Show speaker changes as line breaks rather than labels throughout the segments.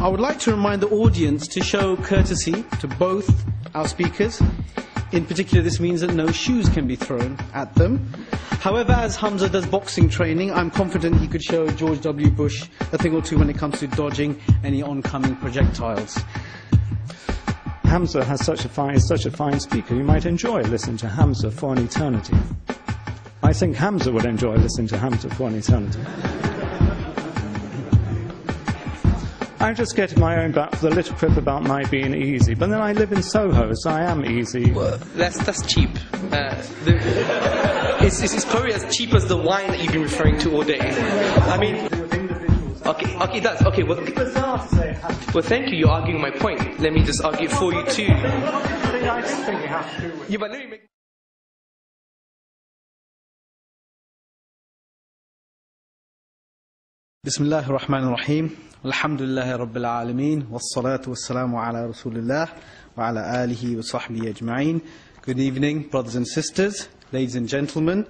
I would like to remind the audience to show courtesy to both our speakers. In particular, this means that no shoes can be thrown at them. However, as Hamza does boxing training, I'm confident he could show George W. Bush a thing or two when it comes to dodging any oncoming projectiles.
Hamza is such a fine speaker, you might enjoy listening to Hamza for an eternity. I think Hamza would enjoy listening to Hamza for an eternity. I just get my own back for the little quip about my being easy, but then I live in Soho, so I am easy.
Well, that's cheap. It's probably as cheap as the wine that you've been referring to all day. I mean, okay, that's okay. Well, thank you. You're arguing my point. Let me just argue for you too.
I don't think you have to do with it.
Yeah, but let me make.
Bismillah ar-Rahman ar-Rahim. Alhamdulillahi Rabbil Alameen. Wassalatu wassalamu ala Rasulillah wa ala alihi wa sahbihi ajma'in. Good evening, brothers and sisters, ladies and gentlemen.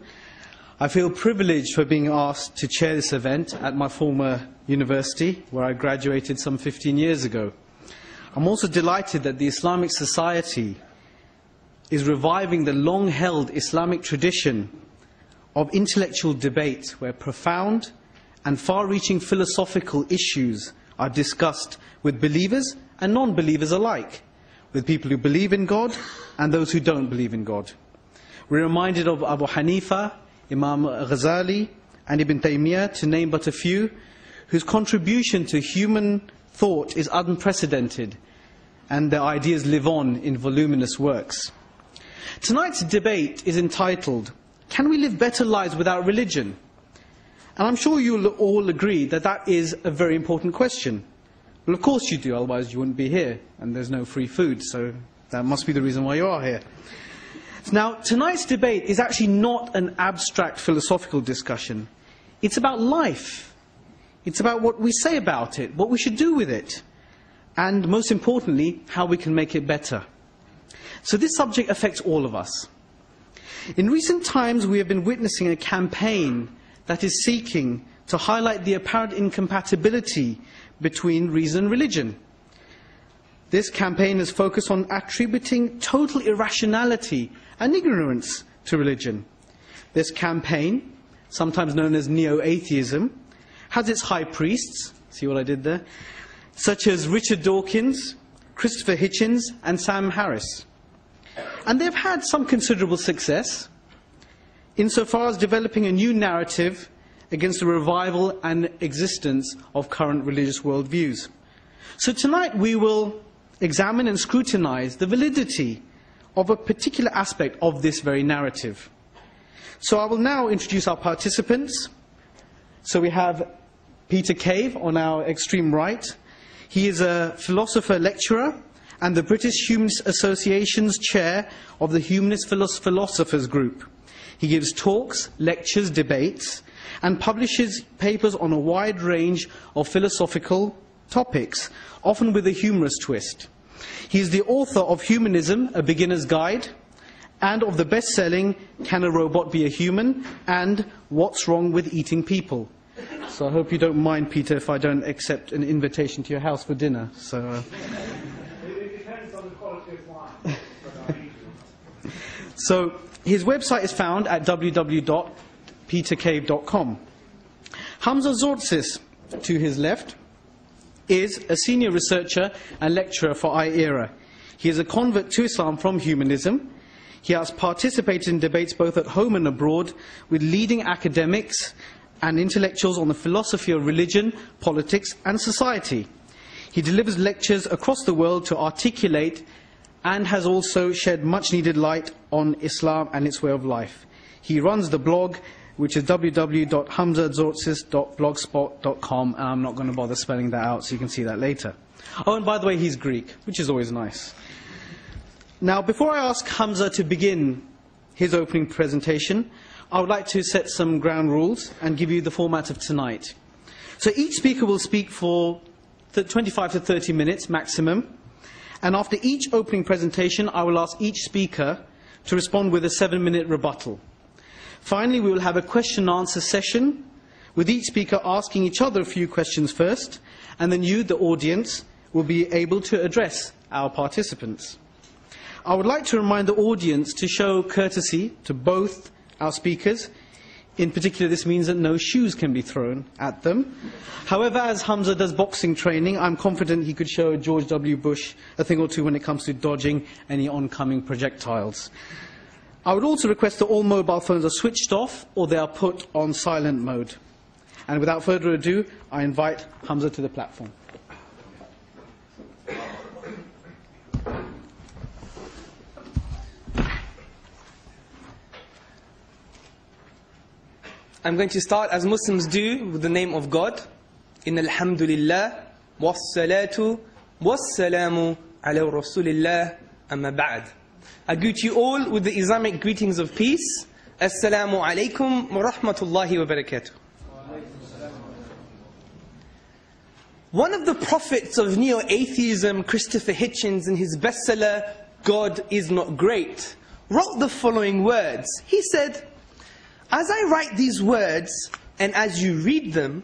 I feel privileged for being asked to chair this event at my former university, where I graduated some 15 years ago. I'm also delighted that the Islamic Society is reviving the long-held Islamic tradition of intellectual debate, where profound and far-reaching philosophical issues are discussed with believers and non-believers alike, with people who believe in God and those who don't believe in God. We're reminded of Abu Hanifa, Imam Ghazali and Ibn Taymiyyah, to name but a few, whose contribution to human thought is unprecedented, and their ideas live on in voluminous works. Tonight's debate is entitled, "Can we live better lives without religion?" And I'm sure you'll all agree that that is a very important question. Well, of course you do, otherwise you wouldn't be here, and there's no free food, so that must be the reason why you are here. Now, tonight's debate is actually not an abstract philosophical discussion. It's about life. It's about what we say about it, what we should do with it, and most importantly, how we can make it better. So this subject affects all of us. In recent times, we have been witnessing a campaign that is seeking to highlight the apparent incompatibility between reason and religion. This campaign is focused on attributing total irrationality and ignorance to religion. This campaign, sometimes known as neo-atheism, has its high priests, see what I did there, such as Richard Dawkins, Christopher Hitchens and Sam Harris. And they've had some considerable success insofar as developing a new narrative against the revival and existence of current religious worldviews. So tonight we will examine and scrutinize the validity of a particular aspect of this very narrative. So I will now introduce our participants. So we have Peter Cave on our extreme right. He is a philosopher lecturer and the British Humanist Association's chair of the Humanist Philosophers Group. He gives talks, lectures, debates, and publishes papers on a wide range of philosophical topics, often with a humorous twist. He is the author of Humanism, A Beginner's Guide, and of the best-selling Can a Robot Be a Human? And What's Wrong with Eating People? So I hope you don't mind, Peter, if I don't accept an invitation to your house for dinner. So,
It depends on the quality of wine.
So his website is found at www.petercave.com. Hamza Tzortzis, to his left, is a senior researcher and lecturer for IERA. He is a convert to Islam from humanism. He has participated in debates both at home and abroad with leading academics and intellectuals on the philosophy of religion, politics and society. He delivers lectures across the world to articulate and has also shed much needed light on Islam and its way of life. He runs the blog, which is www.hamzatzortzis.blogspot.com, and I'm not going to bother spelling that out, so you can see that later. Oh, and by the way, he's Greek, which is always nice. Now, before I ask Hamza to begin his opening presentation, I would like to set some ground rules and give you the format of tonight. So each speaker will speak for 25 to 30 minutes maximum. And after each opening presentation, I will ask each speaker to respond with a 7-minute rebuttal. Finally, we will have a question and answer session, with each speaker asking each other a few questions first, and then you, the audience, will be able to address our participants. I would like to remind the audience to show courtesy to both our speakers. In particular, this means that no shoes can be thrown at them. However, as Hamza does boxing training, I'm confident he could show George W. Bush a thing or two when it comes to dodging any oncoming projectiles. I would also request that all mobile phones are switched off or they are put on silent mode. And without further ado, I invite Hamza to the platform.
I'm going to start, as Muslims do, with the name of God. Inna alhamdulillah, wassalatu, wassalamu ala rasulillah, amma ba'd. I greet you all with the Islamic greetings of peace. Assalamu alaikum wa rahmatullahi wa barakatuh. One of the prophets of neo-atheism, Christopher Hitchens, in his bestseller, God is Not Great, wrote the following words. He said, "As I write these words, and as you read them,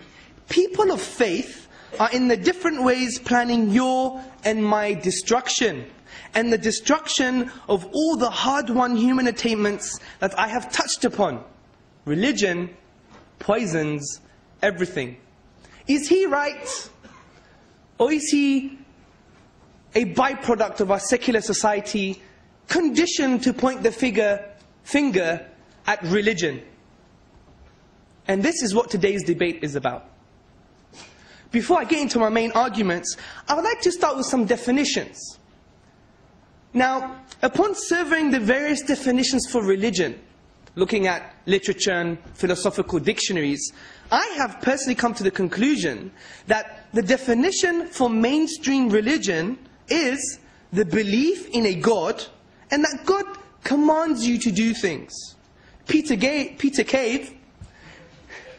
people of faith are in the different ways planning your and my destruction, and the destruction of all the hard-won human attainments that I have touched upon. Religion poisons everything." Is he right? Or is he a byproduct of our secular society, conditioned to point the finger at religion? And this is what today's debate is about. Before I get into my main arguments, I would like to start with some definitions. Now, upon surveying the various definitions for religion, looking at literature and philosophical dictionaries, I have personally come to the conclusion that the definition for mainstream religion is the belief in a God, and that God commands you to do things. Peter Cave,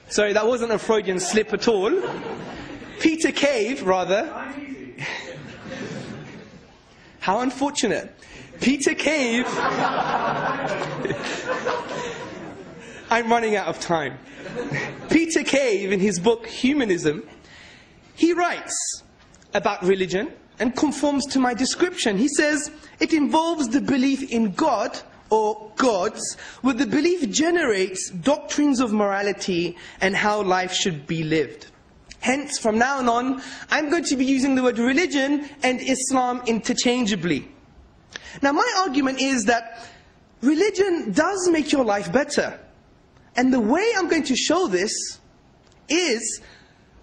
sorry, that wasn't a Freudian slip at all. Peter Cave, rather. How unfortunate. Peter Cave. I'm running out of time. Peter Cave, in his book Humanism, he writes about religion and conforms to my description. He says, it involves the belief in God or gods, where the belief generates doctrines of morality and how life should be lived. Hence, from now on, I'm going to be using the word religion and Islam interchangeably. Now, my argument is that religion does make your life better. And the way I'm going to show this is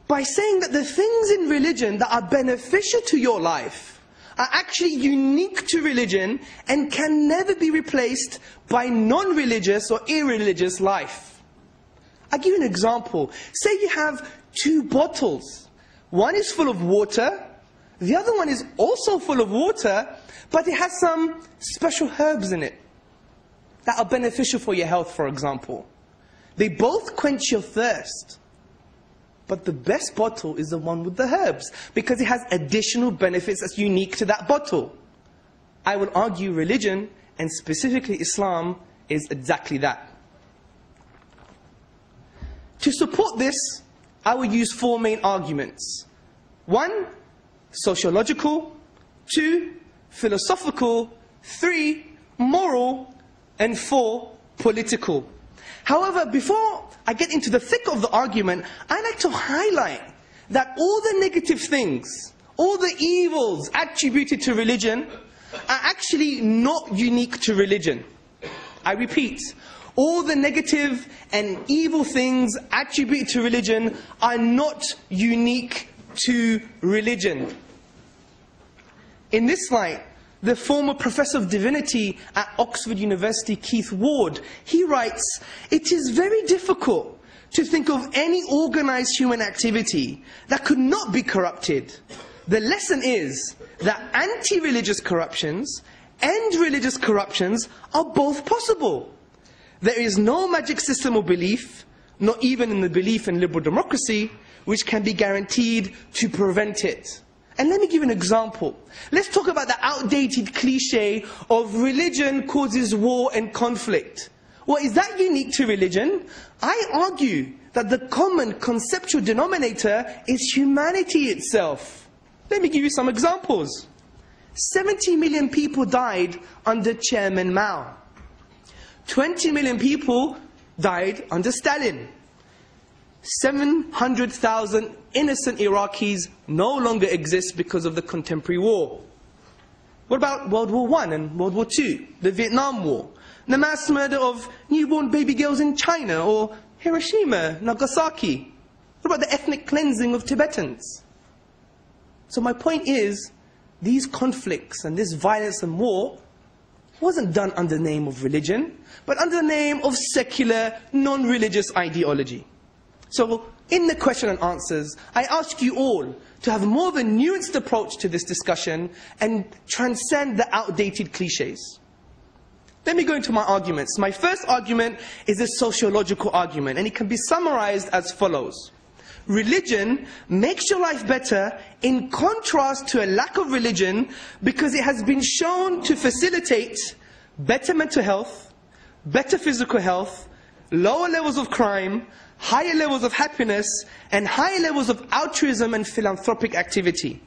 by saying that the things in religion that are beneficial to your life are actually unique to religion and can never be replaced by non-religious or irreligious life. I'll give you an example. Say you have two bottles. One is full of water, the other one is also full of water, but it has some special herbs in it that are beneficial for your health, for example. They both quench your thirst. But the best bottle is the one with the herbs, because it has additional benefits that's unique to that bottle. I will argue religion, and specifically Islam, is exactly that. To support this, I will use four main arguments. 1, sociological. 2, philosophical. 3, moral. And 4, political. However, before I get into the thick of the argument, I like to highlight that all the negative things, all the evils attributed to religion are actually not unique to religion. I repeat, all the negative and evil things attributed to religion are not unique to religion. In this light, the former professor of divinity at Oxford University, Keith Ward, he writes, "It is very difficult to think of any organized human activity that could not be corrupted. The lesson is that anti-religious corruptions and religious corruptions are both possible. There is no magic system of belief, not even in the belief in liberal democracy, which can be guaranteed to prevent it." And let me give an example. Let's talk about the outdated cliche of religion causes war and conflict. Well, is that unique to religion? I argue that the common conceptual denominator is humanity itself. Let me give you some examples. 70 million people died under Chairman Mao. 20 million people died under Stalin. 700,000 innocent Iraqis no longer exist because of the contemporary war. What about World War I and World War II, the Vietnam War, the mass murder of newborn baby girls in China, or Hiroshima, Nagasaki? What about the ethnic cleansing of Tibetans? So my point is, these conflicts and this violence and war wasn't done under the name of religion, but under the name of secular, non-religious ideology. So, in the question and answers, I ask you all to have more of a nuanced approach to this discussion and transcend the outdated cliches. Let me go into my arguments. My first argument is a sociological argument, and it can be summarized as follows. Religion makes your life better in contrast to a lack of religion because it has been shown to facilitate better mental health, better physical health, lower levels of crime, higher levels of happiness, and higher levels of altruism and philanthropic activity.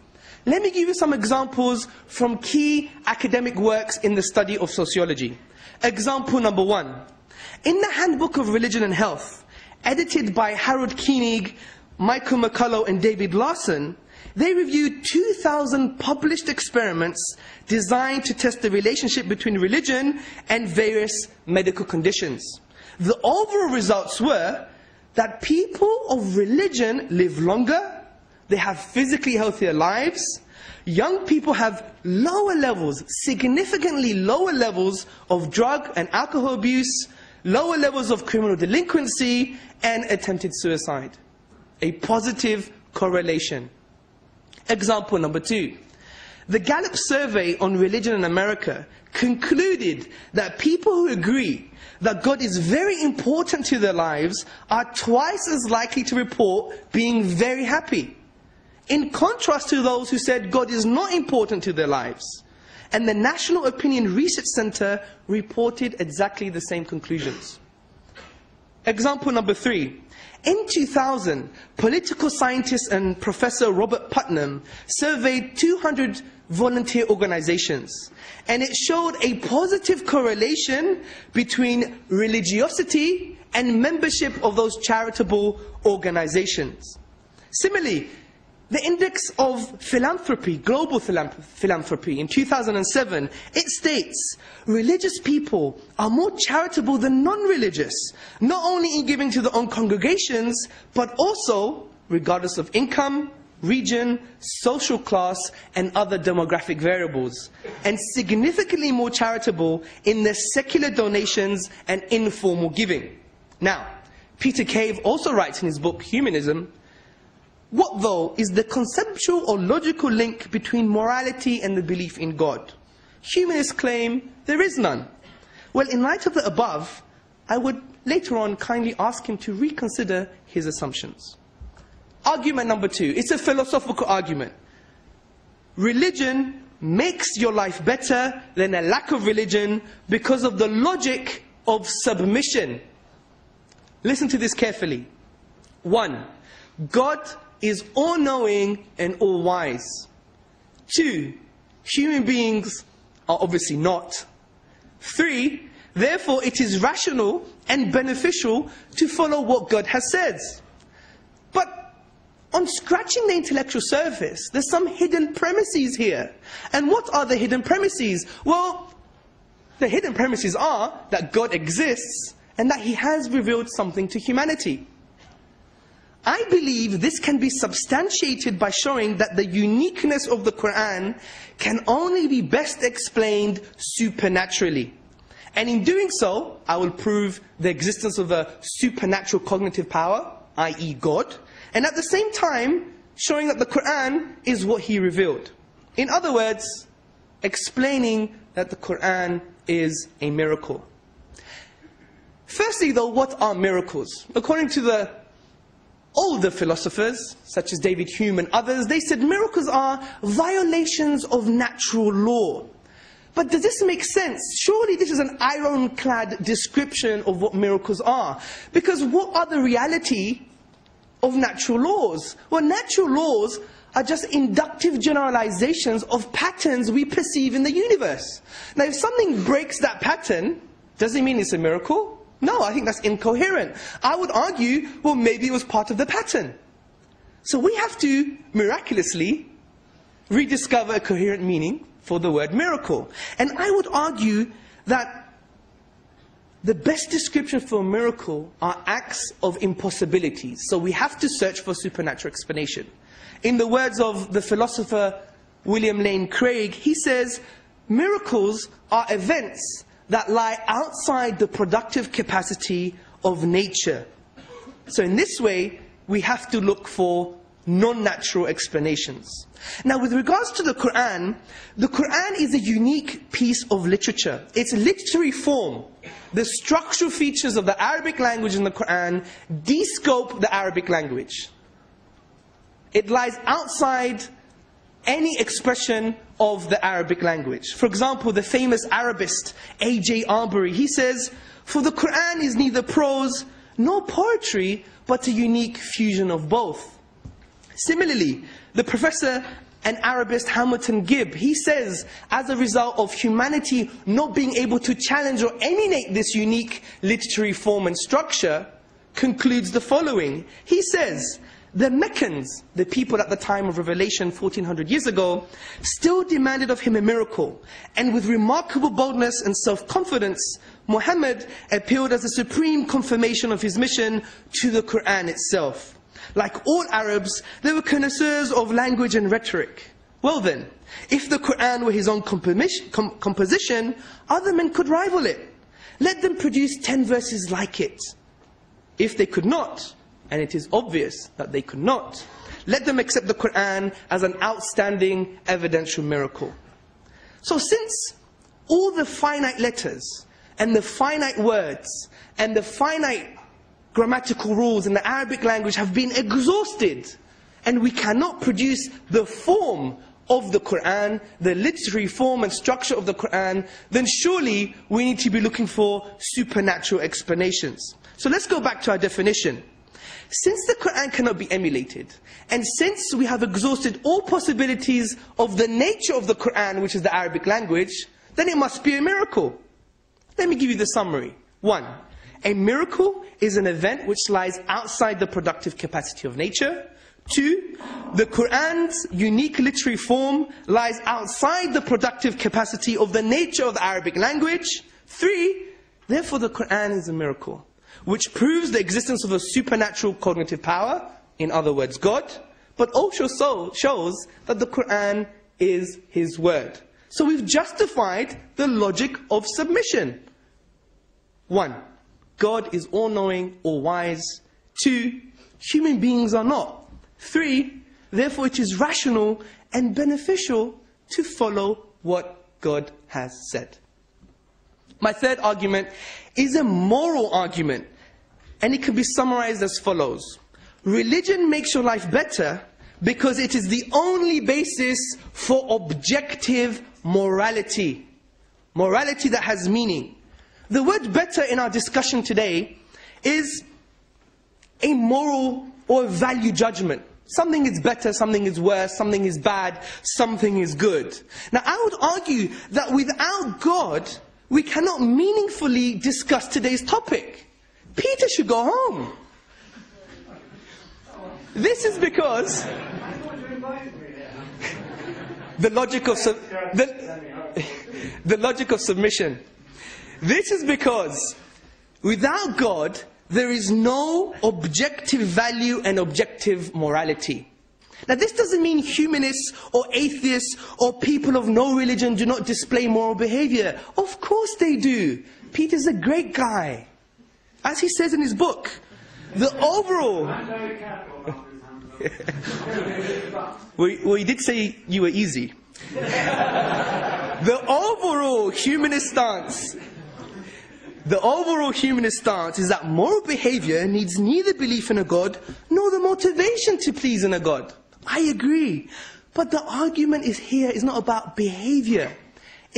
Let me give you some examples from key academic works in the study of sociology. Example number 1. In the Handbook of Religion and Health, edited by Harold Koenig, Michael McCullough and David Larson, they reviewed 2,000 published experiments designed to test the relationship between religion and various medical conditions. The overall results were that people of religion live longer, they have physically healthier lives, young people have lower levels, significantly lower levels of drug and alcohol abuse, lower levels of criminal delinquency, and attempted suicide. A positive correlation. Example number 2. The Gallup survey on religion in America concluded that people who agree that God is very important to their lives are twice as likely to report being very happy, in contrast to those who said God is not important to their lives. And the National Opinion Research Center reported exactly the same conclusions. Example number 3. In 2000, political scientist and Professor Robert Putnam surveyed 200 volunteer organizations, and it showed a positive correlation between religiosity and membership of those charitable organizations. Similarly, the Index of Philanthropy, Global Philanthropy, in 2007, it states, religious people are more charitable than non-religious, not only in giving to their own congregations, but also, regardless of income, region, social class, and other demographic variables, and significantly more charitable in their secular donations and informal giving. Now, Peter Cave also writes in his book, Humanism, what, though, is the conceptual or logical link between morality and the belief in God? Humanists claim there is none. Well, in light of the above, I would later on kindly ask him to reconsider his assumptions. Argument number 2. It's a philosophical argument. Religion makes your life better than a lack of religion because of the logic of submission. Listen to this carefully. 1. God is all-knowing and all-wise. 2. Human beings are obviously not. 3. Therefore, it is rational and beneficial to follow what God has said. But on scratching the intellectual surface, there's some hidden premises here. And what are the hidden premises? Well, the hidden premises are that God exists and that He has revealed something to humanity. I believe this can be substantiated by showing that the uniqueness of the Quran can only be best explained supernaturally. And in doing so, I will prove the existence of a supernatural cognitive power, i.e. God, and at the same time, showing that the Quran is what He revealed. In other words, explaining that the Quran is a miracle. Firstly though, what are miracles? According to the older philosophers, such as David Hume and others, they said miracles are violations of natural law. But does this make sense? Surely this is an ironclad description of what miracles are. Because what are the reality of natural laws? Well, natural laws are just inductive generalizations of patterns we perceive in the universe. Now, if something breaks that pattern, does it mean it's a miracle? No, I think that's incoherent. I would argue, well, maybe it was part of the pattern. So we have to miraculously rediscover a coherent meaning for the word miracle. And I would argue that the best description for a miracle are acts of impossibilities. So we have to search for supernatural explanation. In the words of the philosopher William Lane Craig, he says, miracles are events that lie outside the productive capacity of nature. So in this way, we have to look for non-natural explanations. Now, with regards to the Quran is a unique piece of literature. Its literary form, the structural features of the Arabic language in the Quran, de-scope the Arabic language. It lies outside any expression of the Arabic language. For example, the famous Arabist A.J. Arbery, he says, "For the Quran is neither prose nor poetry, but a unique fusion of both." Similarly, the professor and Arabist Hamilton Gibb, he says, as a result of humanity not being able to challenge or emulate this unique literary form and structure, concludes the following. He says, the Meccans, the people at the time of revelation 1400 years ago, still demanded of him a miracle. And with remarkable boldness and self-confidence, Muhammad appealed as a supreme confirmation of his mission to the Quran itself. Like all Arabs, they were connoisseurs of language and rhetoric. Well then, if the Quran were his own composition, other men could rival it. Let them produce 10 verses like it. If they could not, and it is obvious that they could not, let them accept the Quran as an outstanding evidential miracle. So since all the finite letters and the finite words and the finite grammatical rules in the Arabic language have been exhausted, and we cannot produce the form of the Quran, the literary form and structure of the Quran, then surely we need to be looking for supernatural explanations. So let's go back to our definition. Since the Quran cannot be emulated, and since we have exhausted all possibilities of the nature of the Quran, which is the Arabic language, then it must be a miracle. Let me give you the summary. 1. A miracle is an event which lies outside the productive capacity of nature. 2. The Quran's unique literary form lies outside the productive capacity of the nature of the Arabic language. 3. Therefore the Quran is a miracle, which proves the existence of a supernatural cognitive power, in other words God, but also shows that the Quran is His word. So we've justified the logic of submission. 1. God is all-knowing, all-wise. 2. Human beings are not. 3. Therefore it is rational and beneficial to follow what God has said. My third argument is a moral argument, and it can be summarized as follows. Religion makes your life better because it is the only basis for objective morality. Morality that has meaning. The word better in our discussion today is a moral or a value judgment. Something is better, something is worse, something is bad, something is good. Now I would argue that without God, we cannot meaningfully discuss today's topic. Peter should go home. This is because the logic of submission. This is because without God, there is no objective value and objective morality. Now this doesn't mean humanists or atheists or people of no religion do not display moral behavior. Of course they do. Peter's a great guy. As he says in his book, the overall... well, you did say you were easy. The overall humanist stance is that moral behavior needs neither belief in a God nor the motivation to please in a God. I agree. But the argument is not about behavior.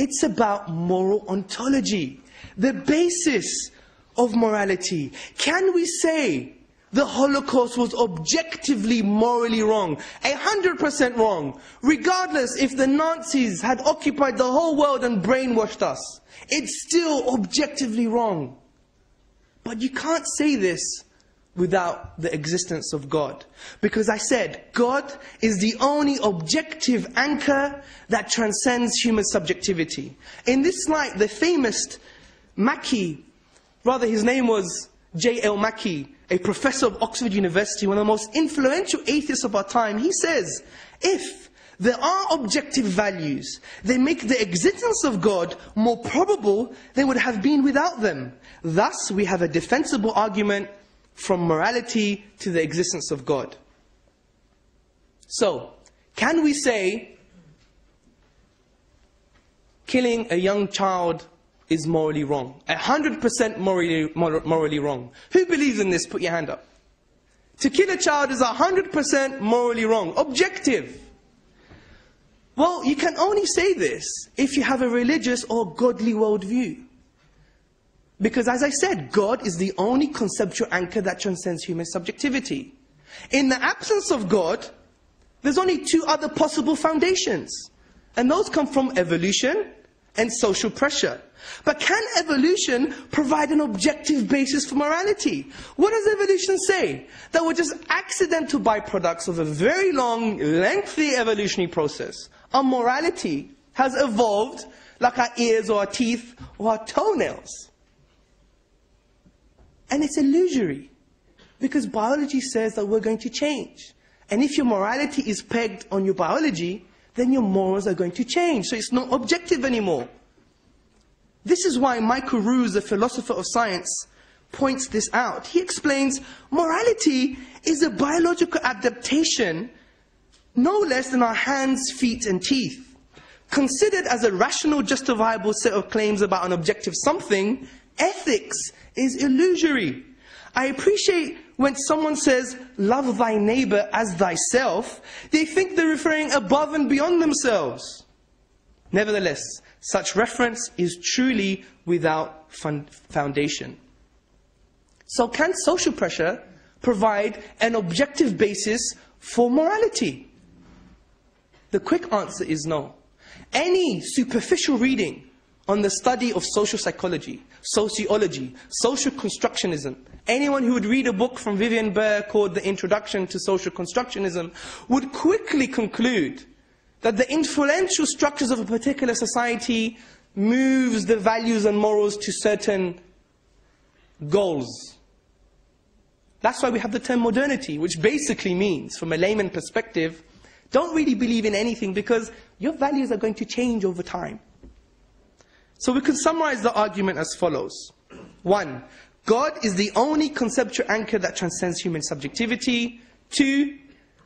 It's about moral ontology, the basis of morality. Can we say the Holocaust was objectively morally wrong, 100% wrong, regardless if the Nazis had occupied the whole world and brainwashed us? It's still objectively wrong. But you can't say this without the existence of God. Because I said, God is the only objective anchor that transcends human subjectivity. In this light, the famous Mackie, rather his name was J.L. Mackie, a professor of Oxford University, one of the most influential atheists of our time, he says, if there are objective values, they make the existence of God more probable than would have been without them. Thus, we have a defensible argument from morality to the existence of God. So, can we say killing a young child is morally wrong? 100% morally wrong. Who believes in this? Put your hand up. To kill a child is 100% morally wrong. Objective. Well, you can only say this if you have a religious or godly worldview. Because as I said, God is the only conceptual anchor that transcends human subjectivity. In the absence of God, there's only two other possible foundations. And those come from evolution and social pressure. But can evolution provide an objective basis for morality? What does evolution say? That we're just accidental byproducts of a very long, lengthy evolutionary process. Our morality has evolved like our ears or our teeth or our toenails. And it's illusory, because biology says that we're going to change. And if your morality is pegged on your biology, then your morals are going to change. So it's not objective anymore. This is why Michael Ruse, the philosopher of science, points this out. He explains, morality is a biological adaptation no less than our hands, feet and teeth. Considered as a rational, justifiable set of claims about an objective something, ethics is illusory. I appreciate when someone says, love thy neighbor as thyself, they think they're referring above and beyond themselves. Nevertheless, such reference is truly without foundation. So can social pressure provide an objective basis for morality? The quick answer is no. Any superficial reading on the study of social psychology, sociology, social constructionism, anyone who would read a book from Vivian Burr called The Introduction to Social Constructionism would quickly conclude that the influential structures of a particular society moves the values and morals to certain goals. That's why we have the term modernity, which basically means, from a layman perspective, don't really believe in anything because your values are going to change over time. So we can summarize the argument as follows. 1. God is the only conceptual anchor that transcends human subjectivity. 2.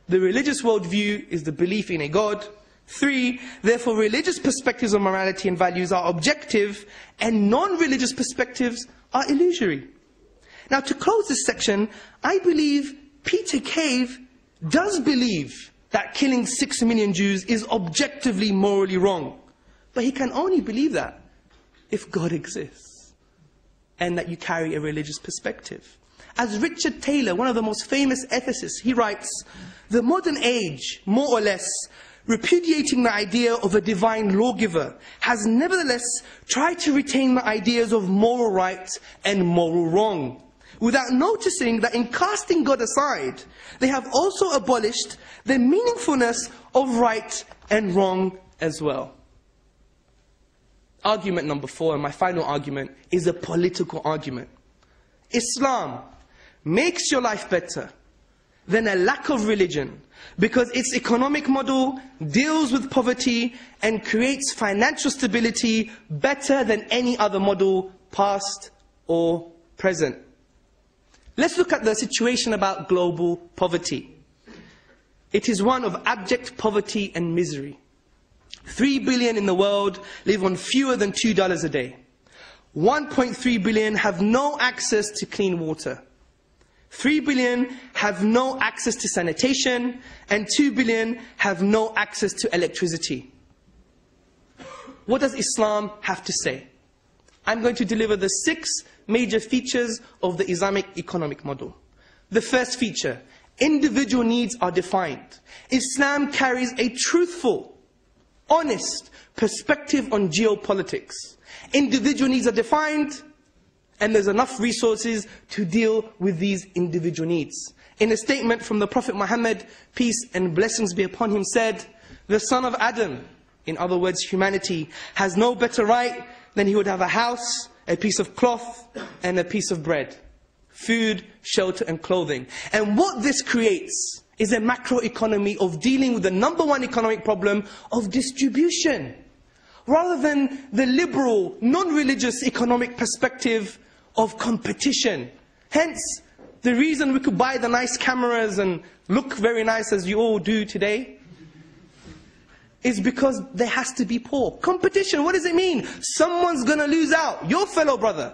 The religious worldview is the belief in a God. 3. Therefore, religious perspectives on morality and values are objective, and non-religious perspectives are illusory. Now, to close this section, I believe Peter Cave does believe that killing 6 million Jews is objectively morally wrong. But he can only believe that if God exists, and that you carry a religious perspective. As Richard Taylor, one of the most famous ethicists, he writes, the modern age, more or less, repudiating the idea of a divine lawgiver, has nevertheless tried to retain the ideas of moral right and moral wrong, without noticing that in casting God aside, they have also abolished the meaningfulness of right and wrong as well. Argument number 4, and my final argument, is a political argument. Islam makes your life better than a lack of religion because its economic model deals with poverty and creates financial stability better than any other model, past or present. Let's look at the situation about global poverty. It is one of abject poverty and misery. 3 billion in the world live on fewer than $2 a day. 1.3 billion have no access to clean water. 3 billion have no access to sanitation, and 2 billion have no access to electricity. what does Islam have to say? I'm going to deliver the 6 major features of the Islamic economic model. The first feature, individual needs are defined. Islam carries a truthful, honest perspective on geopolitics. Individual needs are defined, and there's enough resources to deal with these individual needs. In a statement from the Prophet Muhammad, peace and blessings be upon him, said, the son of Adam, in other words humanity, has no better right than he would have a house, a piece of cloth, and a piece of bread. Food, shelter, and clothing. And what this creates is a macroeconomy of dealing with the #1 economic problem of distribution, rather than the liberal, non-religious economic perspective of competition. Hence, the reason we could buy the nice cameras and look very nice as you all do today is because there has to be poor. Competition, what does it mean? Someone's going to lose out, your fellow brother.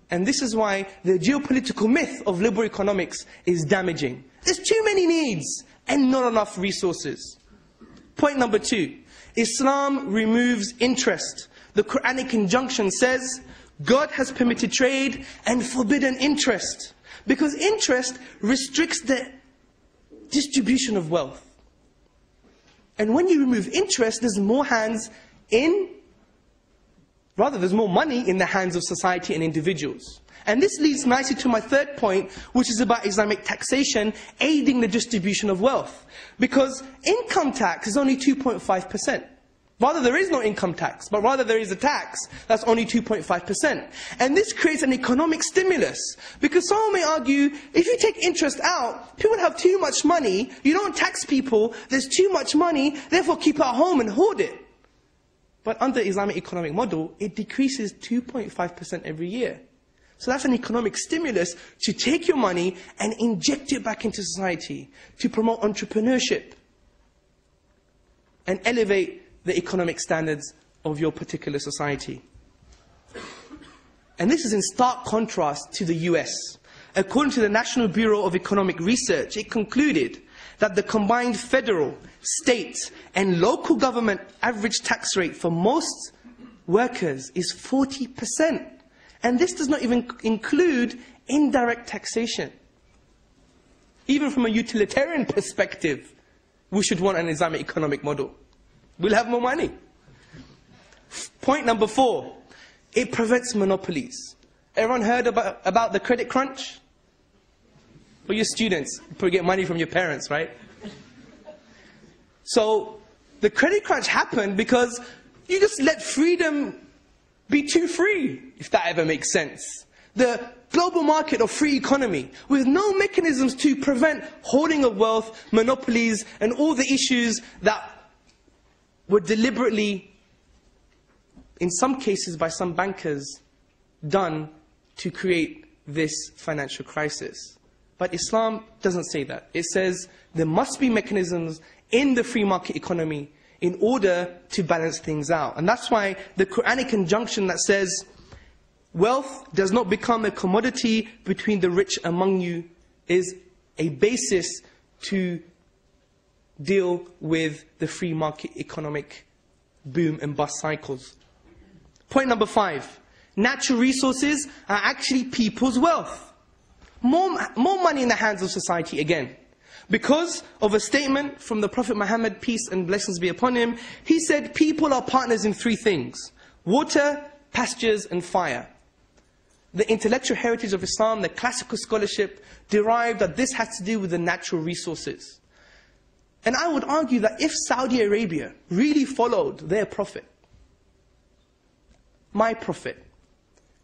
And this is why the geopolitical myth of liberal economics is damaging. There's too many needs and not enough resources. Point number 2, Islam removes interest. The Quranic injunction says, God has permitted trade and forbidden interest. Because interest restricts the distribution of wealth. And when you remove interest, there's more there's more money in the hands of society and individuals. And this leads nicely to my third point, which is about Islamic taxation aiding the distribution of wealth. Because income tax is only 2.5%. Rather, there is no income tax, but rather there is a tax that's only 2.5%. And this creates an economic stimulus. Because someone may argue, if you take interest out, people have too much money, you don't tax people, there's too much money, therefore keep it at home and hoard it. But under the Islamic economic model, it decreases 2.5% every year. So that's an economic stimulus to take your money and inject it back into society, to promote entrepreneurship and elevate the economic standards of your particular society. And this is in stark contrast to the US. According to the National Bureau of Economic Research, it concluded that the combined federal, state, and local government average tax rate for most workers is 40%. And this does not even include indirect taxation. Even from a utilitarian perspective, we should want an Islamic economic model. We'll have more money. Point number 4, it prevents monopolies. Everyone heard about the credit crunch? Well, you're students, you probably get money from your parents, right? So, the credit crunch happened because you just let freedom be too free, if that ever makes sense. The global market of free economy, with no mechanisms to prevent hoarding of wealth, monopolies, and all the issues that were deliberately, in some cases by some bankers, done to create this financial crisis. But Islam doesn't say that. It says there must be mechanisms in the free market economy in order to balance things out. And that's why the Quranic injunction that says, wealth does not become a commodity between the rich among you, is a basis to deal with the free market economic boom and bust cycles. Point number 5. Natural resources are actually people's wealth. More money in the hands of society again. Because of a statement from the Prophet Muhammad, peace and blessings be upon him, he said people are partners in 3 things: water, pastures, and fire. The intellectual heritage of Islam, the classical scholarship, derived that this has to do with the natural resources. And I would argue that if Saudi Arabia really followed their prophet, my prophet,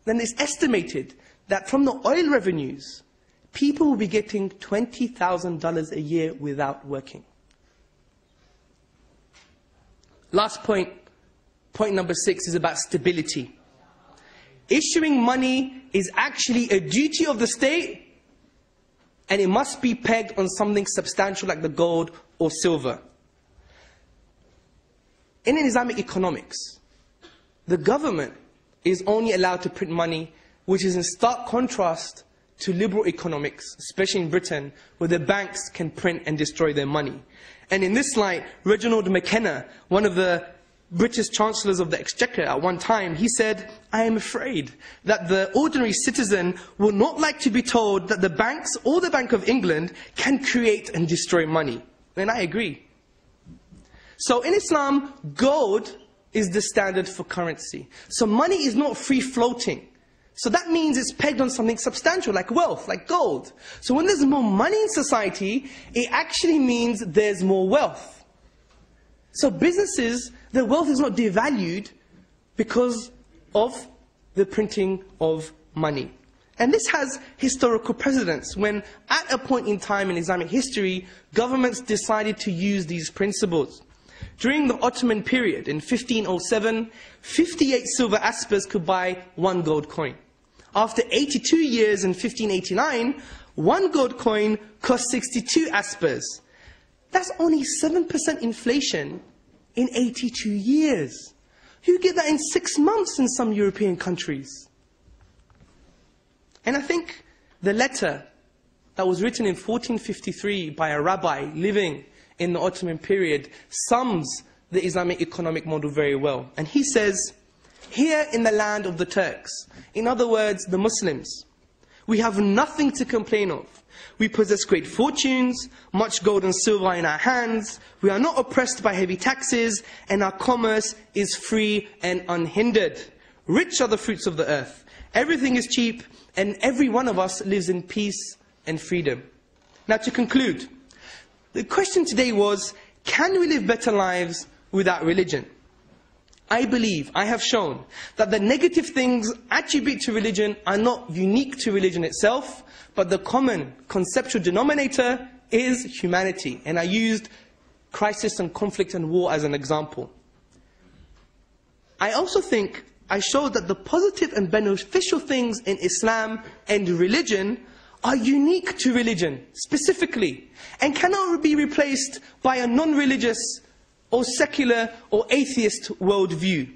then it's estimated that from the oil revenues, people will be getting $20,000 a year without working. Last point, point number 6, is about stability. Issuing money is actually a duty of the state, and it must be pegged on something substantial like the gold or silver. In Islamic economics, the government is only allowed to print money, which is in stark contrast to liberal economics, especially in Britain, where the banks can print and destroy their money. And in this light, Reginald McKenna, one of the British Chancellors of the Exchequer at one time, he said, "I am afraid that the ordinary citizen will not like to be told that the banks or the Bank of England can create and destroy money." And I agree. So in Islam, gold is the standard for currency. So money is not free floating. So that means it's pegged on something substantial, like wealth, like gold. So when there's more money in society, it actually means there's more wealth. So businesses, their wealth is not devalued because of the printing of money. And this has historical precedents when, at a point in time in Islamic history, governments decided to use these principles. During the Ottoman period, in 1507, 58 silver aspers could buy 1 gold coin. After 82 years in 1589, 1 gold coin cost 62 aspers. That's only 7% inflation in 82 years. You get that in 6 months in some European countries. And I think the letter that was written in 1453 by a rabbi living in the Ottoman period sums the Islamic economic model very well. And he says, "Here in the land of the Turks," in other words, the Muslims, "we have nothing to complain of. We possess great fortunes, much gold and silver in our hands. We are not oppressed by heavy taxes, and our commerce is free and unhindered. Rich are the fruits of the earth. Everything is cheap, and every one of us lives in peace and freedom." Now to conclude, the question today was, can we live better lives without religion? I believe, I have shown, that the negative things attributed to religion are not unique to religion itself, but the common conceptual denominator is humanity. And I used crisis and conflict and war as an example. I also think I showed that the positive and beneficial things in Islam and religion are unique to religion, specifically, and cannot be replaced by a non-religious or secular or atheist worldview.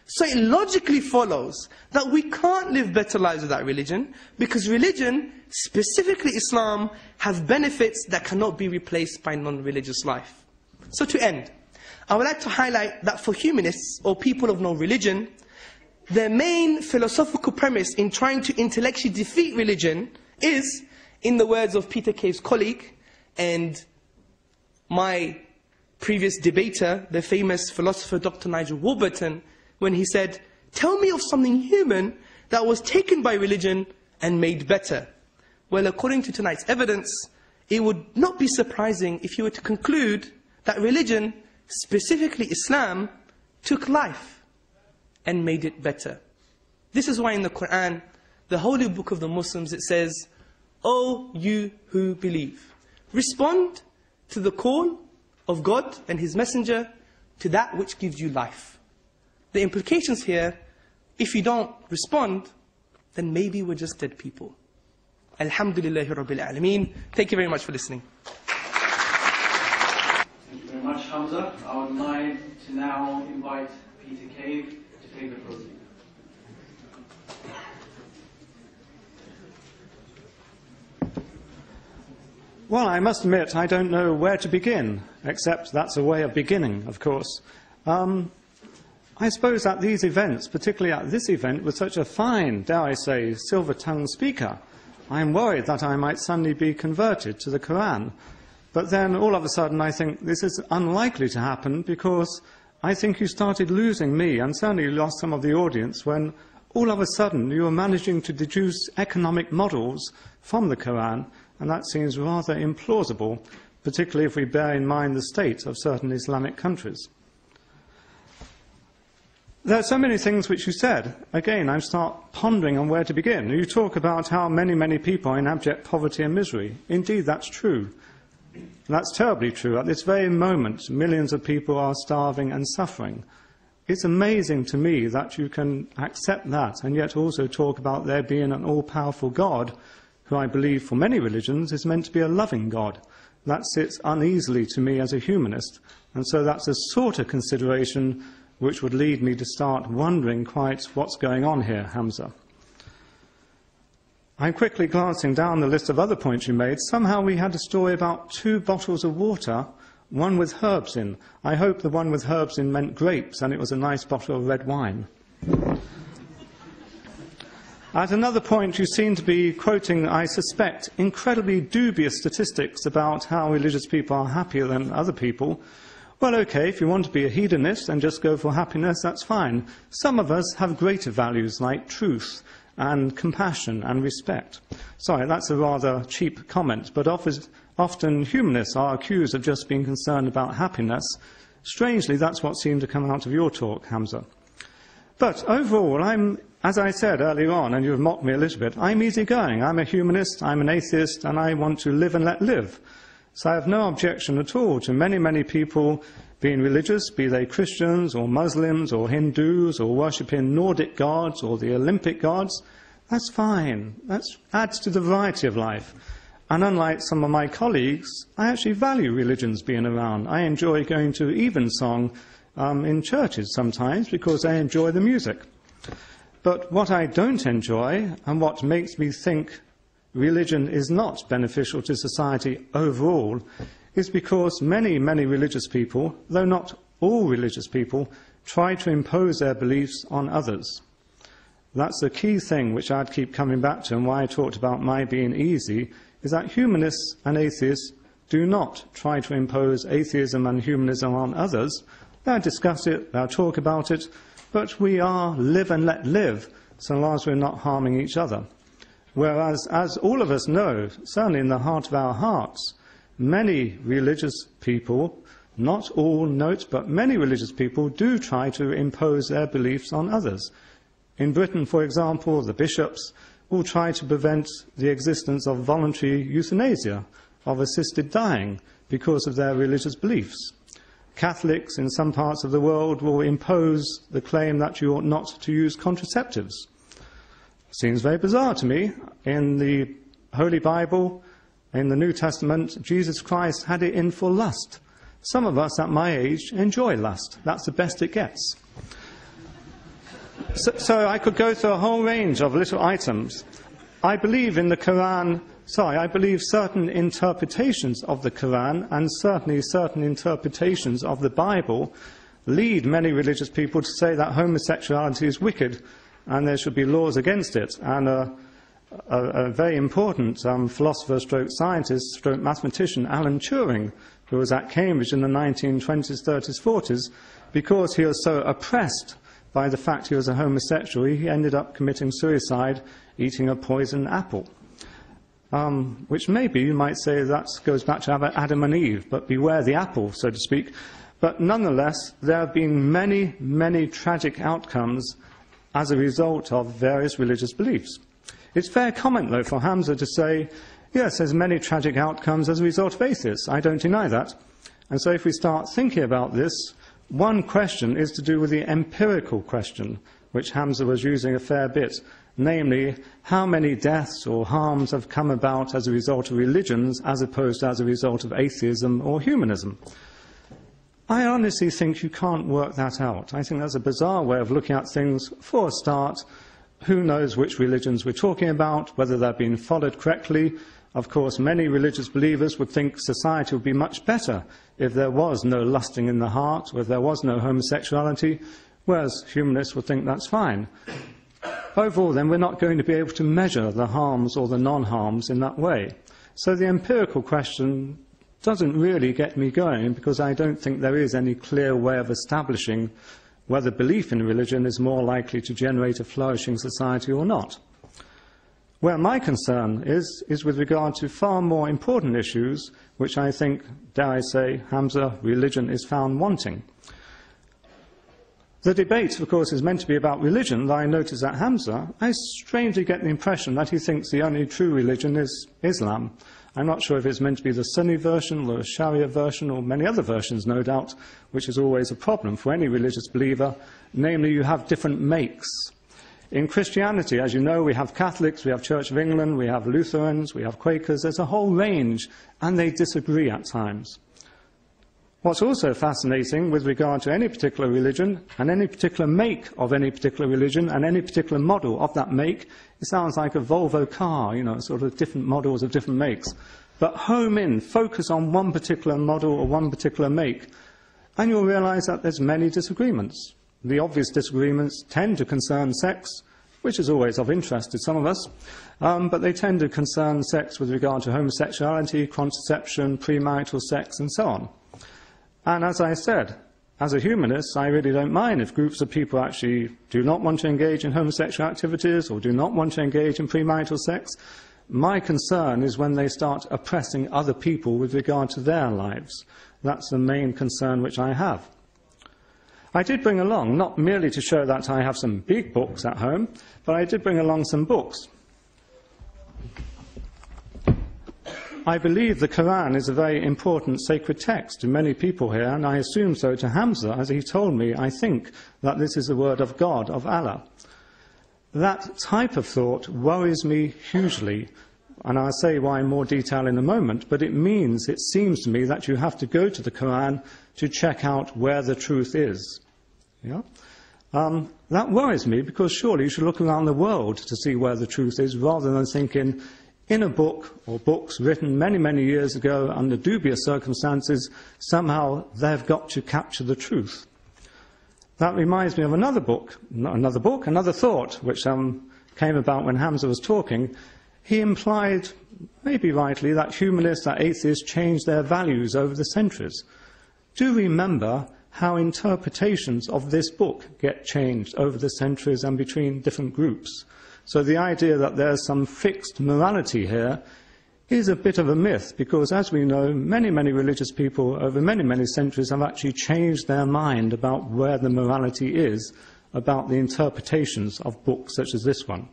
So it logically follows that we can't live better lives without religion, because religion, specifically Islam, have benefits that cannot be replaced by non-religious life. So to end, I would like to highlight that for humanists, or people of no religion, their main philosophical premise in trying to intellectually defeat religion is, in the words of Peter Cave's colleague and my previous debater, the famous philosopher Dr. Nigel Warburton, when he said, "Tell me of something human that was taken by religion and made better." Well, according to tonight's evidence, it would not be surprising if you were to conclude that religion, specifically Islam, took life and made it better. This is why in the Quran, the holy book of the Muslims, it says, "O you who believe, respond to the call of God and His Messenger, to that which gives you life." The implications here, if you don't respond, then maybe we're just dead people. Alhamdulillahi Rabbil Alameen. Thank you very much for listening.
Thank you very much, Hamza. I would like to now invite Peter Cave to take the podium.
Well, I must admit, I don't know where to begin, except that's a way of beginning, of course. I suppose at these events, particularly at this event, with such a fine, dare I say, silver-tongued speaker, I'm worried that I might suddenly be converted to the Quran. But then, all of a sudden, I think this is unlikely to happen, because I think you started losing me, and certainly lost some of the audience, when all of a sudden you were managing to deduce economic models from the Quran, and that seems rather implausible, particularly if we bear in mind the state of certain Islamic countries. There are so many things which you said. Again, I start pondering on where to begin. You talk about how many, many people are in abject poverty and misery. Indeed, that's true. That's terribly true. At this very moment, millions of people are starving and suffering. It's amazing to me that you can accept that and yet also talk about there being an all-powerful God, who I believe for many religions is meant to be a loving God. That sits uneasily to me as a humanist, and so that's a sort of consideration which would lead me to start wondering quite what's going on here, Hamza. I'm quickly glancing down the list of other points you made. Somehow we had a story about 2 bottles of water one with herbs in. I hope the one with herbs in meant grapes and it was a nice bottle of red wine. At another point, you seem to be quoting, I suspect, incredibly dubious statistics about how religious people are happier than other people. Well, okay, if you want to be a hedonist and just go for happiness, that's fine. Some of us have greater values like truth and compassion and respect. Sorry, that's a rather cheap comment, but often humanists are accused of just being concerned about happiness. Strangely, that's what seemed to come out of your talk, Hamza. But overall, as I said earlier on, and you've mocked me a little bit, I'm easygoing. I'm a humanist, I'm an atheist, and I want to live and let live. So I have no objection at all to many, many people being religious, be they Christians or Muslims or Hindus or worshipping Nordic gods or the Olympic gods. That's fine. That adds to the variety of life. And unlike some of my colleagues, I actually value religions being around. I enjoy going to evensong in churches sometimes because I enjoy the music. But what I don't enjoy, and what makes me think religion is not beneficial to society overall, is because many, many religious people, though not all religious people, try to impose their beliefs on others. That's the key thing which I'd keep coming back to, and why I talked about my being easy, is that humanists and atheists do not try to impose atheism and humanism on others. They'll discuss it, they'll talk about it, but we are live and let live, so long as we're not harming each other. Whereas, as all of us know, certainly in the heart of our hearts, many religious people, not all, note, but many religious people do try to impose their beliefs on others. In Britain, for example, the bishops will try to prevent the existence of voluntary euthanasia, of assisted dying, because of their religious beliefs. Catholics in some parts of the world will impose the claim that you ought not to use contraceptives. Seems very bizarre to me. In the Holy Bible, in the New Testament, Jesus Christ had it in for lust. Some of us at my age enjoy lust. That's the best it gets. So I could go through a whole range of little items. I believe in the Quran, I believe certain interpretations of the Quran and certainly certain interpretations of the Bible lead many religious people to say that homosexuality is wicked and there should be laws against it. And a very important philosopher stroke scientist stroke mathematician, Alan Turing, who was at Cambridge in the 1920s, 30s, 40s, because he was so oppressed by the fact he was a homosexual, he ended up committing suicide, eating a poison apple. Which maybe you might say that goes back to Adam and Eve, but beware the apple, so to speak. But nonetheless, there have been many, many tragic outcomes as a result of various religious beliefs. It's fair comment, though, for Hamza to say, yes, there's many tragic outcomes as a result of atheists. I don't deny that. And so if we start thinking about this, one question is to do with the empirical question, which Hamza was using a fair bit, namely, how many deaths or harms have come about as a result of religions as opposed to as a result of atheism or humanism. I honestly think you can't work that out. I think that's a bizarre way of looking at things. For a start, who knows which religions we're talking about, whether they've been followed correctly. Of course, many religious believers would think society would be much better if there was no lusting in the heart, or if there was no homosexuality, whereas humanists would think that's fine. Overall, then, we're not going to be able to measure the harms or the non-harms in that way. So the empirical question doesn't really get me going, because I don't think there is any clear way of establishing whether belief in religion is more likely to generate a flourishing society or not. Where my concern is with regard to far more important issues, which I think, dare I say, Hamza, religion is found wanting. The debate, of course, is meant to be about religion, though I notice that Hamza, I strangely get the impression that he thinks the only true religion is Islam. I'm not sure if it's meant to be the Sunni version or the Sharia version or many other versions, no doubt, which is always a problem for any religious believer. Namely, you have different makes. In Christianity, as you know, we have Catholics, we have Church of England, we have Lutherans, we have Quakers. There's a whole range, and they disagree at times. What's also fascinating with regard to any particular religion, and any particular make of any particular religion, and any particular model of that make, it sounds like a Volvo car, sort of different models of different makes. but home in, focus on one particular model or one particular make, and you'll realize that there's many disagreements. The obvious disagreements tend to concern sex, which is always of interest to some of us, but they tend to concern sex with regard to homosexuality, contraception, premarital sex, and so on. And as I said, as a humanist, I really don't mind if groups of people actually do not want to engage in homosexual activities or do not want to engage in premarital sex. My concern is when they start oppressing other people with regard to their lives. That's the main concern which I have. I did bring along, not merely to show that I have some big books at home, but I did bring along some books. I believe the Quran is a very important sacred text to many people here, and I assume so to Hamza, as he told me, I think that this is the word of God, of Allah. That type of thought worries me hugely, and I'll say why in more detail in a moment, but it seems to me that you have to go to the Quran to check out where the truth is. Yeah? That worries me, because surely you should look around the world to see where the truth is, rather than thinking, in a book or books written many, many years ago under dubious circumstances, somehow they've got to capture the truth. That reminds me of another thought, which came about when Hamza was talking. He implied, maybe rightly, that humanists, that atheists changed their values over the centuries. Do remember how interpretations of this book get changed over the centuries and between different groups. So the idea that there's some fixed morality here is a bit of a myth, because as we know, many, many religious people over many, many centuries have actually changed their mind about where the morality is, about the interpretations of books such as this one.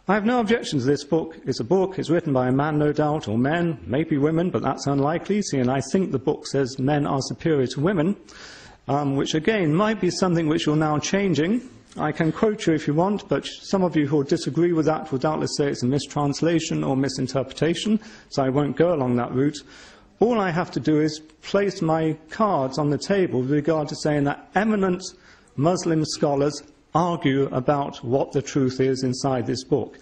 I have no objection to this book. It's a book, it's written by a man, no doubt, or men, maybe women, but that's unlikely, seeing I think the book says men are superior to women, which again might be something which you're now changing. I can quote you if you want, but some of you who disagree with that will doubtless say it's a mistranslation or misinterpretation, so I won't go along that route. All I have to do is place my cards on the table with regard to saying that eminent Muslim scholars argue about what the truth is inside this book.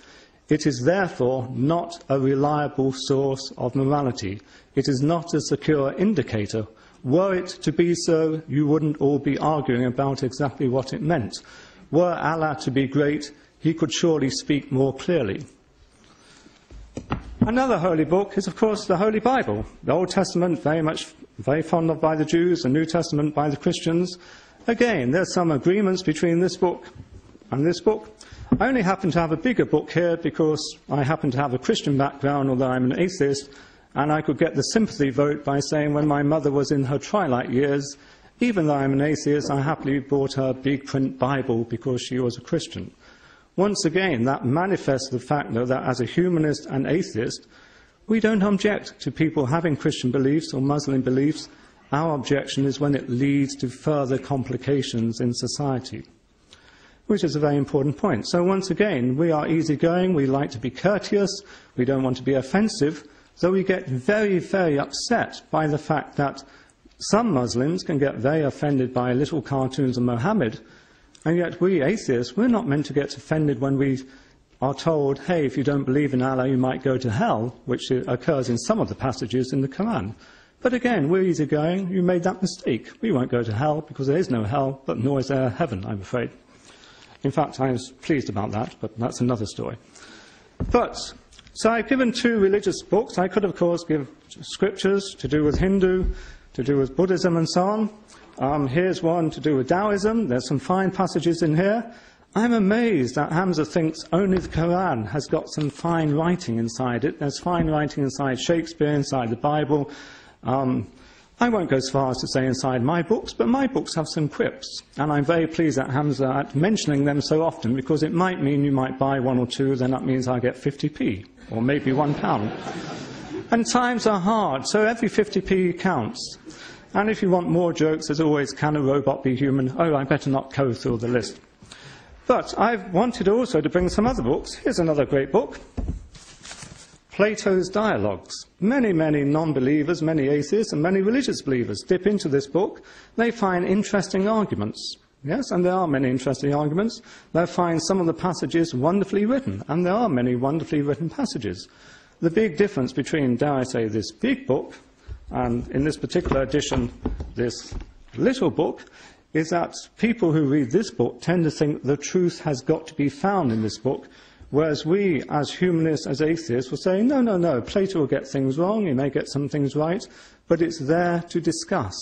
It is therefore not a reliable source of morality. It is not a secure indicator. Were it to be so, you wouldn't all be arguing about exactly what it meant. Were Allah to be great, he could surely speak more clearly. Another holy book is, of course, the Holy Bible. The Old Testament, very fond of by the Jews, the New Testament by the Christians. Again, there's some agreements between this book and this book. I only happen to have a bigger book here because I happen to have a Christian background, although I'm an atheist, and I could get the sympathy vote by saying when my mother was in her twilight years, even though I'm an atheist, I happily bought her a big print Bible because she was a Christian. Once again, that manifests the fact, though, that as a humanist and atheist, we don't object to people having Christian beliefs or Muslim beliefs. Our objection is when it leads to further complications in society, which is a very important point. So once again, we are easygoing, we like to be courteous, we don't want to be offensive, so we get very, very upset by the fact that some Muslims can get very offended by little cartoons of Mohammed, and yet we atheists, we're not meant to get offended when we are told, hey, if you don't believe in Allah, you might go to hell, which occurs in some of the passages in the Quran. But again, we're easygoing. You made that mistake. We won't go to hell because there is no hell, but nor is there heaven, I'm afraid. In fact, I was pleased about that, but that's another story. So I've given two religious books. I could, of course, give scriptures to do with Hindu, to do with Buddhism and so on. Here's one to do with Taoism. There's some fine passages in here. I'm amazed that Hamza thinks only the Quran has got some fine writing inside it. There's fine writing inside Shakespeare, inside the Bible. I won't go as far as to say inside my books, but my books have some quips. And I'm very pleased at Hamza at mentioning them so often, because it might mean you might buy one or two, then that means I get 50p, or maybe £1. And times are hard, so every 50p counts. And if you want more jokes, there's always, can a robot be human? Oh, I better not go through the list. But I've wanted also to bring some other books. Here's another great book, Plato's Dialogues. Many, many non-believers, many atheists and many religious believers dip into this book. They find interesting arguments. Yes, and there are many interesting arguments. They find some of the passages wonderfully written, and there are many wonderfully written passages. the big difference between, dare I say, this big book and, in this particular edition, this little book, is that people who read this book tend to think the truth has got to be found in this book, whereas we, as humanists, as atheists, will say, no, no, no, Plato will get things wrong, he may get some things right, but it's there to discuss.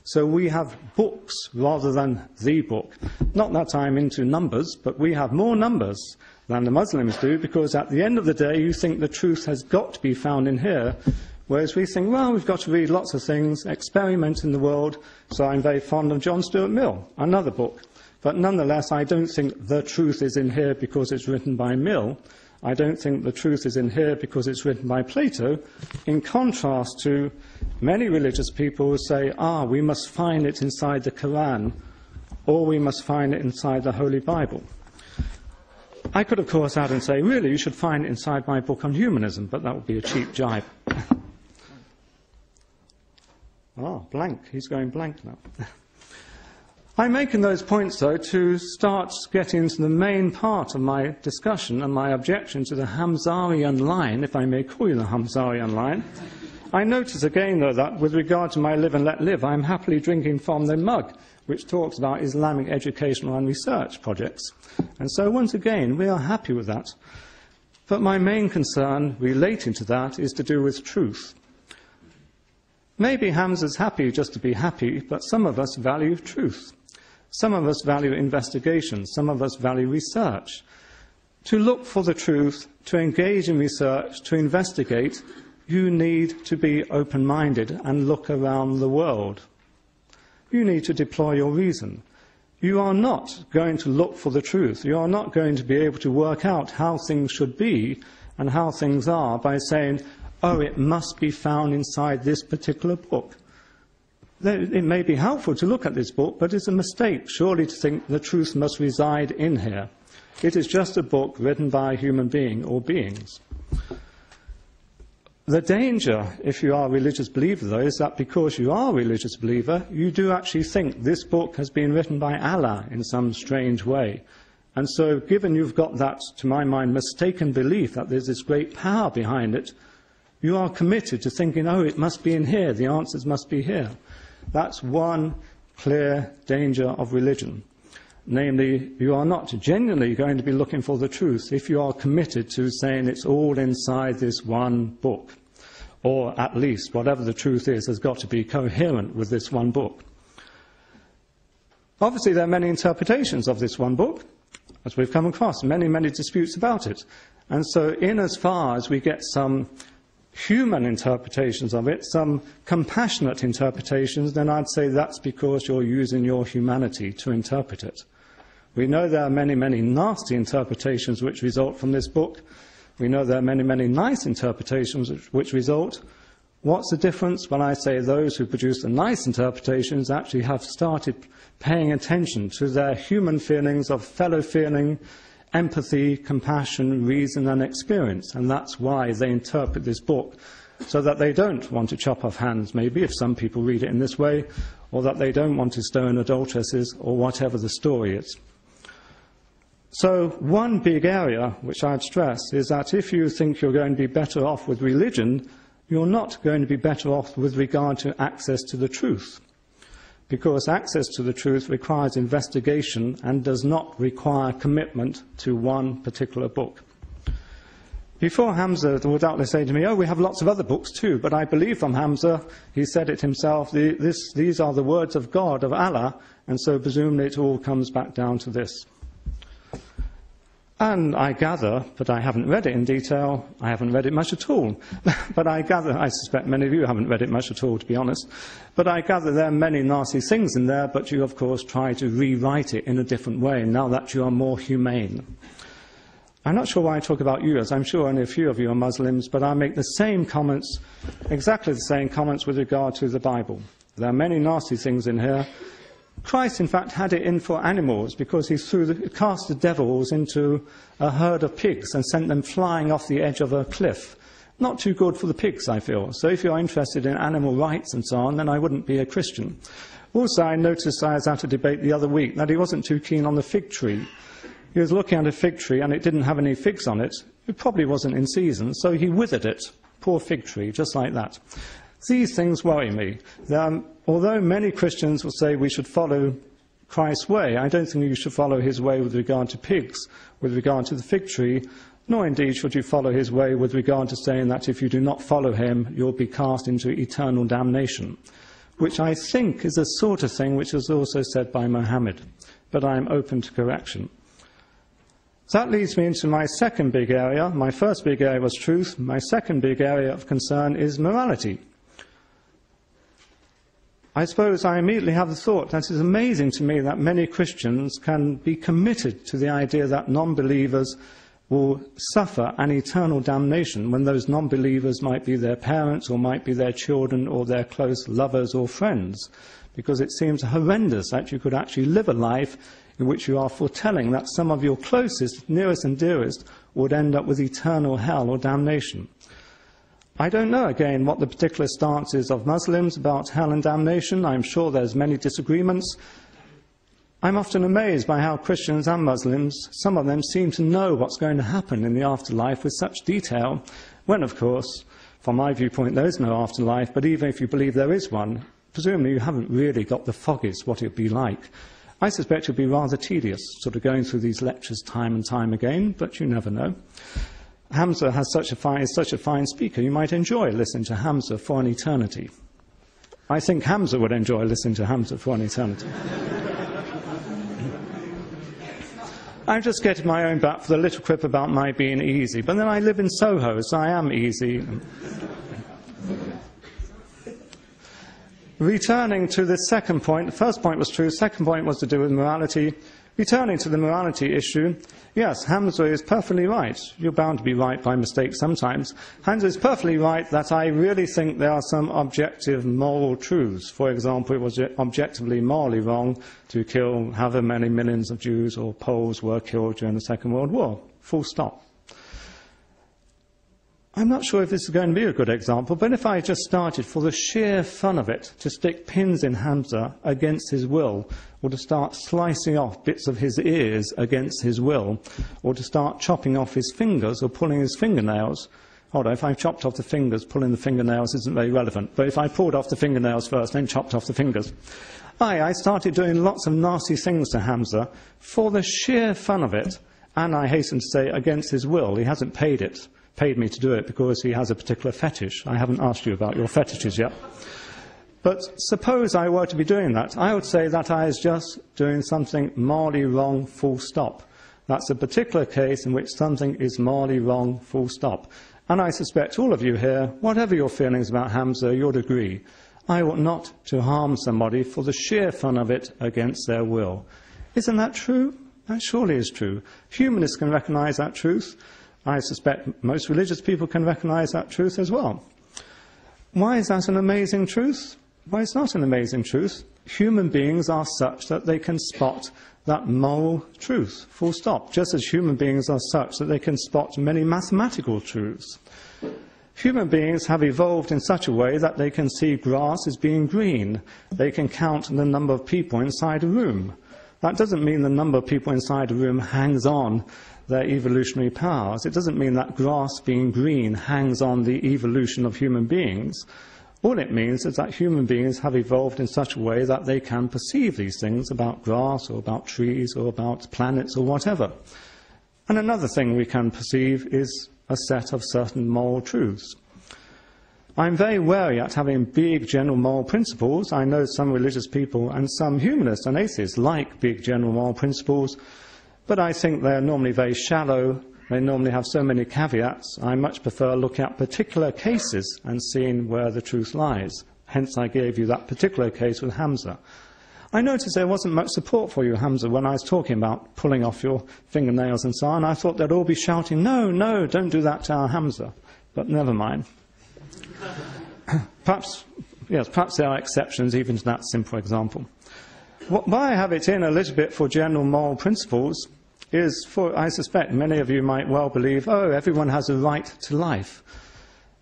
So we have books rather than the book. Not that I'm into numbers, but we have more numbers than the Muslims do, because at the end of the day, you think the truth has got to be found in here, whereas we think, well, we've got to read lots of things, experiment in the world, so I'm very fond of John Stuart Mill, another book. But nonetheless, I don't think the truth is in here because it's written by Mill. I don't think the truth is in here because it's written by Plato, in contrast to many religious people who say, we must find it inside the Quran, or we must find it inside the Holy Bible. I could, of course, add and say, really, you should find it inside my book on humanism, but that would be a cheap jibe. Blank. He's going blank now. I'm making those points, though, to start getting into the main part of my discussion and my objection to the Hamzarian line, if I may call you the Hamzarian line. I notice again, though, that with regard to my live and let live, I'm happily drinking from the mug, which talks about Islamic educational and research projects. And so, once again, we are happy with that. But my main concern relating to that is to do with truth. Maybe Hamza's happy just to be happy, but some of us value truth. Some of us value investigation. Some of us value research. To look for the truth, to engage in research, to investigate, you need to be open-minded and look around the world. You need to deploy your reason. You are not going to look for the truth. You are not going to be able to work out how things should be and how things are by saying, it must be found inside this particular book. It may be helpful to look at this book, but it's a mistake, surely, to think the truth must reside in here. It is just a book written by a human being or beings. The danger, if you are a religious believer, though, is that because you are a religious believer, you do actually think this book has been written by Allah in some strange way. And so, given you've got that, to my mind, mistaken belief that there's this great power behind it, you are committed to thinking, it must be in here, the answers must be here. That's one clear danger of religion. Namely, you are not genuinely going to be looking for the truth if you are committed to saying it's all inside this one book. Or at least, whatever the truth is, has got to be coherent with this one book. Obviously, there are many interpretations of this one book, as we've come across, many, many disputes about it. And so, in as far as we get some human interpretations of it, some compassionate interpretations, then I'd say that's because you're using your humanity to interpret it. We know there are many, many nasty interpretations which result from this book. We know there are many, many nice interpretations which result. What's the difference? Well, I say those who produce the nice interpretations actually have started paying attention to their human feelings of fellow feeling, empathy, compassion, reason and experience. And that's why they interpret this book, so that they don't want to chop off hands, maybe, if some people read it in this way, or that they don't want to stone adulteresses, or whatever the story is. So one big area which I'd stress is that if you think you're going to be better off with religion, you're not going to be better off with regard to access to the truth. Because access to the truth requires investigation and does not require commitment to one particular book. Before Hamza would doubtless say to me, we have lots of other books too, but I believe from Hamza, he said it himself, these are the words of God, of Allah, and so presumably it all comes back down to this. And I gather, but I haven't read it in detail, I haven't read it much at all, but I gather, I suspect many of you haven't read it much at all, to be honest, but I gather there are many nasty things in there, but you, of course, try to rewrite it in a different way, now that you are more humane. I'm not sure why I talk about you, as I'm sure only a few of you are Muslims, but I make the same comments, exactly the same comments with regard to the Bible. There are many nasty things in here. Christ, in fact, had it in for animals because he cast the devils into a herd of pigs and sent them flying off the edge of a cliff. Not too good for the pigs, I feel. So if you're interested in animal rights and so on, then I wouldn't be a Christian. Also, I noticed I was at a debate the other week that he wasn't too keen on the fig tree. He was looking at a fig tree and it didn't have any figs on it. It probably wasn't in season, so he withered it. Poor fig tree, just like that. These things worry me. Although many Christians will say we should follow Christ's way, I don't think you should follow his way with regard to pigs, with regard to the fig tree, nor indeed should you follow his way with regard to saying that if you do not follow him, you'll be cast into eternal damnation, which I think is a sort of thing which is also said by Mohammed, but I am open to correction. That leads me into my second big area. My first big area was truth. My second big area of concern is morality. I suppose I immediately have the thought that it's amazing to me that many Christians can be committed to the idea that non-believers will suffer an eternal damnation when those non-believers might be their parents or might be their children or their close lovers or friends, because it seems horrendous that you could actually live a life in which you are foretelling that some of your closest, nearest and dearest would end up with eternal hell or damnation. I don't know, again, what the particular stance is of Muslims about hell and damnation. I'm sure there's many disagreements. I'm often amazed by how Christians and Muslims, some of them seem to know what's going to happen in the afterlife with such detail, when, of course, from my viewpoint, there is no afterlife, but even if you believe there is one, presumably you haven't really got the foggiest what it would be like. I suspect it would be rather tedious, sort of going through these lectures time and time again, but you never know. Hamza is such a fine speaker, you might enjoy listening to Hamza for an eternity. I think Hamza would enjoy listening to Hamza for an eternity. I'm just getting my own back for the little quip about my being easy, but then I live in Soho, so I am easy. Returning to the second point, the first point was true, the second point was to do with morality. Returning to the morality issue, yes, Hamza is perfectly right. You're bound to be right by mistake sometimes. Hamza is perfectly right that I really think there are some objective moral truths. For example, it was objectively morally wrong to kill however many millions of Jews or Poles were killed during the Second World War. Full stop. I'm not sure if this is going to be a good example, but if I just started for the sheer fun of it to stick pins in Hamza against his will, or to start slicing off bits of his ears against his will, or to start chopping off his fingers or pulling his fingernails. Hold on, if I chopped off the fingers, pulling the fingernails isn't very relevant, but if I pulled off the fingernails first, then chopped off the fingers. I started doing lots of nasty things to Hamza for the sheer fun of it, and I hasten to say against his will. He hasn't paid me to do it because he has a particular fetish. I haven't asked you about your fetishes yet. But suppose I were to be doing that, I would say that I was just doing something morally wrong, full stop. That's a particular case in which something is morally wrong, full stop. And I suspect all of you here, whatever your feelings about Hamza, you'd agree. I ought not to harm somebody for the sheer fun of it against their will. Isn't that true? That surely is true. Humanists can recognize that truth. I suspect most religious people can recognize that truth as well. Why is that an amazing truth? Well, it's not an amazing truth. Human beings are such that they can spot that moral truth, full stop, just as human beings are such that they can spot many mathematical truths. Human beings have evolved in such a way that they can see grass as being green. They can count the number of people inside a room. That doesn't mean the number of people inside a room hangs on their evolutionary powers. It doesn't mean that grass being green hangs on the evolution of human beings. All it means is that human beings have evolved in such a way that they can perceive these things about grass or about trees or about planets or whatever. And another thing we can perceive is a set of certain moral truths. I'm very wary at having big general moral principles. I know some religious people and some humanists and atheists like big general moral principles, but I think they're normally very shallow. They normally have so many caveats. I much prefer looking at particular cases and seeing where the truth lies. Hence, I gave you that particular case with Hamza. I noticed there wasn't much support for you, Hamza, when I was talking about pulling off your fingernails and so on. I thought they'd all be shouting, no, no, don't do that to our Hamza. But never mind. Perhaps there are exceptions even to that simple example. Why I have it in a little bit for general moral principles is, I suspect many of you might well believe, oh, everyone has a right to life.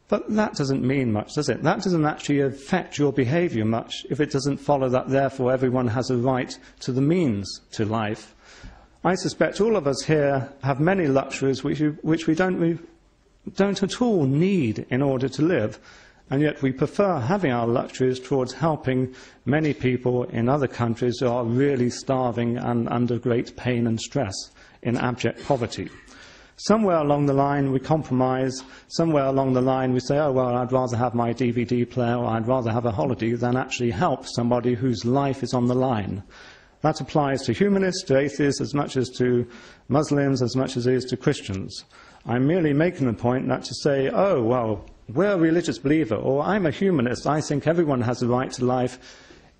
But that doesn't mean much, does it? That doesn't actually affect your behaviour much if it doesn't follow that, therefore, everyone has a right to the means to life. I suspect all of us here have many luxuries which we don't at all need in order to live, and yet we prefer having our luxuries towards helping many people in other countries who are really starving and under great pain and stress in abject poverty. Somewhere along the line we compromise, somewhere along the line we say, oh well, I'd rather have my DVD player or I'd rather have a holiday than actually help somebody whose life is on the line. That applies to humanists, to atheists, as much as to Muslims, as much as it is to Christians. I'm merely making the point that to say, oh well, we're a religious believer, or I'm a humanist, I think everyone has a right to life,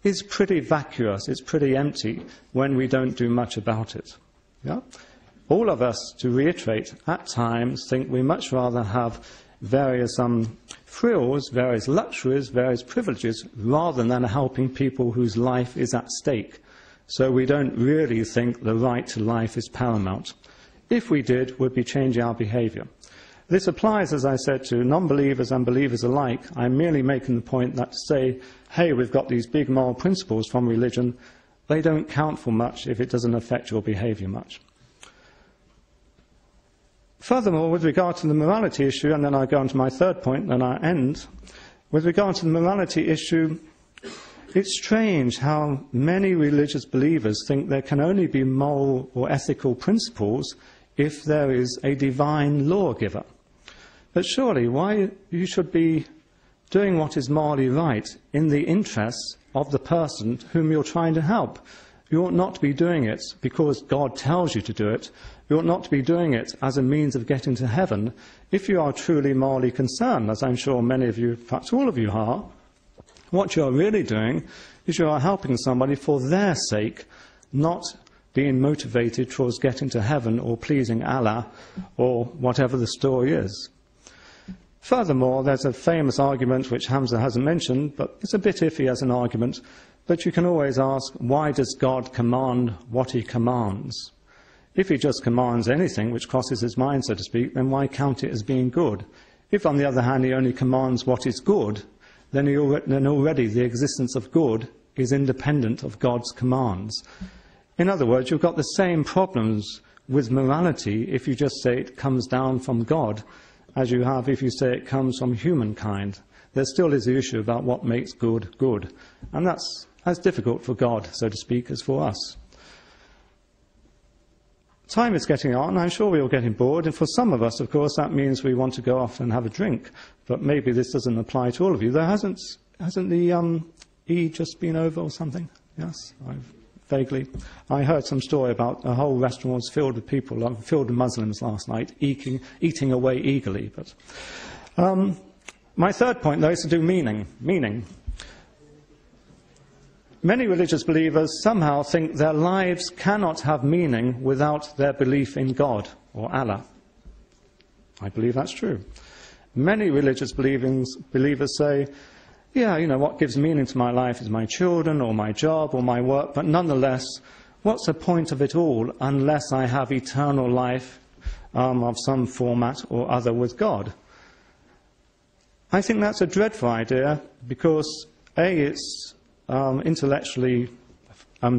is pretty vacuous, it's pretty empty when we don't do much about it. Yeah? All of us, to reiterate, at times think we much rather have various frills, various luxuries, various privileges, rather than helping people whose life is at stake. So we don't really think the right to life is paramount. If we did, we'd be changing our behaviour. This applies, as I said, to non-believers and believers alike. I'm merely making the point that to say, hey, we've got these big moral principles from religion, they don't count for much if it doesn't affect your behaviour much. Furthermore, with regard to the morality issue, and then I go on to my third point, then I end. With regard to the morality issue, it's strange how many religious believers think there can only be moral or ethical principles if there is a divine lawgiver. But surely, why you should be doing what is morally right in the interests of the person whom you're trying to help? You ought not to be doing it because God tells you to do it. You ought not to be doing it as a means of getting to heaven. If you are truly morally concerned, as I'm sure many of you, perhaps all of you are, what you are really doing is you are helping somebody for their sake, not being motivated towards getting to heaven or pleasing Allah or whatever the story is. Furthermore, there's a famous argument which Hamza hasn't mentioned, but it's a bit iffy as an argument, but you can always ask, why does God command what he commands? If he just commands anything which crosses his mind, so to speak, then why count it as being good? If, on the other hand, he only commands what is good, then already the existence of good is independent of God's commands. In other words, you've got the same problems with morality if you just say it comes down from God as you have if you say it comes from humankind. There still is the issue about what makes good good. And that's as difficult for God, so to speak, as for us. Time is getting on. I'm sure we're all getting bored. And for some of us, of course, that means we want to go off and have a drink. But maybe this doesn't apply to all of you. There hasn't the E just been over or something? Yes? Vaguely. I heard some story about a whole restaurant was filled with people, filled with Muslims last night, eating away eagerly. But my third point, though, is to do meaning. Many religious believers somehow think their lives cannot have meaning without their belief in God or Allah. I believe that's true. Many religious believers say, yeah, you know, what gives meaning to my life is my children or my job or my work, but nonetheless, what's the point of it all unless I have eternal life of some format or other with God? I think that's a dreadful idea because, A, it's intellectually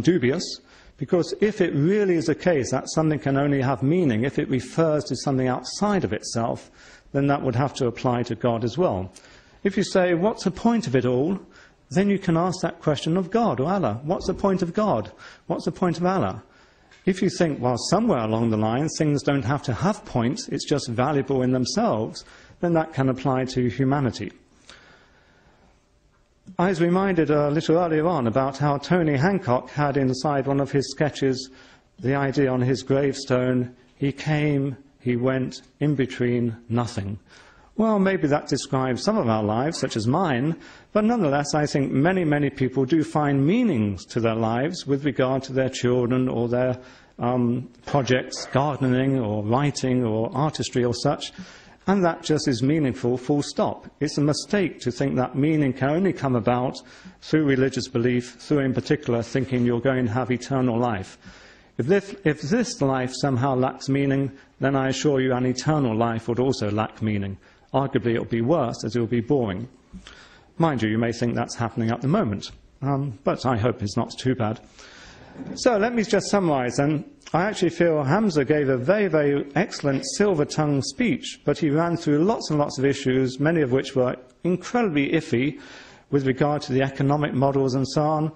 dubious, because if it really is the case that something can only have meaning if it refers to something outside of itself, then that would have to apply to God as well. If you say, what's the point of it all, then you can ask that question of God or Allah. What's the point of God? What's the point of Allah? If you think, well, somewhere along the line things don't have to have points, it's just valuable in themselves, then that can apply to humanity. I was reminded a little earlier on about how Tony Hancock had inside one of his sketches the idea on his gravestone, he came, he went, in between, nothing. Well, maybe that describes some of our lives, such as mine, but nonetheless I think many, many people do find meanings to their lives with regard to their children or their projects, gardening or writing or artistry or such. And that just is meaningful, full stop. It's a mistake to think that meaning can only come about through religious belief, through in particular thinking you're going to have eternal life. If this life somehow lacks meaning, then I assure you an eternal life would also lack meaning. Arguably it will be worse, as it will be boring. Mind you, you may think that's happening at the moment, but I hope it's not too bad. So let me just summarize then. I actually feel Hamza gave a very, very excellent silver-tongued speech, but he ran through lots and lots of issues, many of which were incredibly iffy with regard to the economic models and so on.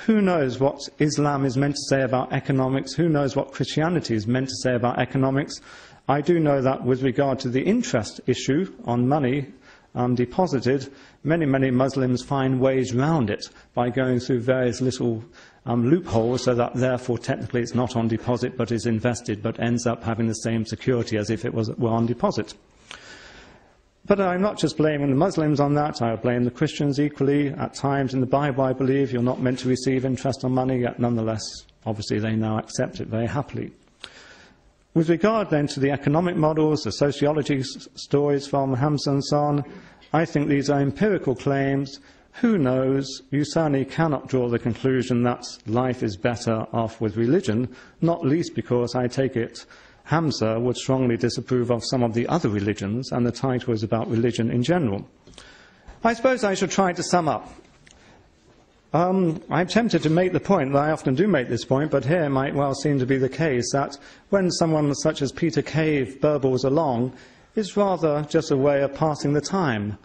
Who knows what Islam is meant to say about economics? Who knows what Christianity is meant to say about economics? I do know that with regard to the interest issue on money deposited, many, many Muslims find ways round it by going through various little loopholes, so that therefore technically it's not on deposit but is invested, but ends up having the same security as if it were on deposit. But I'm not just blaming the Muslims on that, I blame the Christians equally. At times in the Bible, I believe, you're not meant to receive interest on money, yet nonetheless, obviously they now accept it very happily. With regard then to the economic models, the sociology stories from Hamza and so on, I think these are empirical claims. Who knows? You certainly cannot draw the conclusion that life is better off with religion, not least because I take it Hamza would strongly disapprove of some of the other religions, and the title is about religion in general. I suppose I should try to sum up. I'm tempted to make the point, that I often do make this point, but here might well seem to be the case, that when someone such as Peter Cave burbles along, it's rather just a way of passing the time.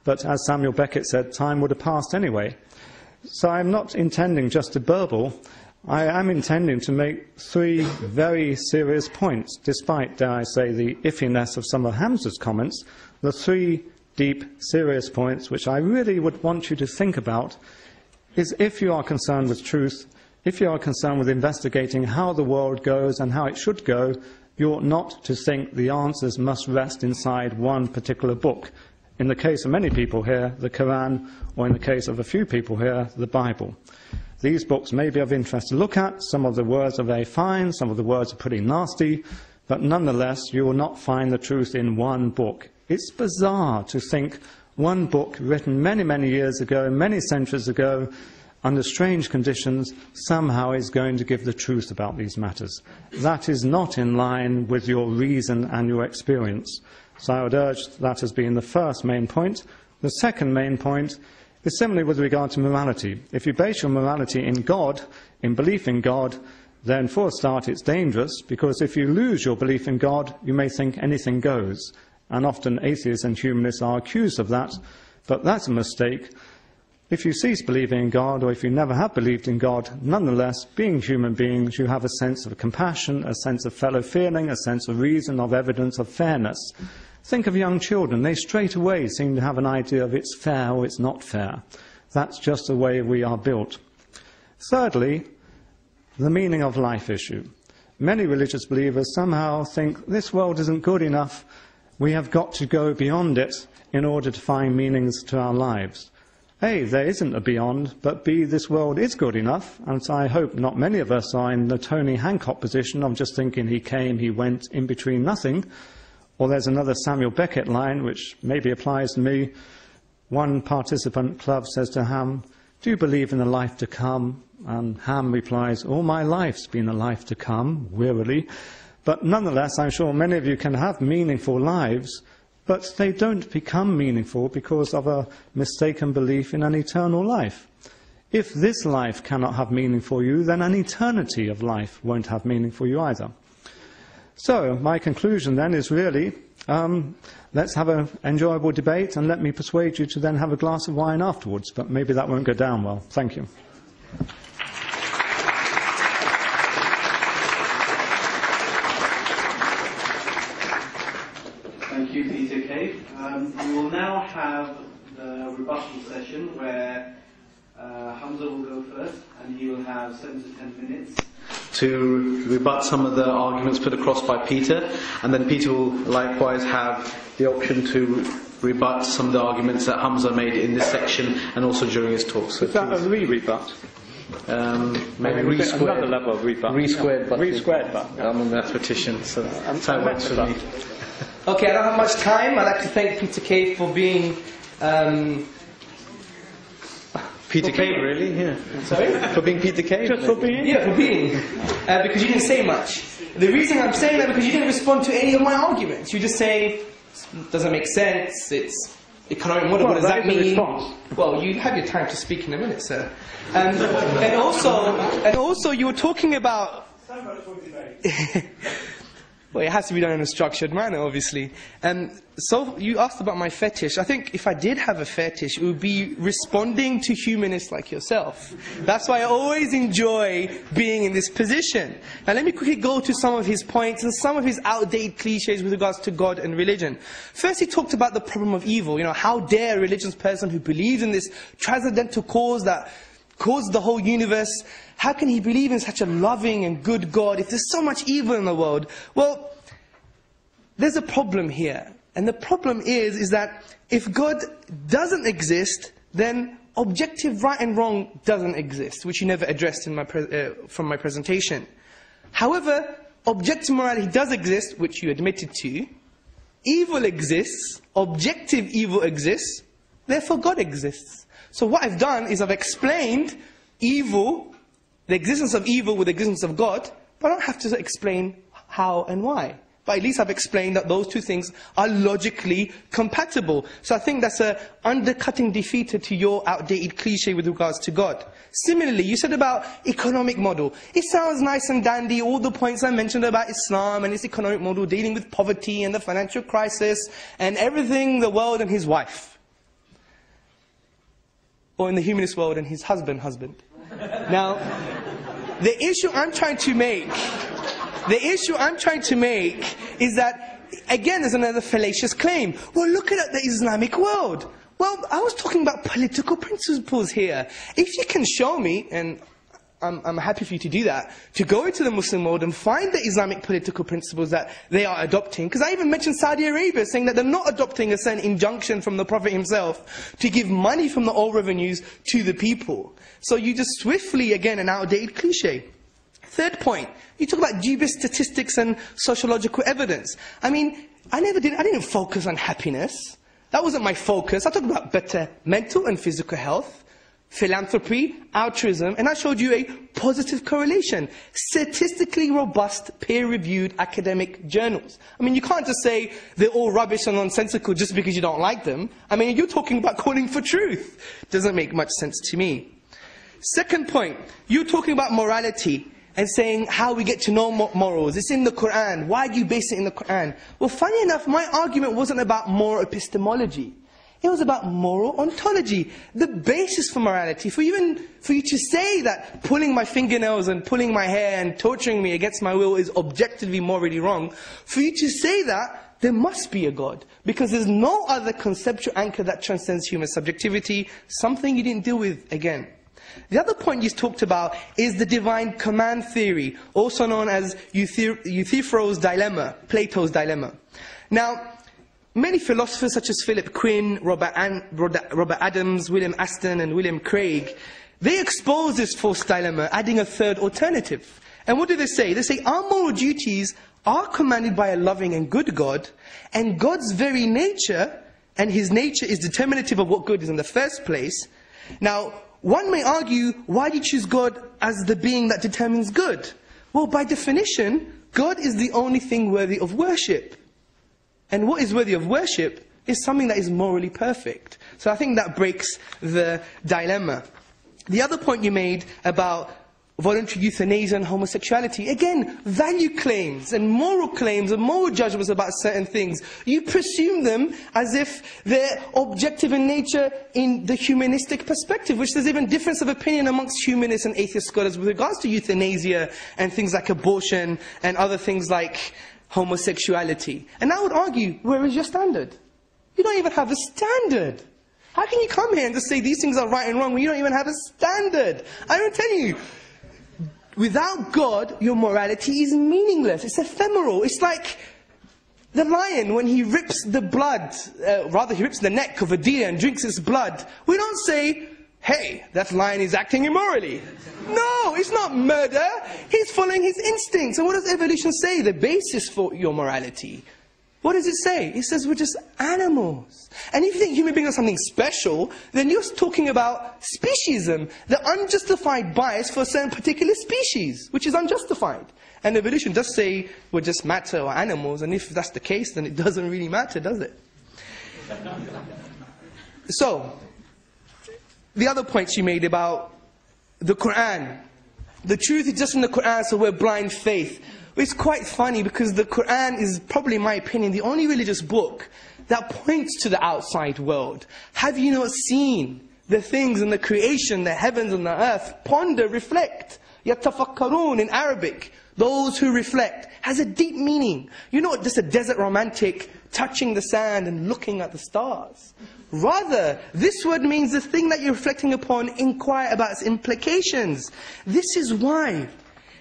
But as Samuel Beckett said, time would have passed anyway. So I'm not intending just to burble. I am intending to make three very serious points, despite, dare I say, the iffiness of some of Hamza's comments, the three deep, serious points which I really would want you to think about is, if you are concerned with truth, if you are concerned with investigating how the world goes and how it should go, you ought not to think the answers must rest inside one particular book. In the case of many people here, the Quran, or in the case of a few people here, the Bible. These books may be of interest to look at. Some of the words are very fine, some of the words are pretty nasty, but nonetheless you will not find the truth in one book. It's bizarre to think one book written many, many years ago, many centuries ago, under strange conditions, somehow is going to give the truth about these matters. That is not in line with your reason and your experience. So I would urge that as being the first main point. The second main point is similarly with regard to morality. If you base your morality in God, in belief in God, then for a start it's dangerous, because if you lose your belief in God, you may think anything goes. And often atheists and humanists are accused of that, but that's a mistake. If you cease believing in God, or if you never have believed in God, nonetheless, being human beings, you have a sense of compassion, a sense of fellow feeling, a sense of reason, of evidence, of fairness. Think of young children. They straight away seem to have an idea of it's fair or it's not fair. That's just the way we are built. Thirdly, the meaning of life issue. Many religious believers somehow think this world isn't good enough. We have got to go beyond it in order to find meanings to our lives. A, there isn't a beyond, but B, this world is good enough, and so I hope not many of us are in the Tony Hancock position of just thinking he came, he went, in between nothing. Or there's another Samuel Beckett line, which maybe applies to me. One participant club says to Ham, "Do you believe in a life to come?" And Ham replies, "All my life's been a life to come," wearily. But nonetheless, I'm sure many of you can have meaningful lives, but they don't become meaningful because of a mistaken belief in an eternal life. If this life cannot have meaning for you, then an eternity of life won't have meaning for you either. So, my conclusion then is really, let's have an enjoyable debate, and let me persuade you to then have a glass of wine afterwards, but maybe that won't go down well. Thank you.
Thank you, Peter Cave. We will now have the rebuttal session where Hamza will go first, and he will have 7 to 10 minutes to rebut some of the arguments put across by Peter, and then Peter will likewise have the option to rebut some of the arguments that Hamza made in this section and also during his talk. So
is that a re-rebut?
Maybe re-squared.
Another level of rebut.
Re-squared, but
re-squared, but
I'm a mathematician, so that's how it works for me.
Okay, I don't have much time. I'd like to thank Peter Cave for being...
Peter Cave, really? Yeah.
Sorry?
For being Peter Cave?
Just for being?
Yeah, for being. Because you didn't say much. The reason I'm saying that because you didn't respond to any of my arguments. You just say, doesn't make sense, it's economic model.
Well,
What does that
that is a
mean?
response.
Well, you have your time to speak in a minute, sir. And also, you were talking about. Well, it has to be done in a structured manner, obviously. So you asked about my fetish. I think if I did have a fetish, it would be responding to humanists like yourself. That's why I always enjoy being in this position. Now let me quickly go to some of his points and some of his outdated cliches with regards to God and religion. First, he talked about the problem of evil. You know, how dare a religious person who believes in this transcendental cause that caused the whole universe, how can he believe in such a loving and good God if there's so much evil in the world? Well, there's a problem here. And the problem is that if God doesn't exist, then objective right and wrong doesn't exist, which you never addressed in from my presentation. However, objective morality does exist, which you admitted to. Evil exists, objective evil exists, therefore God exists. So what I've done is I've explained evil, the existence of evil with the existence of God, but I don't have to explain how and why. But at least I've explained that those two things are logically compatible. So I think that's an undercutting defeater to your outdated cliche with regards to God. Similarly, you said about economic model. It sounds nice and dandy, all the points I mentioned about Islam and its economic model dealing with poverty and the financial crisis and everything, the world and his wife. Or in the humanist world and his husband. Now, the issue I'm trying to make is that, again, there's another fallacious claim. Well, look at the Islamic world. Well, I was talking about political principles here. If you can show me, and I'm happy for you to do that, to go into the Muslim world and find the Islamic political principles that they are adopting. Because I even mentioned Saudi Arabia saying that they're not adopting a certain injunction from the Prophet himself to give money from the oil revenues to the people. So you just swiftly, again, an outdated cliche. Third point, you talk about dubious statistics and sociological evidence. I mean, I didn't focus on happiness. That wasn't my focus. I talked about better mental and physical health, philanthropy, altruism, and I showed you a positive correlation. Statistically robust, peer-reviewed academic journals. I mean, you can't just say they're all rubbish and nonsensical just because you don't like them. I mean, you're talking about calling for truth. Doesn't make much sense to me. Second point, you're talking about morality and saying how we get to know morals. It's in the Quran. Why do you base it in the Quran? Well, funny enough, my argument wasn't about moral epistemology. It was about moral ontology, the basis for morality. For you to say that pulling my fingernails and pulling my hair and torturing me against my will is objectively morally wrong, for you to say that, there must be a God. Because there's no other conceptual anchor that transcends human subjectivity, something you didn't deal with again. The other point you talked about is the divine command theory, also known as Euthyphro's dilemma, Plato's dilemma. Now, many philosophers such as Philip Quinn, Robert Adams, William Aston and William Craig, they expose this false dilemma, adding a third alternative. And what do they say? They say our moral duties are commanded by a loving and good God, and God's very nature, and his nature is determinative of what good is in the first place. Now, one may argue, why do you choose God as the being that determines good? Well, by definition, God is the only thing worthy of worship. And what is worthy of worship is something that is morally perfect. So I think that breaks the dilemma. The other point you made about voluntary euthanasia and homosexuality, again, value claims and moral judgments about certain things. You presume them as if they're objective in nature in the humanistic perspective, which there's even difference of opinion amongst humanists and atheist scholars with regards to euthanasia and things like abortion and other things like homosexuality. And I would argue, where is your standard? You don't even have a standard. How can you come here and just say these things are right and wrong when you don't even have a standard? I don't tell you. Without God, your morality is meaningless. It's ephemeral. It's like the lion when he rips the blood, he rips the neck of a deer and drinks its blood. We don't say, hey, that lion is acting immorally. No, it's not murder. He's following his instincts. And what does evolution say? The basis for your morality. What does it say? It says we're just animals. And if you think human beings are something special, then you're talking about speciesism, the unjustified bias for a certain particular species, which is unjustified. And evolution does say we're just matter or animals, and if that's the case, then it doesn't really matter, does it? So, the other point she made about the Quran. The truth is just in the Quran, so we're blind faith. It's quite funny because the Quran is probably, in my opinion, the only religious book that points to the outside world. Have you not seen the things in the creation, the heavens and the earth? Ponder, reflect. يَتَفَكَّرُونَ in Arabic. Those who reflect. Has a deep meaning. You're not just a desert romantic touching the sand and looking at the stars. Rather, this word means the thing that you're reflecting upon, inquire about its implications. This is why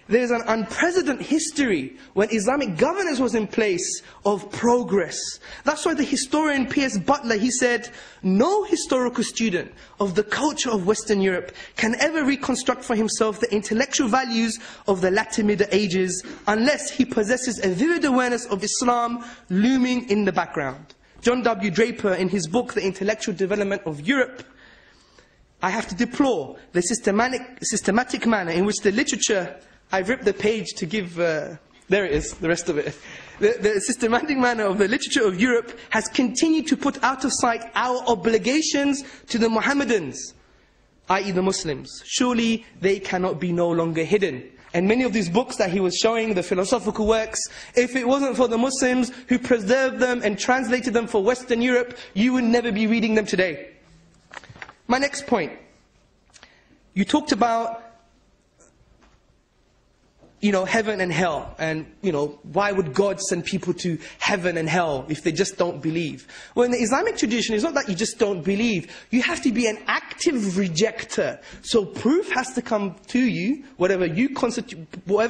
there's an unprecedented history when Islamic governance was in place of progress. That's why the historian P.S. Butler, he said, no historical student of the culture of Western Europe can ever reconstruct for himself the intellectual values of the latter Middle Ages unless he possesses a vivid awareness of Islam looming in the background. John W. Draper, in his book, The Intellectual Development of Europe, I have to deplore the systematic manner in which the literature, I've ripped the page to give, there it is, the rest of it. The systematic manner of the literature of Europe has continued to put out of sight our obligations to the Mohammedans, i.e. the Muslims. Surely they cannot be no longer hidden. And many of these books that he was showing, the philosophical works, if it wasn't for the Muslims who preserved them and translated them for Western Europe, you would never be reading them today. My next point. You talked about, heaven and hell. And, why would God send people to heaven and hell if they just don't believe? Well, in the Islamic tradition, it's not that you just don't believe. You have to be an active rejecter. So proof has to come to you, whatever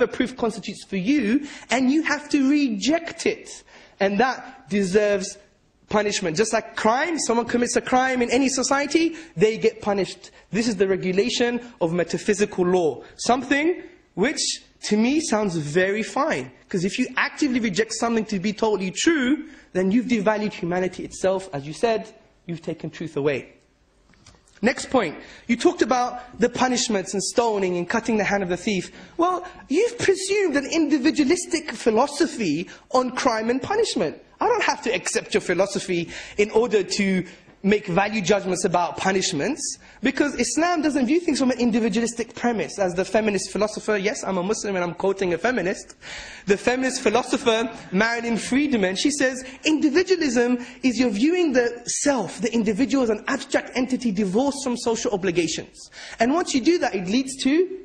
proof constitutes for you, and you have to reject it. And that deserves punishment. Just like crime, someone commits a crime in any society, they get punished. This is the regulation of metaphysical law. Something which, to me, sounds very fine. Because if you actively reject something to be totally true, then you've devalued humanity itself. As you said, you've taken truth away. Next point. You talked about the punishments and stoning and cutting the hand of the thief. Well, you've presumed an individualistic philosophy on crime and punishment. I don't have to accept your philosophy in order to make value judgments about punishments, because Islam doesn't view things from an individualistic premise. As the feminist philosopher, yes, I'm a Muslim and I'm quoting a feminist, the feminist philosopher Marilyn Friedman, she says, individualism is you're viewing the self, the individual, as an abstract entity divorced from social obligations. And once you do that, it leads to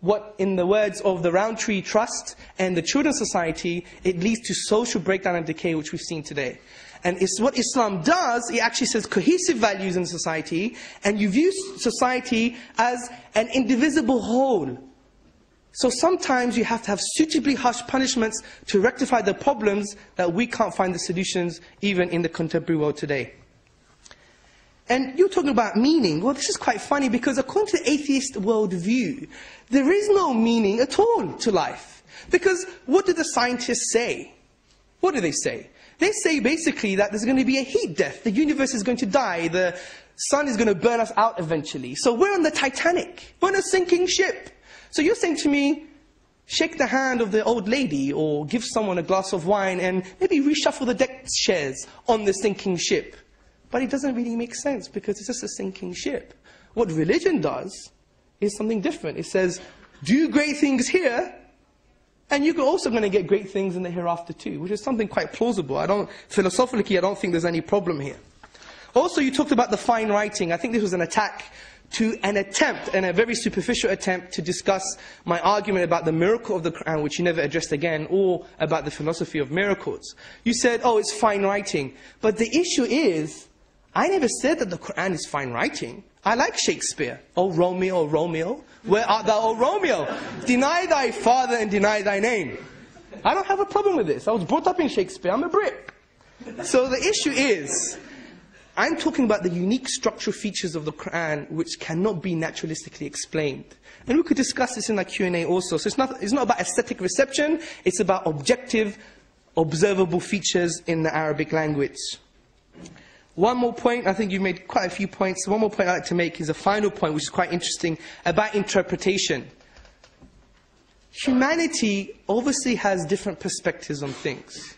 what, in the words of the Roundtree Trust and the Children's Society, it leads to social breakdown and decay, which we've seen today. And it's what Islam does, it actually says cohesive values in society, and you view society as an indivisible whole. So sometimes you have to have suitably harsh punishments to rectify the problems that we can't find the solutions even in the contemporary world today. And you're talking about meaning. Well, this is quite funny because according to the atheist worldview, there is no meaning at all to life. Because what do the scientists say? What do they say? They say basically that there's going to be a heat death. The universe is going to die. The sun is going to burn us out eventually. So we're on the Titanic. We're on a sinking ship. So you're saying to me, shake the hand of the old lady or give someone a glass of wine and maybe reshuffle the deck chairs on the sinking ship. But it doesn't really make sense because it's just a sinking ship. What religion does is something different. It says, do great things here, and you're also going to get great things in the hereafter too, which is something quite plausible. Philosophically, I don't think there's any problem here. Also, you talked about the fine writing. I think this was an attack to an attempt, and a very superficial attempt, to discuss my argument about the miracle of the Quran, which you never addressed again, or about the philosophy of miracles. You said, oh, it's fine writing. But the issue is, I never said that the Quran is fine writing. I like Shakespeare. Oh Romeo, Romeo, where art thou, O Romeo? Deny thy father and deny thy name. I don't have a problem with this. I was brought up in Shakespeare. I'm a Brit. So the issue is, I'm talking about the unique structural features of the Quran which cannot be naturalistically explained. And we could discuss this in our Q&A also. So it's not about aesthetic reception. It's about objective, observable features in the Arabic language. One more point, I think you've made quite a few points. One more point I'd like to make is a final point, which is quite interesting, about interpretation. Humanity obviously has different perspectives on things.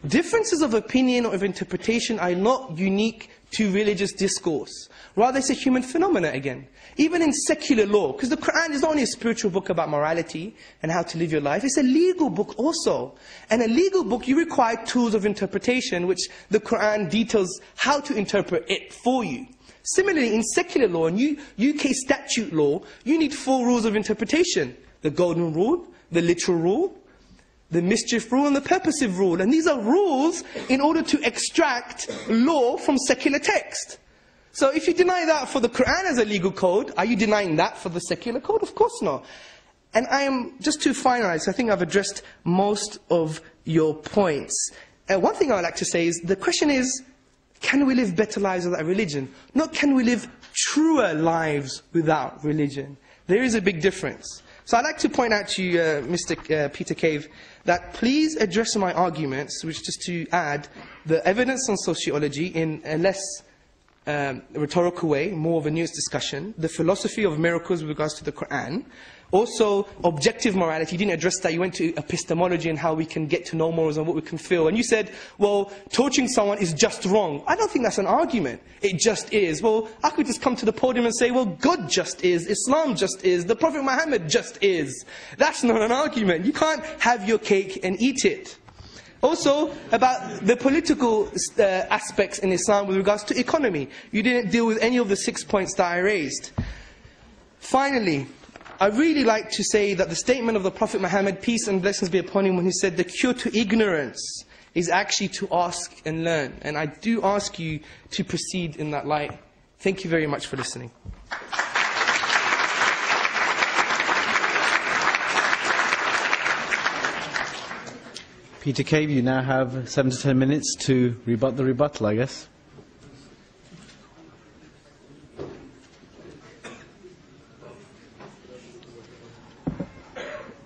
Differences of opinion or of interpretation are not unique to religious discourse. Rather, it's a human phenomena again. Even in secular law, because the Quran is not only a spiritual book about morality and how to live your life, it's a legal book also. And a legal book, you require tools of interpretation, which the Quran details how to interpret it for you. Similarly, in secular law and UK statute law, you need 4 rules of interpretation. The golden rule, the literal rule, the mischief rule, and the purposive rule. And these are rules in order to extract law from secular text. So if you deny that for the Quran as a legal code, are you denying that for the secular code? Of course not. And I am, just to finalize, I think I've addressed most of your points. One thing I would like to say is, the question is, can we live better lives without religion? Not can we live truer lives without religion. There is a big difference. So I'd like to point out to you, Mr. Peter Cave, that please address my arguments, which just to add the evidence on sociology in a less rhetorical way, more of a nuanced discussion, the philosophy of miracles with regards to the Quran, also objective morality. You didn't address that. You went to epistemology and how we can get to know morals and what we can feel. And you said, well, torturing someone is just wrong. I don't think that's an argument. It just is. Well, I could just come to the podium and say, well, God just is, Islam just is, the Prophet Muhammad just is. That's not an argument. You can't have your cake and eat it. Also, about the political aspects in Islam with regards to economy. You didn't deal with any of the 6 points that I raised. Finally, I'd really like to say that the statement of the Prophet Muhammad, peace and blessings be upon him, when he said the cure to ignorance is actually to ask and learn. And I do ask you to proceed in that light. Thank you very much for listening.
Peter Cave, you now have 7 to 10 minutes to rebut the rebuttal, I guess.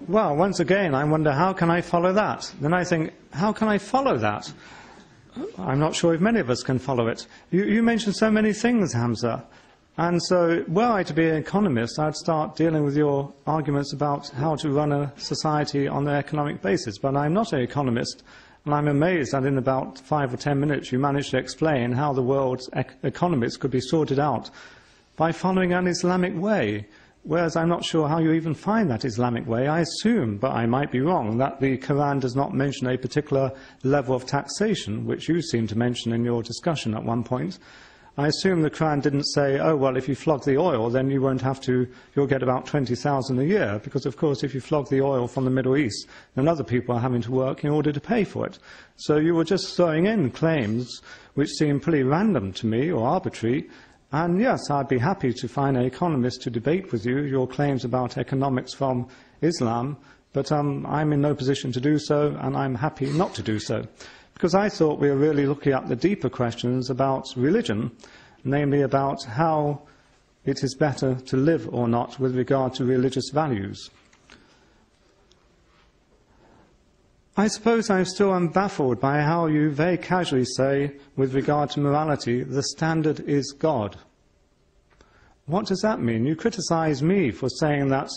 Well, once again, I wonder, how can I follow that? Then I think, how can I follow that? I'm not sure if many of us can follow it. You mentioned so many things, Hamza. And so, were I to be an economist, I'd start dealing with your arguments about how to run a society on an economic basis. But I'm not an economist, and I'm amazed that in about 5 or 10 minutes you managed to explain how the world's economies could be sorted out by following an Islamic way. Whereas I'm not sure how you even find that Islamic way. I assume, but I might be wrong, that the Quran does not mention a particular level of taxation, which you seem to mention in your discussion at one point. I assume the Quran didn't say, oh, well, if you flog the oil, then you won't have to, you'll get about 20,000 a year. Because, of course, if you flog the oil from the Middle East, then other people are having to work in order to pay for it. So you were just throwing in claims which seem pretty random to me, or arbitrary. And yes, I'd be happy to find an economist to debate with you your claims about economics from Islam, but I'm in no position to do so, and I'm happy not to do so. Because I thought we were really looking at the deeper questions about religion, namely about how it is better to live or not with regard to religious values. I suppose I still am baffled by how you very casually say, with regard to morality, the standard is God. What does that mean? You criticize me for saying that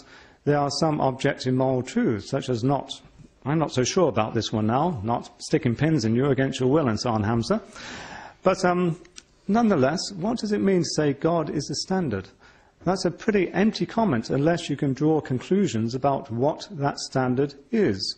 there are some objective moral truths, such as I'm not so sure about this one now, not sticking pins in you against your will and so on, Hamza. But nonetheless, what does it mean to say God is the standard? That's a pretty empty comment unless you can draw conclusions about what that standard is.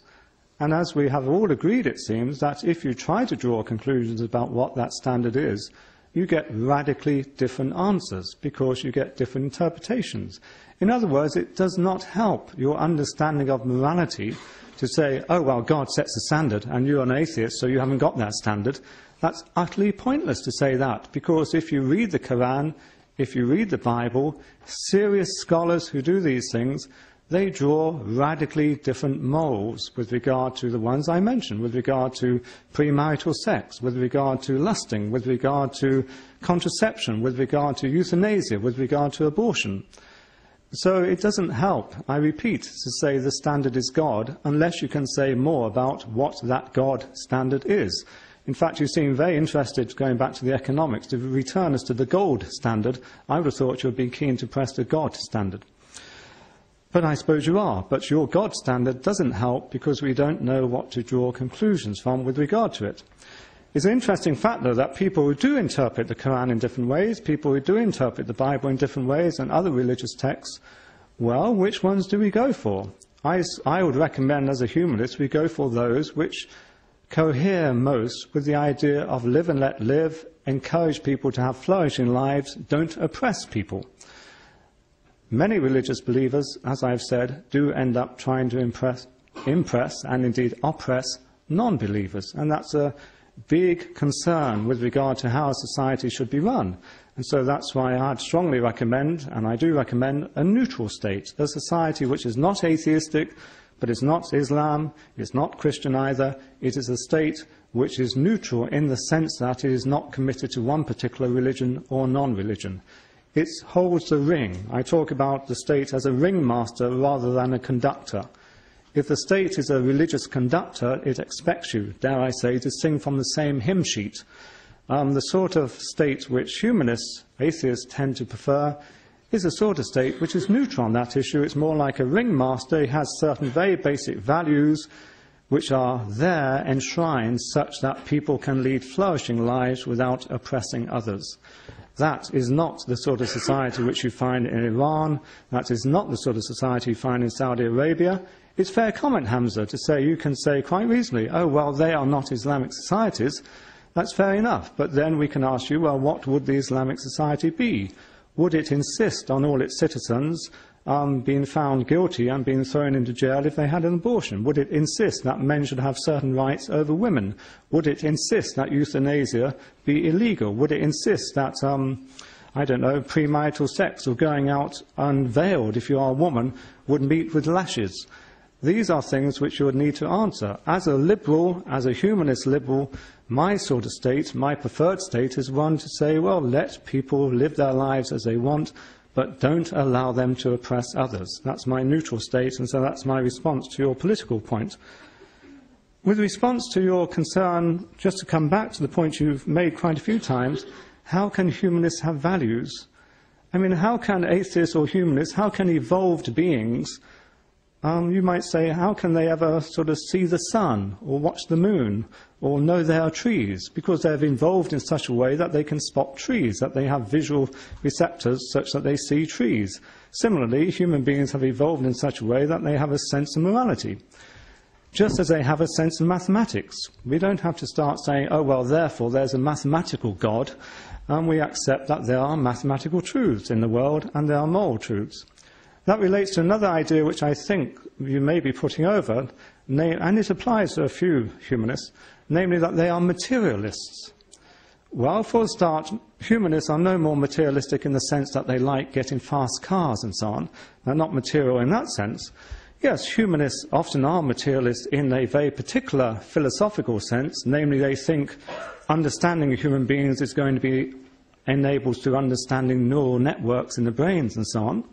And as we have all agreed, it seems, that if you try to draw conclusions about what that standard is, you get radically different answers because you get different interpretations. In other words, it does not help your understanding of morality to say, oh, well, God sets the standard and you're an atheist, so you haven't got that standard. That's utterly pointless to say that, because if you read the Quran, if you read the Bible, serious scholars who do these things, they draw radically different morals with regard to the ones I mentioned, with regard to premarital sex, with regard to lusting, with regard to contraception, with regard to euthanasia, with regard to abortion. So it doesn't help, I repeat, to say the standard is God, unless you can say more about what that God standard is. In fact, you seem very interested, going back to the economics, to return us to the gold standard. I would have thought you would be keen to press the God standard. But I suppose you are. But your God standard doesn't help because we don't know what to draw conclusions from with regard to it. It's an interesting fact, though, that people who do interpret the Quran in different ways, people who do interpret the Bible in different ways and other religious texts, well, which ones do we go for? I would recommend, as a humanist, we go for those which cohere most with the idea of live and let live, encourage people to have flourishing lives, don't oppress people. Many religious believers, as I've said, do end up trying to impress and indeed oppress non-believers, and that's a big concern with regard to how a society should be run. And so that's why I'd strongly recommend, and I do recommend, a neutral state, a society which is not atheistic, but it's not Islam, it's not Christian either. It is a state which is neutral in the sense that it is not committed to one particular religion or non-religion. It holds the ring. I talk about the state as a ringmaster rather than a conductor. If the state is a religious conductor, it expects you, dare I say, to sing from the same hymn sheet. The sort of state which humanists, atheists, tend to prefer is a sort of state which is neutral on that issue. It's more like a ringmaster. He has certain very basic values which are there enshrined such that people can lead flourishing lives without oppressing others. That is not the sort of society which you find in Iran. That is not the sort of society you find in Saudi Arabia. It's fair comment, Hamza, to say, you can say quite reasonably, oh, well, they are not Islamic societies. That's fair enough. But then we can ask you, well, what would the Islamic society be? Would it insist on all its citizens being found guilty and being thrown into jail if they had an abortion? Would it insist that men should have certain rights over women? Would it insist that euthanasia be illegal? Would it insist that, I don't know, premarital sex or going out unveiled if you are a woman would meet with lashes? These are things which you would need to answer. As a liberal, as a humanist liberal, my sort of state, my preferred state, is one to say, well, let people live their lives as they want, but don't allow them to oppress others. That's my neutral state, and so that's my response to your political point. With response to your concern, just to come back to the point you've made quite a few times, how can humanists have values? I mean, how can atheists or humanists, how can evolved beings, you might say, how can they ever sort of see the sun or watch the moon or know there are trees? Because they've evolved in such a way that they can spot trees, that they have visual receptors such that they see trees. Similarly, human beings have evolved in such a way that they have a sense of morality, just as they have a sense of mathematics. We don't have to start saying, oh, well, therefore there's a mathematical God, and we accept that there are mathematical truths in the world and there are moral truths. That relates to another idea which I think you may be putting over, and it applies to a few humanists, namely that they are materialists. Well, for a start, humanists are no more materialistic in the sense that they like getting fast cars and so on. They're not material in that sense. Yes, humanists often are materialists in a very particular philosophical sense, namely they think understanding of human beings is going to be enabled through understanding neural networks in the brains and so on.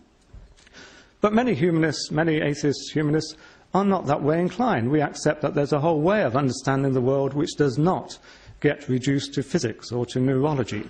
But many humanists, many atheist humanists, are not that way inclined. We accept that there's a whole way of understanding the world which does not get reduced to physics or to neurology.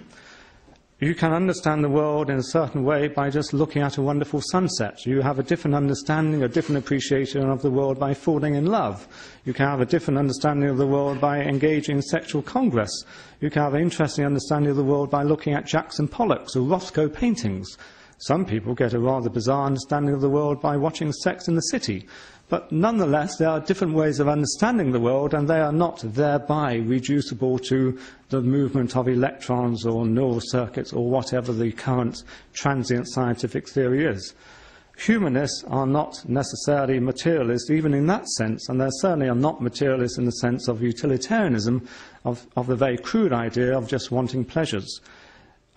You can understand the world in a certain way by just looking at a wonderful sunset. You have a different understanding, a different appreciation of the world by falling in love. You can have a different understanding of the world by engaging in sexual congress. You can have an interesting understanding of the world by looking at Jackson Pollock's or Rothko paintings. Some people get a rather bizarre understanding of the world by watching Sex in the City. But nonetheless, there are different ways of understanding the world, and they are not thereby reducible to the movement of electrons or neural circuits or whatever the current transient scientific theory is. Humanists are not necessarily materialists even in that sense, and they certainly are not materialists in the sense of utilitarianism, of the very crude idea of just wanting pleasures.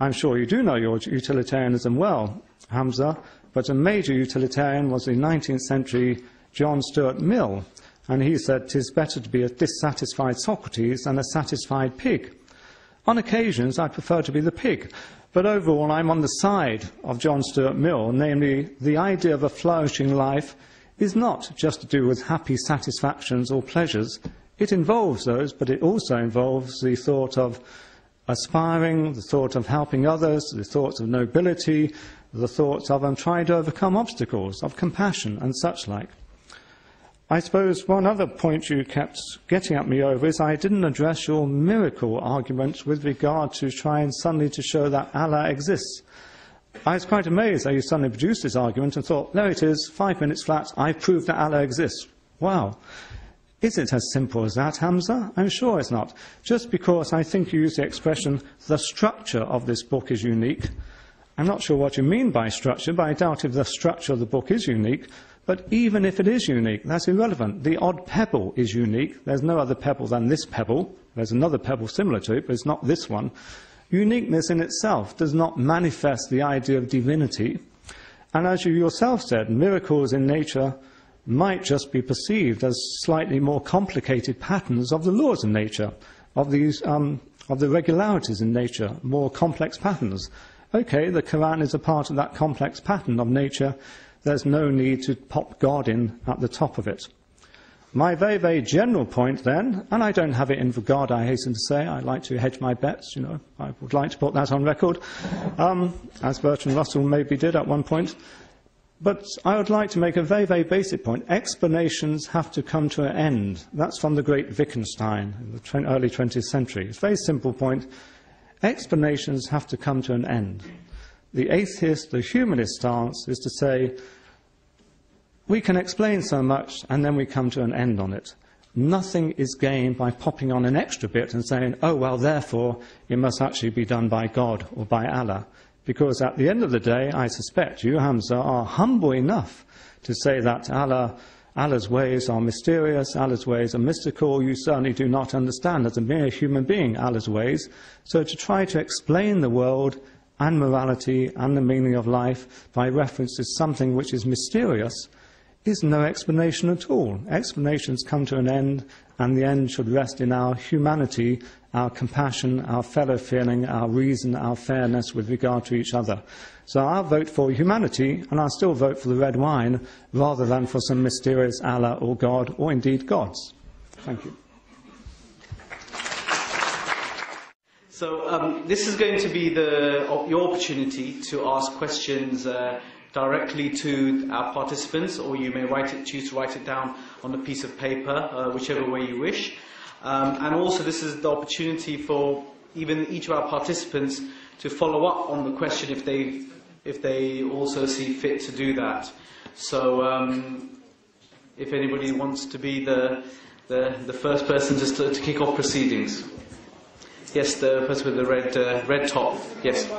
I'm sure you do know your utilitarianism well, Hamza, but a major utilitarian was the 19th century John Stuart Mill, and he said, "'Tis better to be a dissatisfied Socrates than a satisfied pig." On occasions, I prefer to be the pig, but overall I'm on the side of John Stuart Mill, namely, the idea of a flourishing life is not just to do with happy satisfactions or pleasures. It involves those, but it also involves the thought of aspiring, the thought of helping others, the thoughts of nobility, the thoughts of trying to overcome obstacles, of compassion and such like. I suppose one other point you kept getting at me over is I didn't address your miracle argument with regard to trying suddenly to show that Allah exists. I was quite amazed that you suddenly produced this argument and thought, there it is, 5 minutes flat, I've proved that Allah exists. Wow. Is it as simple as that, Hamza? I'm sure it's not. Just because I think you use the expression, the structure of this book is unique. I'm not sure what you mean by structure, but I doubt if the structure of the book is unique. But even if it is unique, that's irrelevant. The odd pebble is unique. There's no other pebble than this pebble. There's another pebble similar to it, but it's not this one. Uniqueness in itself does not manifest the idea of divinity. And as you yourself said, miracles in nature might just be perceived as slightly more complicated patterns of the laws of nature, of the regularities in nature, more complex patterns. Okay, the Quran is a part of that complex pattern of nature. There's no need to pop God in at the top of it. My very, very general point then, and I don't have it in regard, I hasten to say, I like to hedge my bets, you know, I would like to put that on record, as Bertrand Russell maybe did at one point. But I would like to make a very, very basic point. Explanations have to come to an end. That's from the great Wittgenstein in the early 20th century. It's a very simple point. Explanations have to come to an end. The atheist, the humanist stance is to say, we can explain so much and then we come to an end on it. Nothing is gained by popping on an extra bit and saying, oh, well, therefore, it must actually be done by God or by Allah. Because at the end of the day, I suspect you, Hamza, are humble enough to say that Allah's ways are mysterious, Allah's ways are mystical. You certainly do not understand, as a mere human being, Allah's ways. So to try to explain the world and morality and the meaning of life by reference to something which is mysterious is no explanation at all. Explanations come to an end, and the end should rest in our humanity, our compassion, our fellow feeling, our reason, our fairness with regard to each other. So I'll vote for humanity, and I'll still vote for the red wine, rather than for some mysterious Allah or God, or indeed gods. Thank you.
So this is going to be your opportunity to ask questions directly to our participants, or you may choose to write it down on a piece of paper, whichever way you wish. And also this is the opportunity for even each of our participants to follow up on the question if they also see fit to do that. So if anybody wants to be the first person just to kick off proceedings. Yes, the person with the red top. Yes.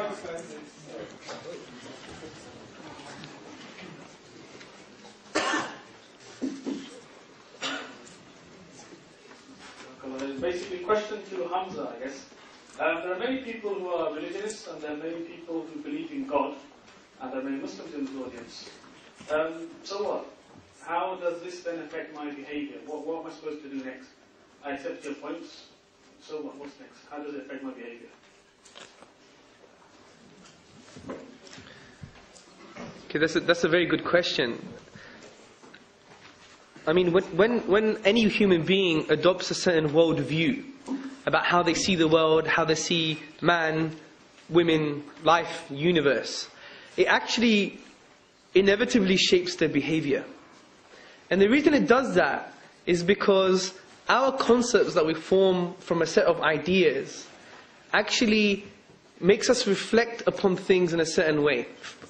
Basically, question to Hamza, I guess. There are many people who are religionists, and there are many people who believe in God, and there are many Muslims in the audience. So what? How does this then affect my behaviour? What am I supposed to do next? I accept your points. So what? What's next? How does it affect my behaviour?
Okay, that's a very good question. I mean, when any human being adopts a certain worldview about how they see the world, how they see man, women, life, universe, it actually inevitably shapes their behavior. And the reason it does that is because our concepts that we form from a set of ideas actually makes us reflect upon things in a certain way.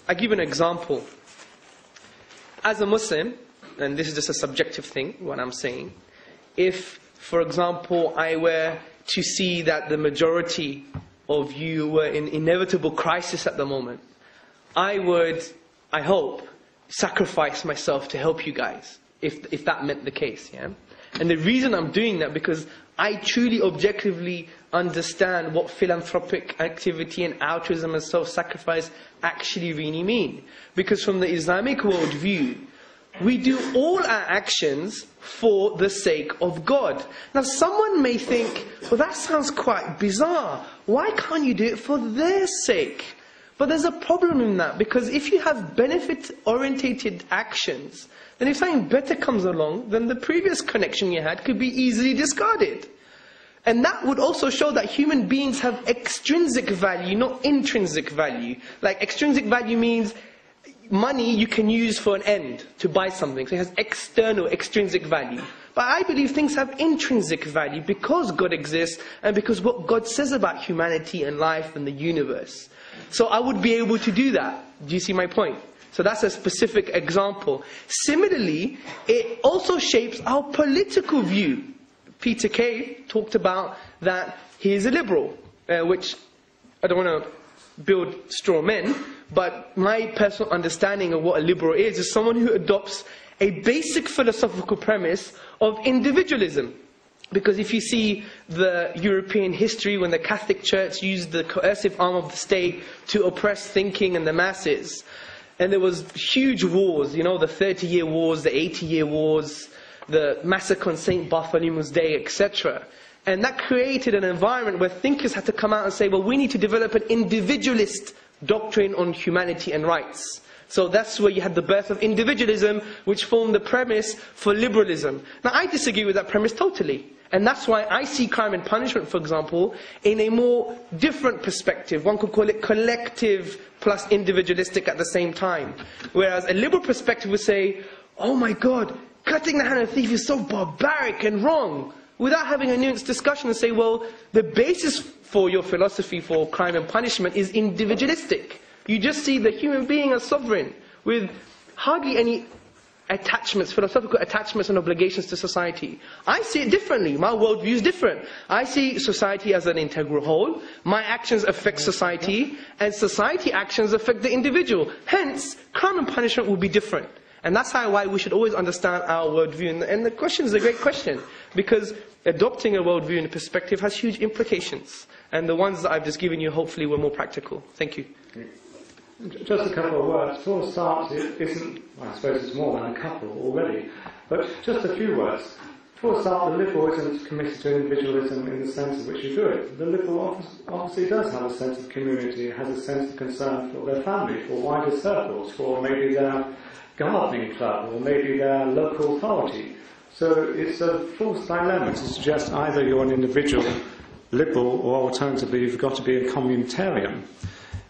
I'll give you an example. As a Muslim, and this is just a subjective thing, what I'm saying, if, for example, I were to see that the majority of you were in inevitable crisis at the moment, I would, I hope, sacrifice myself to help you guys, if that meant the case, yeah? And the reason I'm doing that, because I truly objectively understand what philanthropic activity and altruism and self-sacrifice actually really mean. Because from the Islamic worldview, we do all our actions for the sake of God. Now someone may think, well, that sounds quite bizarre. Why can't you do it for their sake? But there's a problem in that, because if you have benefit-orientated actions, then if something better comes along, then the previous connection you had could be easily discarded. And that would also show that human beings have extrinsic value, not intrinsic value. Like extrinsic value means money you can use for an end, to buy something. So it has external, extrinsic value. But I believe things have intrinsic value because God exists and because what God says about humanity and life and the universe. So I would be able to do that. Do you see my point? So that's a specific example. Similarly, it also shapes our political view. Peter Kay talked about that he is a liberal, which I don't want to build straw men, but my personal understanding of what a liberal is someone who adopts a basic philosophical premise of individualism. Because if you see the European history, when the Catholic Church used the coercive arm of the state to oppress thinking and the masses, and there was huge wars, you know, the 30-year wars, the 80-year wars, the massacre on St. Bartholomew's Day, etc. And that created an environment where thinkers had to come out and say, well, we need to develop an individualist doctrine on humanity and rights. So that's where you had the birth of individualism, which formed the premise for liberalism. Now, I disagree with that premise totally. And that's why I see crime and punishment, for example, in a more different perspective. One could call it collective plus individualistic at the same time. Whereas a liberal perspective would say, oh my God, cutting the hand of a thief is so barbaric and wrong. Without having a nuanced discussion and say, well, the basis for your philosophy for crime and punishment is individualistic. You just see the human being as sovereign, with hardly any attachments, philosophical attachments and obligations to society. I see it differently. My worldview is different. I see society as an integral whole. My actions affect society, and society actions affect the individual. Hence, crime and punishment will be different. And that's why we should always understand our worldview. And the question is a great question, because adopting a worldview and a perspective has huge implications. And the ones that I've just given you hopefully were more practical. Thank you.
Just a couple of words. For a start, it isn't, I suppose it's more than a couple already, but just a few words. For a start, the liberal isn't committed to individualism in the sense in which you do it. The liberal obviously does have a sense of community, has a sense of concern for their family, for wider circles, for maybe their gardening club, or maybe their local authority. So it's a false dilemma to suggest either you're an individual liberal, or alternatively you've got to be a communitarian.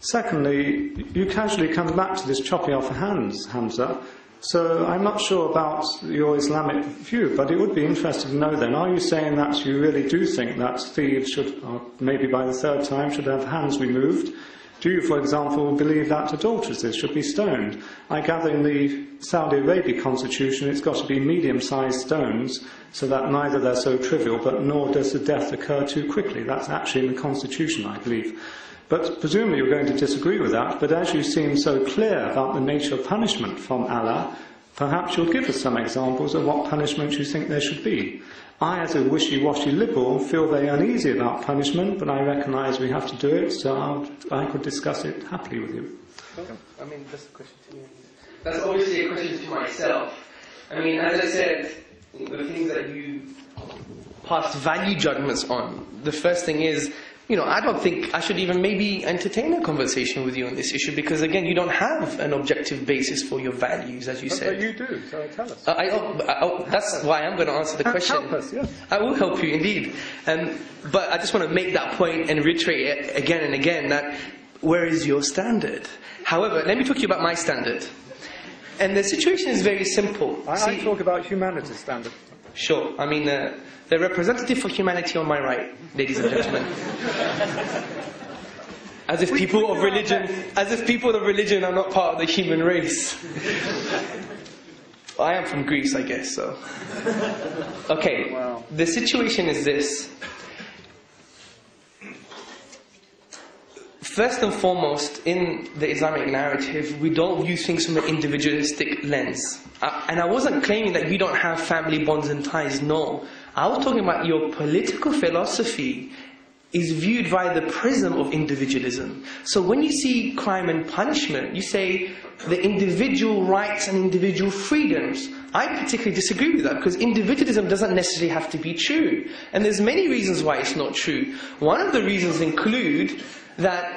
Secondly, you casually come back to this chopping off hands, Hamza. So I'm not sure about your Islamic view, but it would be interesting to know then, are you saying that you really do think that thieves should, or maybe by the third time, should have hands removed? Do you, for example, believe that adulteresses should be stoned? I gather in the Saudi Arabia constitution it's got to be medium-sized stones, so that neither they're so trivial, but nor does the death occur too quickly. That's actually in the constitution, I believe. But presumably you're going to disagree with that, but as you seem so clear about the nature of punishment from Allah, perhaps you'll give us some examples of what punishment you think there should be. I, as a wishy-washy liberal, feel very uneasy about punishment, but I recognise we have to do it, so I could discuss it happily with you.
I mean, that's a question to you. That's obviously a question to myself. I mean, as I said, the things that you passed value judgments on, the first thing is, you know, I don't think I should even maybe entertain a conversation with you on this issue because, again, you don't have an objective basis for your values, as you said.
But you do, so tell us.
That's why I'm going to answer the question.
Help us, yes.
I will help you, indeed. But I just want to make that point and reiterate it again and again that where is your standard? However, let me talk to you about my standard. And the situation is very simple.
I talk about humanity's standard.
Sure. I mean, the representative for humanity on my right, ladies and gentlemen. As if people of religion are not part of the human race. I am from Greece, I guess, so. Okay, wow. The situation is this. First and foremost, in the Islamic narrative, we don't view things from an individualistic lens. And I wasn't claiming that you don't have family bonds and ties, no. I was talking about your political philosophy is viewed via the prism of individualism. So when you see crime and punishment, you say the individual rights and individual freedoms. I particularly disagree with that because individualism doesn't necessarily have to be true. And there's many reasons why it's not true. One of the reasons include that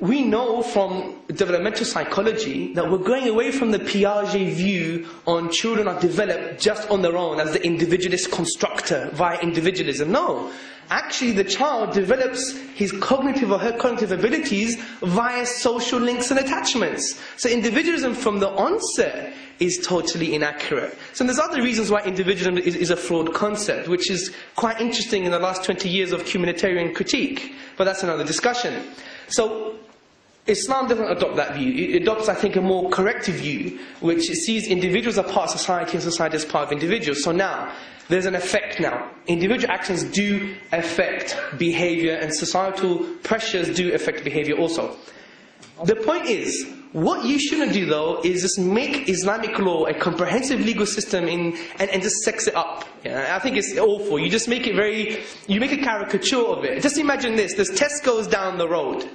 we know from developmental psychology that we're going away from the Piaget view on children are developed just on their own as the individualist constructor via individualism. No. actually the child develops his cognitive or her cognitive abilities via social links and attachments. So individualism from the onset is totally inaccurate. So there's other reasons why individualism is a flawed concept, which is quite interesting in the last 20 years of humanitarian critique. But that's another discussion. So Islam doesn't adopt that view. It adopts, I think, a more corrective view, which sees individuals as part of society and society as part of individuals. So now, there's an effect now. Individual actions do affect behavior, and societal pressures do affect behavior also. The point is, what you shouldn't do though is just make Islamic law a comprehensive legal system and just sex it up. I think it's awful. You just make it you make a caricature of it. Just imagine this, there's Tesco's down the road.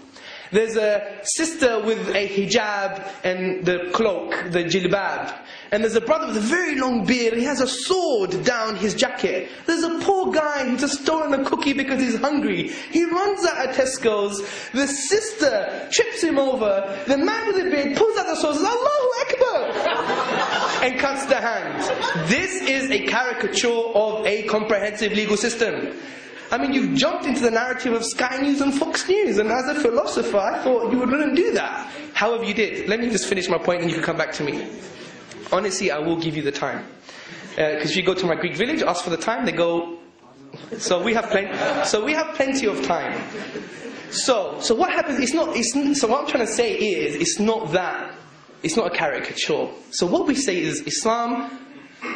There's a sister with a hijab and the cloak, the jilbab. And there's a brother with a very long beard, and he has a sword down his jacket. There's a poor guy who's just stolen a cookie because he's hungry. He runs out of Tesco's. The sister trips him over. The man with the beard pulls out the sword and says, Allahu Akbar! And cuts the hand. This is a caricature of a comprehensive legal system. I mean, you've jumped into the narrative of Sky News and Fox News, and as a philosopher, I thought you wouldn't do that. However, you did. Let me just finish my point and you can come back to me. Honestly, I will give you the time. Because if you go to my Greek village, ask for the time, they go... So we have plenty of time. So what happens, so what I'm trying to say is, it's not a caricature. So what we say is, Islam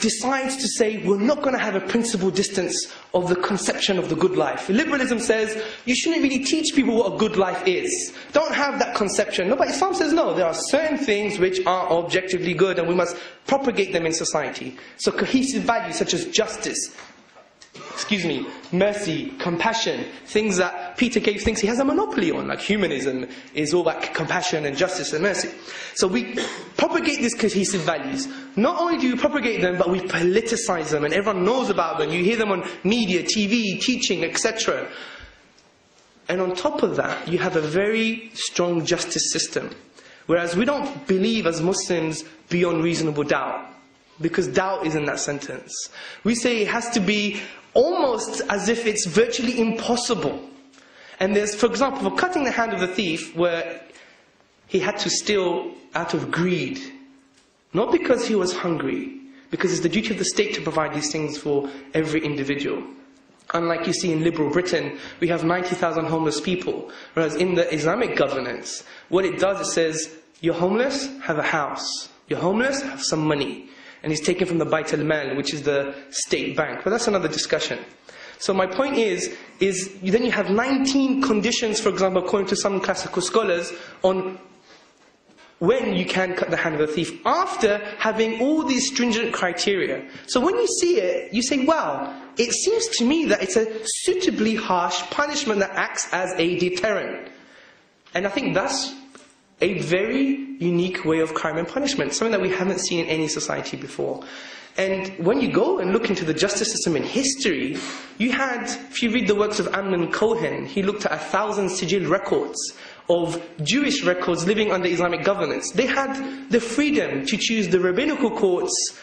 decides to say we're not going to have a principal distance of the conception of the good life. Liberalism says you shouldn't really teach people what a good life is. Don't have that conception. No, but Islam says no, there are certain things which are objectively good and we must propagate them in society. So cohesive values such as justice, mercy, compassion, things that Peter Cave thinks he has a monopoly on, like humanism is all about compassion and justice and mercy. So we propagate these cohesive values. Not only do we propagate them, but we politicize them, and everyone knows about them. You hear them on media, TV, teaching, etc. And on top of that, you have a very strong justice system. Whereas we don't believe as Muslims beyond reasonable doubt, because doubt is in that sentence. We say it has to be almost as if it's virtually impossible. And there's, for example, for cutting the hand of the thief, where he had to steal out of greed. Not because he was hungry, because it's the duty of the state to provide these things for every individual. Unlike you see in liberal Britain, we have 90,000 homeless people. Whereas in the Islamic governance, what it does, it says, you're homeless, have a house. You're homeless, have some money. And it's taken from the Bait al-Mal, which is the state bank. But that's another discussion. So my point is then you have 19 conditions, for example, according to some classical scholars, on when you can cut the hand of a thief, after having all these stringent criteria. So when you see it, you say, wow, it seems to me that it's a suitably harsh punishment that acts as a deterrent. And I think that's a very unique way of crime and punishment, something that we haven't seen in any society before. And when you go and look into the justice system in history, you had, if you read the works of Amnon Cohen, he looked at 1,000 sigil records of Jewish records living under Islamic governance. They had the freedom to choose the rabbinical courts,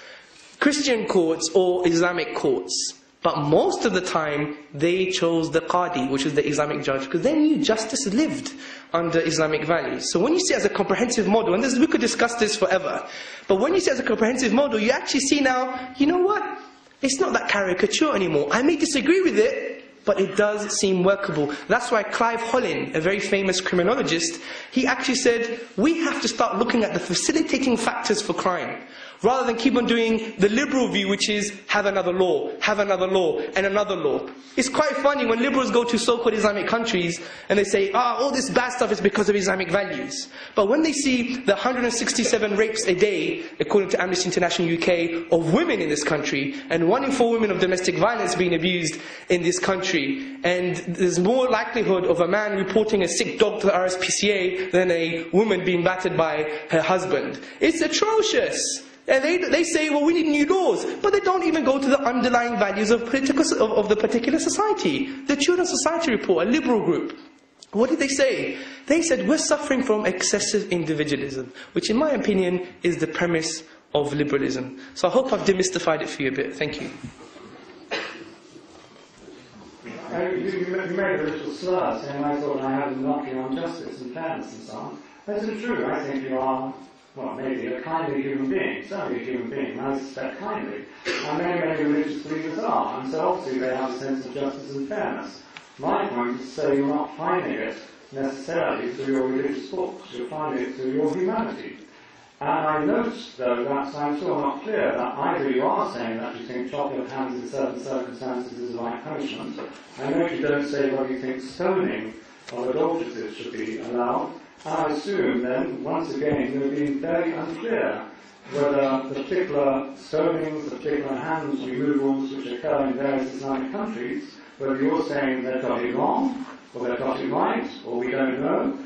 Christian courts, or Islamic courts. But most of the time, they chose the Qadi, which is the Islamic judge, because they knew justice lived under Islamic values. So when you see it as a comprehensive model, and we could discuss this forever, but when you see it as a comprehensive model, you actually see now, you know what? It's not that caricature anymore. I may disagree with it, but it does seem workable. That's why Clive Hollin, a very famous criminologist, he actually said, we have to start looking at the facilitating factors for crime, rather than keep on doing the liberal view, which is have another law, and another law. It's quite funny when liberals go to so-called Islamic countries and they say, all this bad stuff is because of Islamic values. But when they see the 167 rapes a day, according to Amnesty International UK, of women in this country, and 1 in 4 women of domestic violence being abused in this country, and there's more likelihood of a man reporting a sick dog to the RSPCA than a woman being battered by her husband. It's atrocious. And they say, well, we need new laws. But they don't even go to the underlying values of the particular society. The Children's Society Report, a liberal group, what did they say? They said, we're suffering from excessive individualism, which in my opinion is the premise of liberalism. So I hope I've demystified it for you a bit. Thank you.
You made a little slur saying I thought I had a knocking on justice and fairness and so on. That isn't true. I think you are, well, maybe a kindly human being, certainly a human being, and I suspect kindly. And many religious believers are, and so obviously they have a sense of justice and fairness. My point is to say you're not finding it necessarily through your religious books, you're finding it through your humanity. And I note, though, that I'm still not clear that either you are saying that you think chopping of hands in certain circumstances is the right punishment. I know you don't say whether you think stoning of adulteresses should be allowed. And I assume then, once again, you're being very unclear whether the particular stonings, the particular hands removals which occur in various Islamic countries, whether you're saying they've got it wrong, or they've got it right, or we don't know.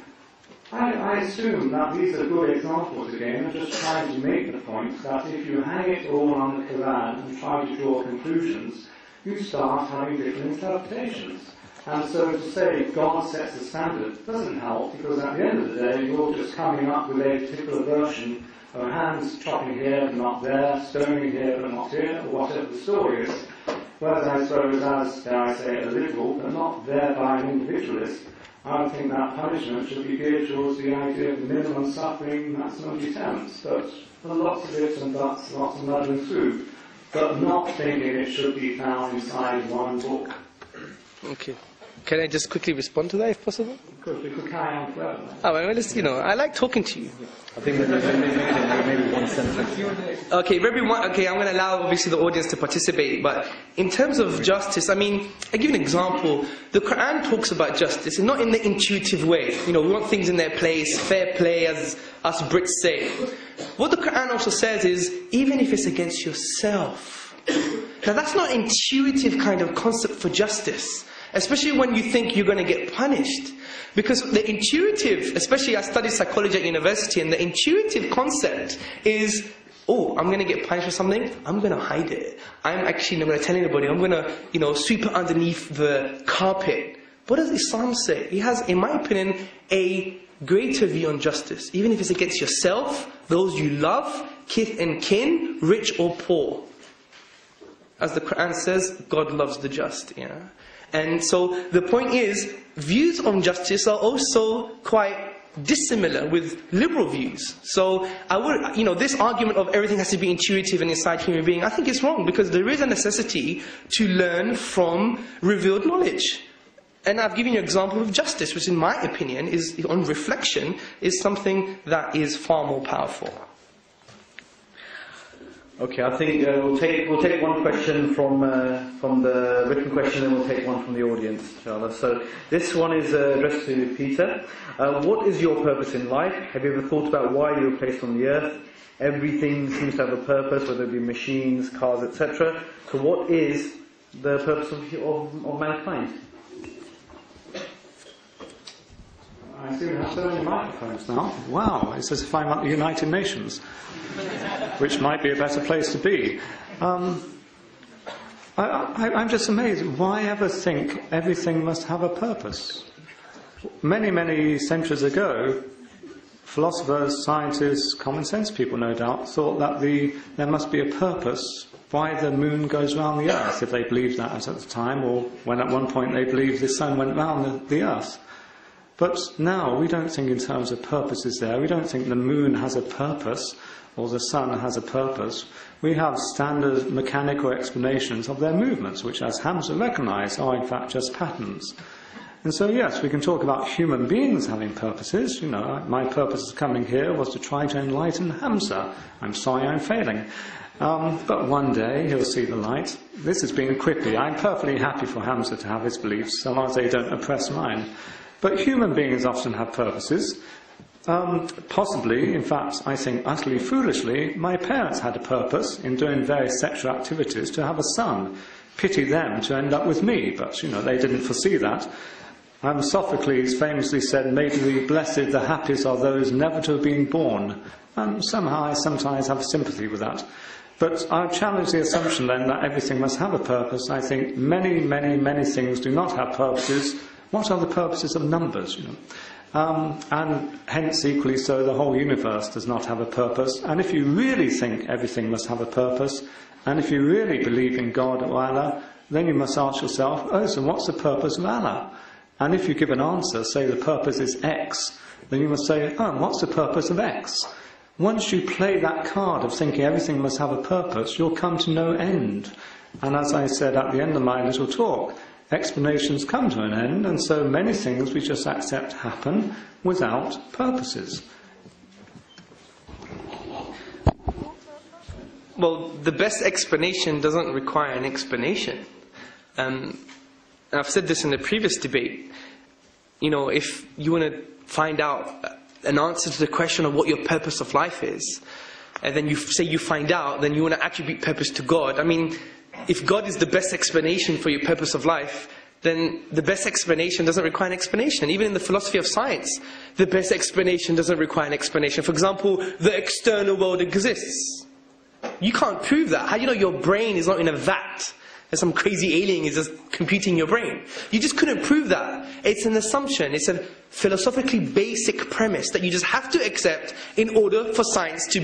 I assume that these are good examples again of just trying to make the point that if you hang it all on the Quran and try to draw conclusions, you start having different interpretations. And so to say God sets the standard doesn't help, because at the end of the day you're just coming up with a particular version of hands chopping here but not there, stoning here but not here, or whatever the story is. Whereas I suppose, as, dare I say, a literal, but not thereby an individualist, I would think that punishment should be geared towards the idea of minimum suffering, maximum deterrence. But there are lots of ifs and buts, lots of mud and soup, but not thinking it should be found inside one book.
Okay. Can I just quickly respond to that, if possible?
Of course, we could carry on forever.
Oh, well, just, I like talking to you.
I think maybe one sentence.
Okay, I'm going to allow, obviously, the audience to participate, but in terms of justice, I give an example. The Quran talks about justice, and not in the intuitive way. We want things in their place, fair play, as us Brits say. What the Quran also says is, even if it's against yourself. Now, that's not an intuitive kind of concept for justice, especially when you think you're going to get punished. Because the intuitive, especially I studied psychology at university, and the intuitive concept is, oh, I'm going to get punished for something, I'm going to hide it. I'm actually not going to tell anybody, I'm going to, sweep it underneath the carpet. What does Islam say? It has, in my opinion, a greater view on justice. Even if it's against yourself, those you love, kith and kin, rich or poor. As the Quran says, God loves the just, And so the point is, views on justice are also quite dissimilar with liberal views. So I would, this argument of everything has to be intuitive and inside human being, I think it's wrong, because there is a necessity to learn from revealed knowledge. And I've given you an example of justice, which in my opinion is, on reflection, is something that is far more powerful.
Okay, I think we'll take one question from the written question, and we'll take one from the audience, inshallah. So this one is addressed to Peter. What is your purpose in life? Have you ever thought about why you were placed on the earth? Everything seems to have a purpose, whether it be machines, cars, etc. So what is the purpose of mankind?
I see we have so many microphones now. Wow, it's as if I'm at the United Nations, which might be a better place to be. I'm just amazed. Why ever think everything must have a purpose? Many centuries ago, philosophers, scientists, common sense people, no doubt, thought that there must be a purpose why the moon goes round the earth, if they believed that at the time, or when at one point they believed the sun went round the earth. But now we don't think in terms of purposes there. We don't think the moon has a purpose or the sun has a purpose. We have standard mechanical explanations of their movements, which, as Hamza recognised, are in fact just patterns. And so, yes, we can talk about human beings having purposes. My purpose of coming here was to try to enlighten Hamza. I'm sorry I'm failing. But one day he'll see the light. This has been quickly. I'm perfectly happy for Hamza to have his beliefs, so long as they don't oppress mine. But human beings often have purposes. Possibly, in fact, I think utterly foolishly, my parents had a purpose in doing various sexual activities to have a son. Pity them to end up with me, but, they didn't foresee that. Sophocles famously said, "May the blessed, the happiest are those never to have been born." And somehow I sometimes have sympathy with that. But I challenge the assumption then that everything must have a purpose. I think many things do not have purposes. What are the purposes of numbers, And hence, equally so, the whole universe does not have a purpose. And if you really think everything must have a purpose, and if you really believe in God or Allah, then you must ask yourself, oh, so what's the purpose of Allah? And if you give an answer, say the purpose is X, then you must say, oh, what's the purpose of X? Once you play that card of thinking everything must have a purpose, you'll come to no end. And as I said at the end of my little talk, explanations come to an end, and so many things we just accept happen without purposes.
Well, the best explanation doesn't require an explanation. And I've said this in the previous debate. You know, if you want to find out an answer to the question of what your purpose of life is, and then you say you find out, then you want to attribute purpose to God. I mean, if God is the best explanation for your purpose of life, then the best explanation doesn't require an explanation. Even in the philosophy of science, the best explanation doesn't require an explanation. For example, the external world exists. You can't prove that. How do you know your brain is not in a vat and some crazy alien is just computing your brain? You just couldn't prove that. It's an assumption. It's a philosophically basic premise that you just have to accept in order for science to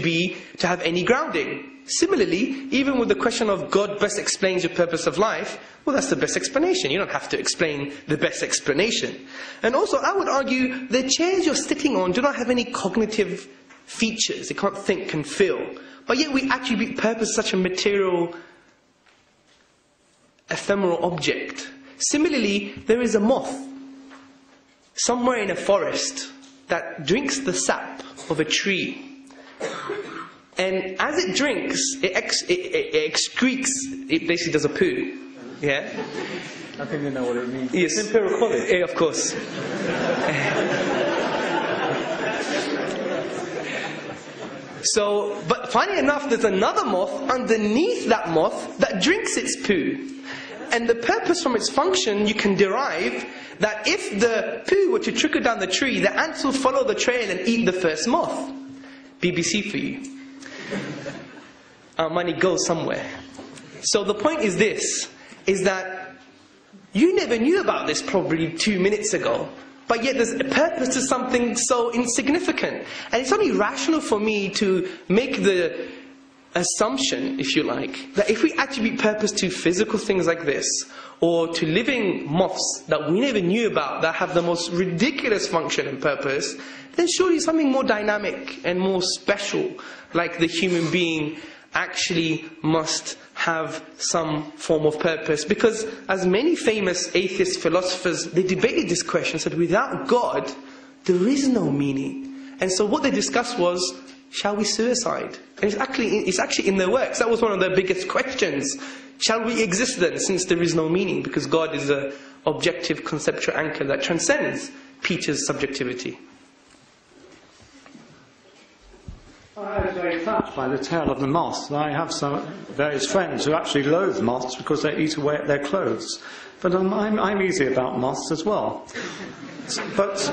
have any grounding. Similarly, even with the question of God best explains your purpose of life, well, that's the best explanation. You don't have to explain the best explanation. And also, I would argue the chairs you're sitting on do not have any cognitive features. They can't think and feel. But yet we attribute purpose to such a material, ephemeral object. Similarly, there is a moth somewhere in a forest that drinks the sap of a tree. And as it drinks, it excretes, it basically does a poo. Yeah?
I think they know what it means.
Yes.
It's Imperial College.
Yeah, of course. So, but funny enough, there's another moth underneath that moth that drinks its poo. And the purpose from its function, you can derive that if the poo were to trickle down the tree, the ants will follow the trail and eat the first moth. BBC for you. Our money goes somewhere. So the point is this, is that you never knew about this probably 2 minutes ago. But yet there's a purpose to something so insignificant. And it's only rational for me to make the assumption, if you like, that if we attribute purpose to physical things like this, or to living moths that we never knew about, that have the most ridiculous function and purpose, then surely something more dynamic and more special, like the human being, actually must have some form of purpose. Because as many famous atheist philosophers, they debated this question, said without God, there is no meaning. And so what they discussed was, shall we suicide? And it's actually in their works. That was one of their biggest questions. Shall we exist then, since there is no meaning? Because God is an objective conceptual anchor that transcends Peter's subjectivity.
I was very touched by the tale of the moth. I have some various friends who actually loathe moths because they eat away at their clothes. But I'm easy about moths as well. But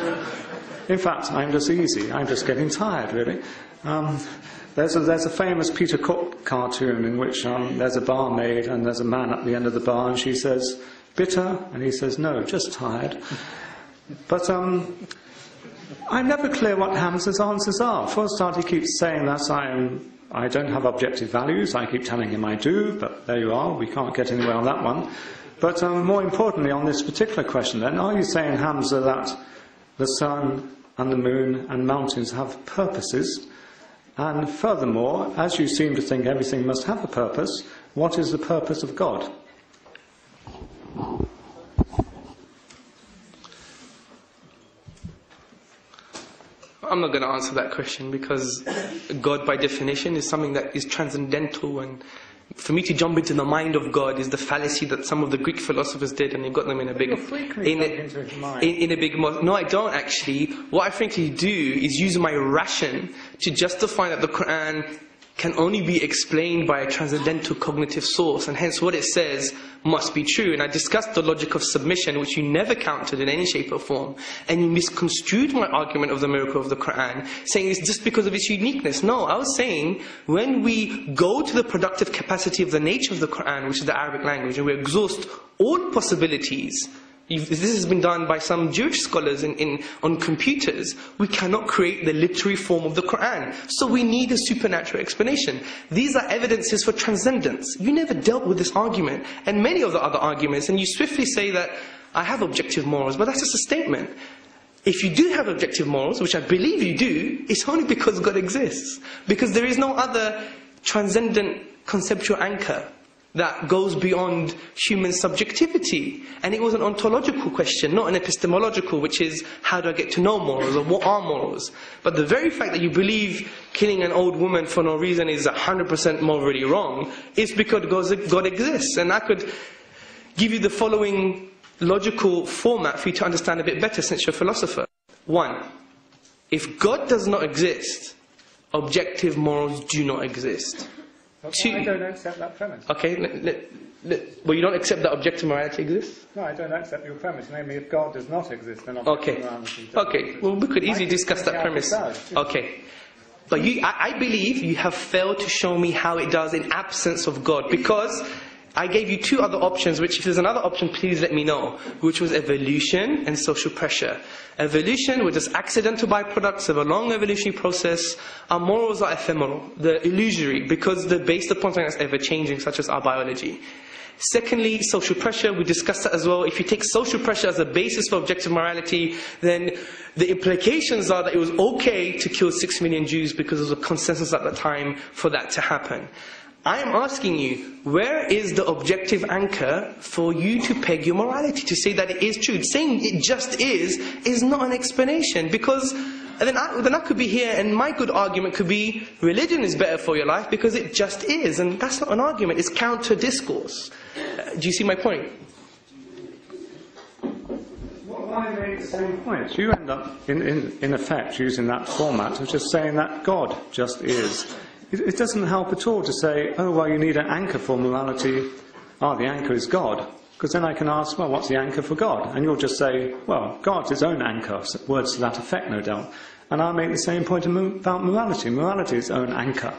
in fact, I'm just easy. I'm just getting tired, really. There's a famous Peter Cook cartoon in which there's a barmaid and there's a man at the end of the bar and she says, "Bitter?" And he says, "No, just tired." But I'm never clear what Hamza's answers are. For a start, he keeps saying that I don't have objective values. I keep telling him I do, but there you are. We can't get anywhere on that one. But more importantly, on this particular question then, are you saying, Hamza, that the sun and the moon and mountains have purposes? And furthermore, as you seem to think everything must have a purpose, what is the purpose of God?
I'm not going to answer that question because God by definition is something that is transcendental, and for me to jump into the mind of God is the fallacy that some of the Greek philosophers did, and they got them in a big No, I don't actually. What I frankly do is use my ration to justify that the Quran can only be explained by a transcendental cognitive source, and hence what it says must be true. And I discussed the logic of submission, which you never countered in any shape or form, and you misconstrued my argument of the miracle of the Quran, saying it's just because of its uniqueness. No, I was saying when we go to the productive capacity of the nature of the Quran, which is the Arabic language, and we exhaust all possibilities this has been done by some Jewish scholars on computers, we cannot create the literary form of the Quran. So we need a supernatural explanation. These are evidences for transcendence. You never dealt with this argument and many of the other arguments, and you swiftly say that I have objective morals, but that's just a statement. If you do have objective morals, which I believe you do, it's only because God exists. Because there is no other transcendent conceptual anchor that goes beyond human subjectivity. And it was an ontological question, not an epistemological, which is, how do I get to know morals, or what are morals? But the very fact that you believe killing an old woman for no reason is 100% morally wrong, is because God exists. And I could give you the following logical format for you to understand a bit better, since you're a philosopher. 1. If God does not exist, objective morals do not exist.
Okay, I don't accept that premise.
Okay, well, you don't accept that objective morality exists?
No, I don't accept your premise. Namely, if God does not exist, then objective morality does.
Okay, well, we could easily discuss that premise. Okay. But I believe you have failed to show me how it does in absence of God, because I gave you two other options, which if there's another option, please let me know, which was evolution and social pressure. Evolution, which is accidental byproducts of a long evolutionary process. Our morals are ephemeral, they're illusory, because they're based upon something that's ever-changing, such as our biology. Secondly, social pressure, we discussed that as well. If you take social pressure as a basis for objective morality, then the implications are that it was okay to kill 6 million Jews because there was a consensus at the time for that to happen. I am asking you, where is the objective anchor for you to peg your morality, to say that it is true? Saying it just is not an explanation, because then I could be here and my good argument could be religion is better for your life because it just is, and that's not an argument, it's counter discourse. Do you see my point?
Well, I make the same point. You end up, in effect, using that format of just saying that God just is. It doesn't help at all to say, oh, well, you need an anchor for morality. The anchor is God. Because then I can ask, well, what's the anchor for God? And you'll just say, well, God's his own anchor. Words to that effect, no doubt. And I'll make the same point about morality. Morality is its own anchor.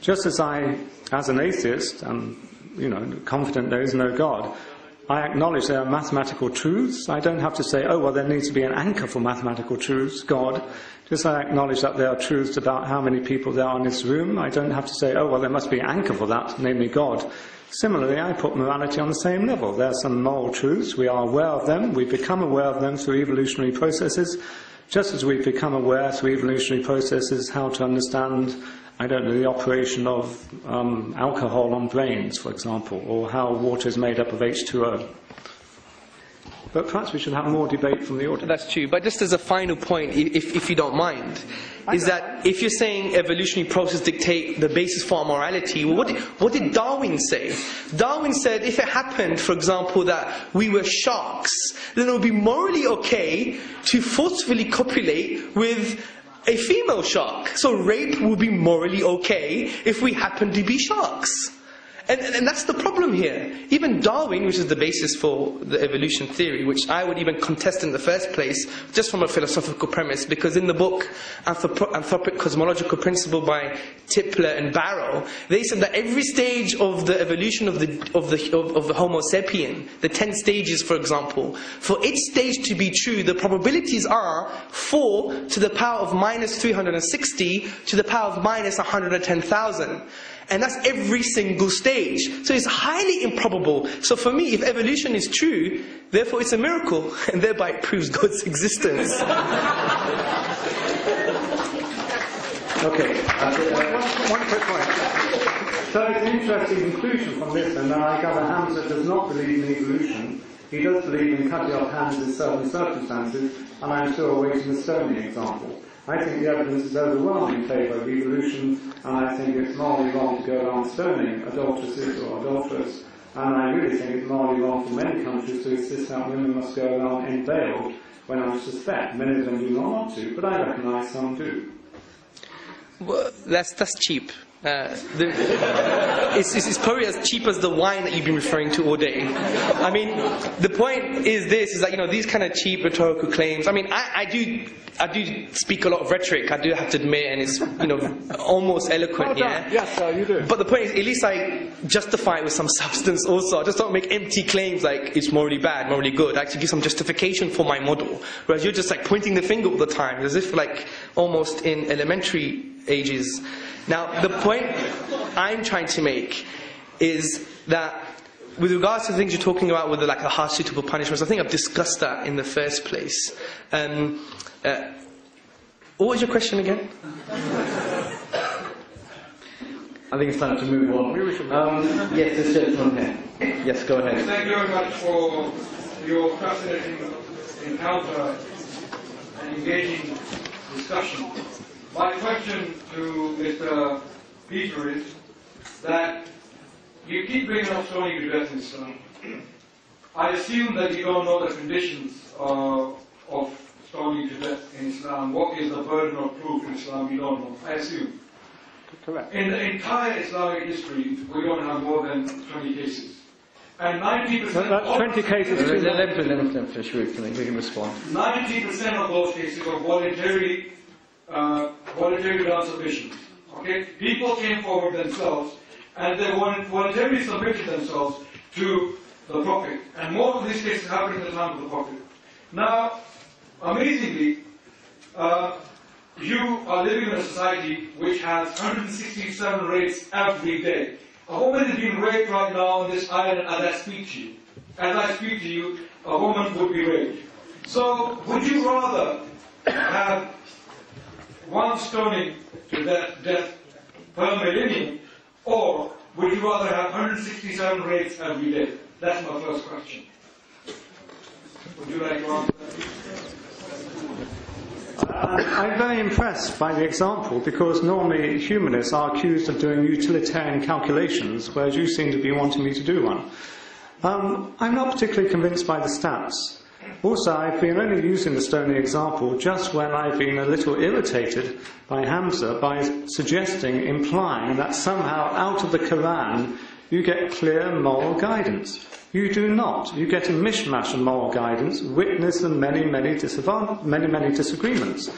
Just as I, as an atheist, am, confident there is no God, I acknowledge there are mathematical truths. I don't have to say, oh, well, there needs to be an anchor for mathematical truths, God. Just I acknowledge that there are truths about how many people there are in this room. I don't have to say, oh, well, there must be an anchor for that, namely God. Similarly, I put morality on the same level. There are some moral truths. We are aware of them. We become aware of them through evolutionary processes, just as we've become aware through evolutionary processes how to understand, the operation of alcohol on brains, for example, or how water is made up of H2O. But perhaps we should have more debate from the audience.
That's true. But just as a final point, if you don't mind, is that if you're saying evolutionary processes dictate the basis for our morality, well, what did Darwin say? Darwin said if it happened, for example, that we were sharks, then it would be morally okay to forcefully copulate with a female shark. So rape would be morally okay if we happen to be sharks. And that's the problem here. Even Darwin, which is the basis for the evolution theory, which I would even contest in the first place, just from a philosophical premise, because in the book Anthropic Cosmological Principle by Tipler and Barrow, they said that every stage of the evolution of the Homo sapien, the 10 stages, for example, for each stage to be true, the probabilities are 4 to the power of minus 360 to the power of minus 110,000. And that's every single stage. So it's highly improbable. So for me, if evolution is true, therefore it's a miracle, and thereby it proves God's existence.
Okay, one quick point. So it's an interesting conclusion from this, and I gather Hamza does not believe in evolution. He does believe in cutting off hands in certain circumstances, and I'm still awaiting the stoning example. I think the evidence is overwhelming in favour of evolution, and I think it's morally wrong to go around stoning adulteresses or adulterers, and I really think it's morally wrong for many countries to insist that women must go around unveiled, when I suspect many of them do not want to, but I recognise some do.
Well, that's cheap. It's probably as cheap as the wine that you've been referring to all day. I mean, the point is that these kind of cheap rhetorical claims, I I do speak a lot of rhetoric, I do have to admit, and it's, you know, almost eloquent, yeah?
Yes, sir, you do.
But the point is, at least I justify it with some substance also. I just don't make empty claims like it's morally bad, morally good. I actually give some justification for my model. Whereas you're just like pointing the finger all the time, as if like almost in elementary ages. Now, the point I'm trying to make is that with regards to the things you're talking about with the harsh suitable punishments, I think I've discussed that in the first place. What was your question again?
I think it's time to move on. Yes, this gentleman here. Yes, go ahead.
Thank you very much for your fascinating encounter and engaging discussion. My question to Mr. Peter is that you keep bringing up stoning to death in Islam. I assume that you don't know the conditions of stoning to death in Islam. What is the burden of proof in Islam? You don't know. I assume.
Correct.
In the entire Islamic history, we don't have more than 20 cases. And 90%
That's 20 cases.
Let him finish. We can respond.
90% of those cases were voluntary non-submissions. Okay? People came forward themselves and they voluntarily submitted themselves to the Prophet. And more of these cases happened in the time of the Prophet. Now, amazingly, you are living in a society which has 167 rapes every day. A woman is being raped right now on this island as I speak to you. As I speak to you, a woman would be raped. So, would you rather have one stoning to death per millennium, or would you rather have 167 rapes every day? That's my first question. Would you like to answer that?
I'm very impressed by the example because normally humanists are accused of doing utilitarian calculations, whereas you seem to be wanting me to do one. I'm not particularly convinced by the stats. Also, I've been only using the stoning example just when I've been a little irritated by Hamza by suggesting, implying that somehow out of the Quran you get clear moral guidance. You do not. You get a mishmash of moral guidance, witness the many disagreements.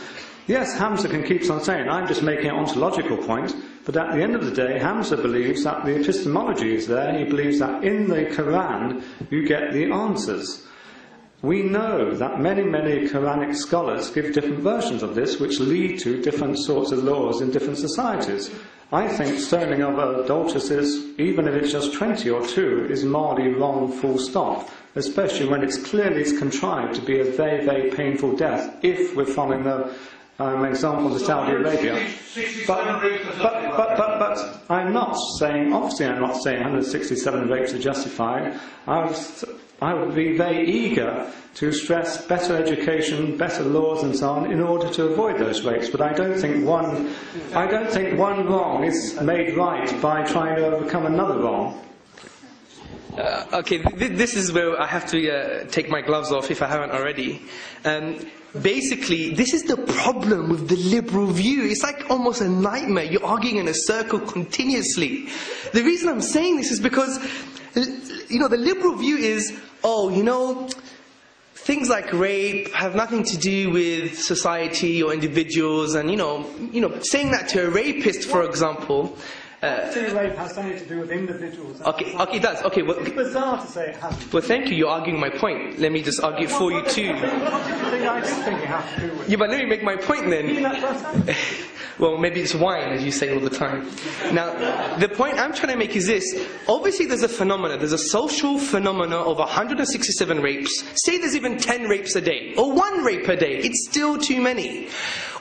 Yes, Hamza can keep on saying, I'm just making an ontological point, but at the end of the day, Hamza believes that the epistemology is there, and he believes that in the Quran you get the answers. We know that many Quranic scholars give different versions of this, which lead to different sorts of laws in different societies. I think stoning of adulteresses, even if it's just 20 or 2, is morally wrong, full stop, especially when it's clearly contrived to be a very, very painful death, if we're following the example of Saudi Arabia. But I'm not saying, obviously I'm not saying 167 rapes are justified. I would be very eager to stress better education, better laws and so on in order to avoid those rapes. But I don't think one wrong is made right by trying to overcome another wrong.
Okay, this is where I have to take my gloves off if I haven't already. Basically, this is the problem with the liberal view. It's like almost a nightmare. You're arguing in a circle continuously. The reason I'm saying this is because, the liberal view is, things like rape have nothing to do with society or individuals, and saying that to a rapist, for example.
Rape has something to do with individuals.
Okay, it does. Okay, well,
it's bizarre to say it hasn't.
Well, thank you. You're arguing my point. Let me just argue it for you too.
I do think it has to do with.
Yeah, but let me make my point then. Well, maybe it's wine, as you say all the time. Now, the point I'm trying to make is this. Obviously, there's a phenomena. There's a social phenomena of 167 rapes. Say there's even 10 rapes a day, or 1 rape a day. It's still too many.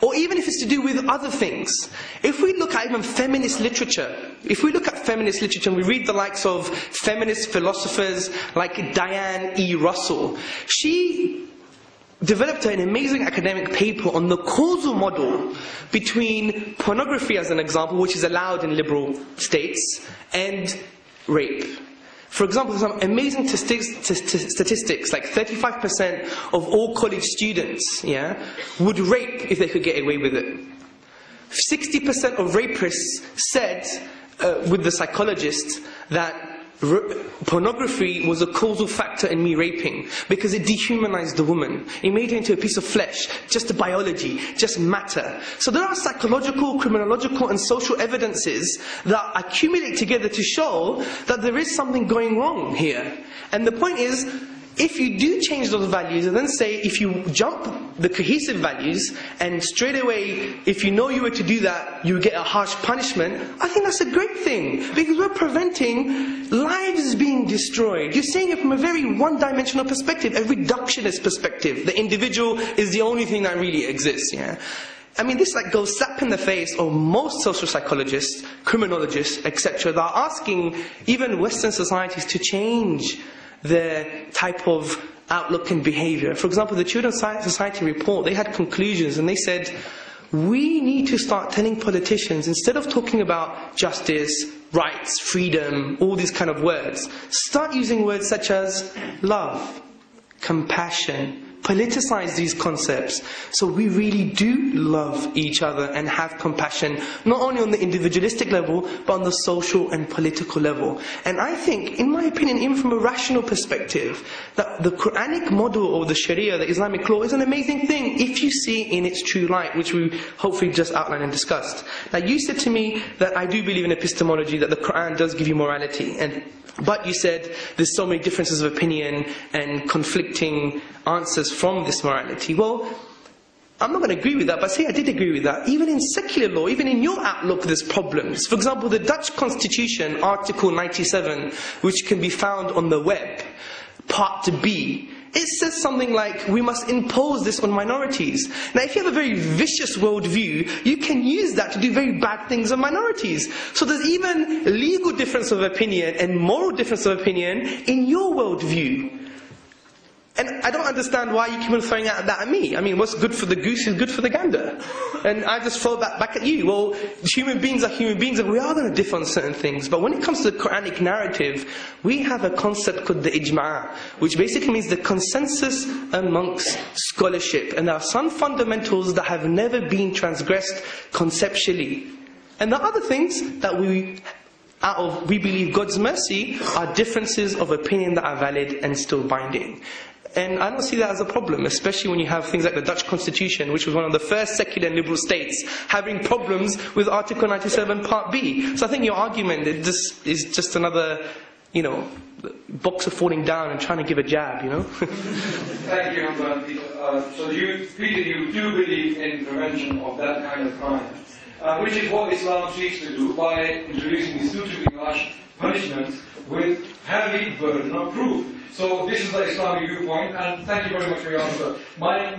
Or even if it's to do with other things. If we look at even feminist literature, and we read the likes of feminist philosophers like Diane E. Russell, she developed an amazing academic paper on the causal model between pornography, as an example, which is allowed in liberal states, and rape. For example, there's some amazing statistics, like 35% of all college students would rape if they could get away with it. 60% of rapists said, with the psychologists, that pornography was a causal factor in me raping, because it dehumanized the woman. It made her into a piece of flesh, just a biology, just matter. So there are psychological, criminological and social evidences that accumulate together to show that there is something going wrong here. And the point is, if you do change those values, and then say, if you jump the cohesive values, and straight away, if you know you were to do that, you would get a harsh punishment, I think that's a great thing, because we're preventing lives being destroyed. You're saying it from a very one-dimensional perspective, a reductionist perspective. The individual is the only thing that really exists, yeah? I mean, this like goes slap in the face of most social psychologists, criminologists, etc., that are asking even Western societies to change their type of outlook and behavior. For example, the Children's Society report, they had conclusions and they said, we need to start telling politicians, instead of talking about justice, rights, freedom, all these kind of words, start using words such as love, compassion, politicize these concepts, so we really do love each other and have compassion, not only on the individualistic level, but on the social and political level. And I think, in my opinion, even from a rational perspective, that the Quranic model or the Sharia, the Islamic law, is an amazing thing if you see it in its true light, which we hopefully just outlined and discussed. Now, you said to me that I do believe in epistemology, that the Quran does give you morality, but you said there's so many differences of opinion and conflicting answers from this morality. Well, I'm not going to agree with that, but say I did agree with that. Even in secular law, even in your outlook, there's problems. For example, the Dutch Constitution, Article 97, which can be found on the web, Part B, it says something like, we must impose this on minorities. Now, if you have a very vicious worldview, you can use that to do very bad things on minorities. So there's even legal difference of opinion and moral difference of opinion in your worldview. And I don't understand why you keep on throwing that at me. I mean, what's good for the goose is good for the gander. And I just throw that back at you. Well, human beings are human beings, and we are going to differ on certain things. But when it comes to the Quranic narrative, we have a concept called the ijma', which basically means the consensus amongst scholarship. And there are some fundamentals that have never been transgressed conceptually. And the other things that we believe God's mercy, are differences of opinion that are valid and still binding. And I don't see that as a problem, especially when you have things like the Dutch Constitution, which was one of the first secular and liberal states, having problems with Article 97 Part B. So I think your argument is just another, boxer falling down and trying to give a jab,
Thank you, Hamza. So Peter, you do believe in prevention of that kind of crime, which is what Islam seeks to do by introducing these suitably harsh punishments with heavy burden of proof. So this is the Islamic viewpoint, and thank you very much for your answer. My